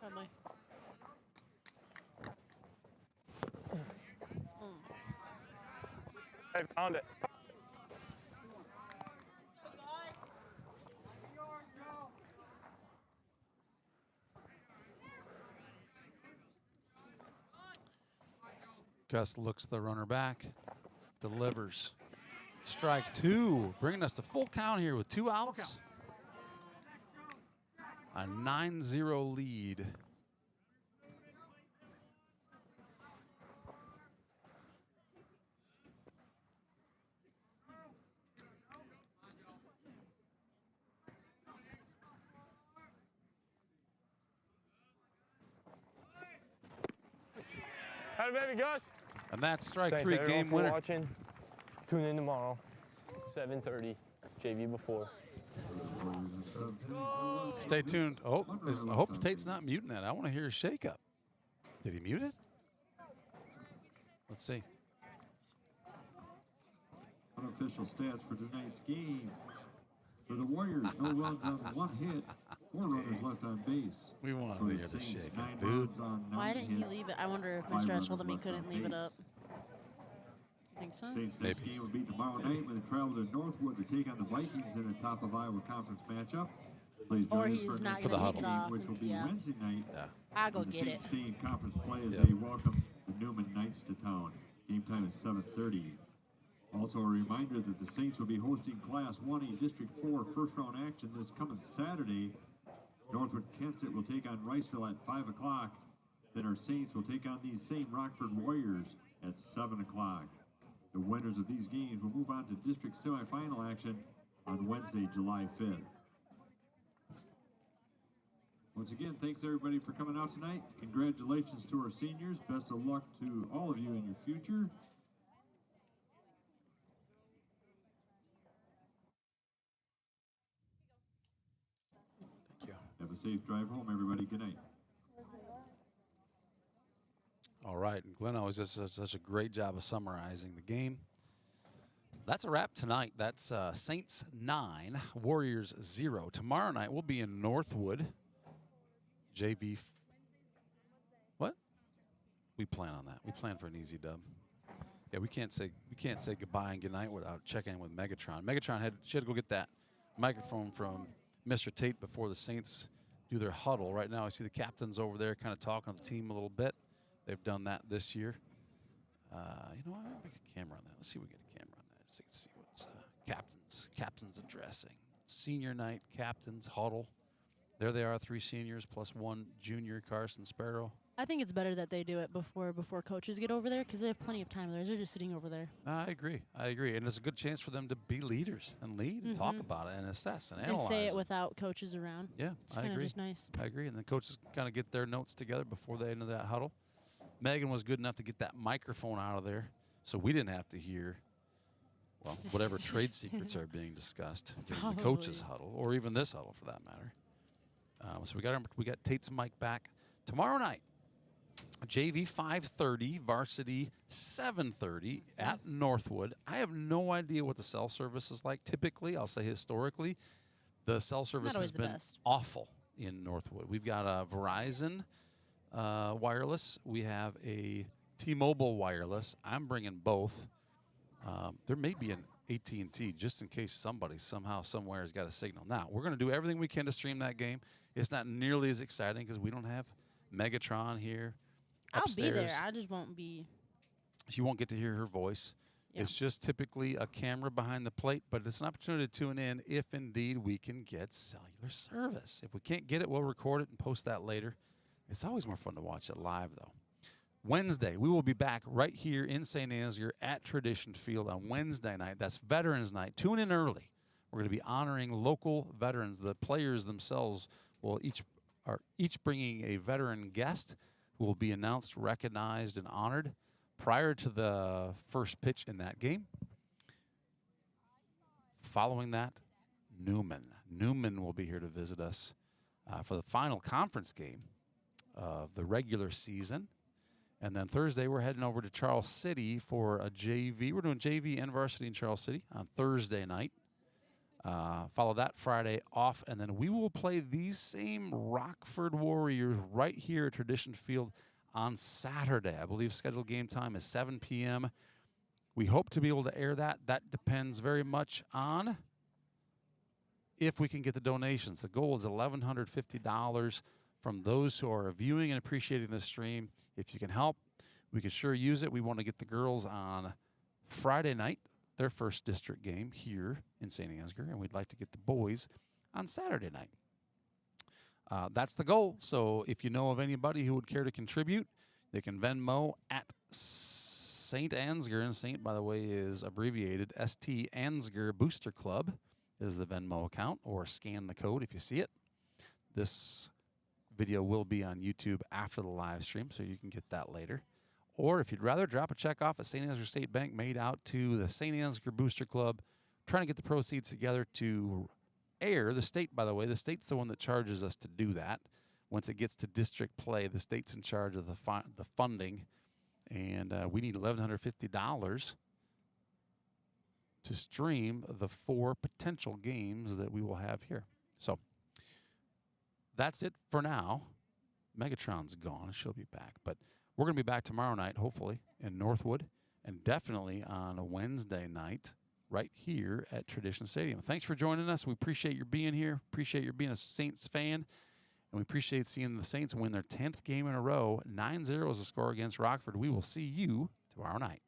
Probably. Hey, found it. Gus looks the runner back, delivers. Strike 2, bringing us to full count here with 2 outs. A 9-0 lead. Hey, baby, Gus. And that's strike Thanks, 3, everyone, game for winner. watching. Tune in tomorrow, 7:30, JV before. Stay tuned. Oh, I hope Tate's not muting that. I want to hear a shakeup. Did he mute it? Let's see. Unofficial stats for tonight's game. For the Warriors, no runs on 1 hit, 4 runners left on base. We wanted For to the hear the Saints, shakeup, 9 dude. runs on 9 Why didn't he hits, leave it? I wonder if 5 Mr. runners told him he left couldn't on leave it base. up. You think so? Saints next game will be tomorrow night when they travel to Northwood to take on the Vikings in a top of Iowa conference matchup. Please Or join us he's for not next gonna week's take it game, off which will be yeah. Wednesday night. I'll go as the get Saints it. stay in conference play as Yeah. they welcome the Newman Knights to town. Game time is 7:30. Also a reminder that the Saints will be hosting Class 1A District 4 first-round action this coming Saturday. Northwood Kensett will take on Riceville at 5 o'clock. Then our Saints will take on these same Rockford Warriors at 7 o'clock. The winners of these games will move on to district semifinal action on Wednesday, July 5th. Once again, thanks everybody for coming out tonight. Congratulations to our seniors. Best of luck to all of you in your future. Thank you. Have a safe drive home, everybody. Good night. All right, and Glenn always does such a great job of summarizing the game. That's a wrap tonight. That's Saints 9, Warriors 0. Tomorrow night we'll be in Northwood. JV. What? We plan on that. We plan for an easy dub. Yeah, we can't say goodbye and goodnight without checking in with Megatron. Megatron had to go get that microphone from Mr. Tate before the Saints do their huddle. Right now, I see the captains over there kind of talking to the team a little bit. They've done that this year. You know what? We get a camera on that. Let's see if we get a camera on that so you can see what's captains addressing. Senior night, captains huddle. There they are, 3 seniors plus 1 junior, Carson Sparrow. I think it's better that they do it before coaches get over there because they have plenty of time there. They're just sitting over there. I agree. And it's a good chance for them to be leaders and lead and talk about it and assess and analyze. And say it without coaches around. Yeah, it's kind of just nice. I agree. And the coaches kind of get their notes together before they enter that huddle. Megan was good enough to get that microphone out of there so we didn't have to hear, well, whatever trade secrets are being discussed in the coaches' huddle or even this huddle for that matter. So we got Tate's mic back tomorrow night. JV 5:30, varsity 7:30 at Northwood. I have no idea what the cell service is like. Typically, I'll say historically, the cell service has been awful in Northwood. We've got a Verizon wireless. We have a T-Mobile wireless. I'm bringing both. There may be an AT&T just in case somebody somehow somewhere has got a signal. Now, we're going to do everything we can to stream that game. It's not nearly as exciting because we don't have Megatron here upstairs. I'll be there. I just won't be. You won't get to hear her voice. Yeah. It's just typically a camera behind the plate, but it's an opportunity to tune in if indeed we can get cellular service. If we can't get it, we'll record it and post that later. It's always more fun to watch it live, though. Wednesday, we will be back right here in Saint Ansgar at Tradition Field on Wednesday night. That's Veterans Night. Tune in early. We're going to be honoring local veterans. The players themselves will each bringing a veteran guest who will be announced, recognized, and honored prior to the first pitch in that game. Following that, Newman will be here to visit us for the final conference game of the regular season. And then Thursday, we're heading over to Charles City for a JV. We're doing JV and varsity in Charles City on Thursday night. Follow that Friday off, and then we will play these same Rockford Warriors right here at Tradition Field on Saturday. I believe scheduled game time is 7 p.m. We hope to be able to air that. That depends very much on if we can get the donations. The goal is $1,150 from those who are viewing and appreciating the stream. If you can help, we can sure use it. We want to get the girls on Friday night, their first district game here in Saint Ansgar, and we'd like to get the boys on Saturday night. That's the goal. So if you know of anybody who would care to contribute, they can Venmo at Saint Ansgar, and Saint, by the way, is abbreviated St. Ansgar Booster Club is the Venmo account, or scan the code if you see it. This video will be on YouTube after the live stream, so you can get that later. Or if you'd rather, drop a check off at Saint Ansgar State Bank made out to the Saint Ansgar Booster Club, trying to get the proceeds together to air. The state, by the way, the state's the one that charges us to do that. Once it gets to district play, the state's in charge of the funding, and we need $1,150 to stream the 4 potential games that we will have here. So that's it for now. Megatron's gone. She'll be back. But we're going to be back tomorrow night, hopefully, in Northwood, and definitely on a Wednesday night right here at Tradition Stadium. Thanks for joining us. We appreciate your being here, appreciate your being a Saints fan, and we appreciate seeing the Saints win their 10th game in a row. 9-0 is the score against Rockford. We will see you tomorrow night.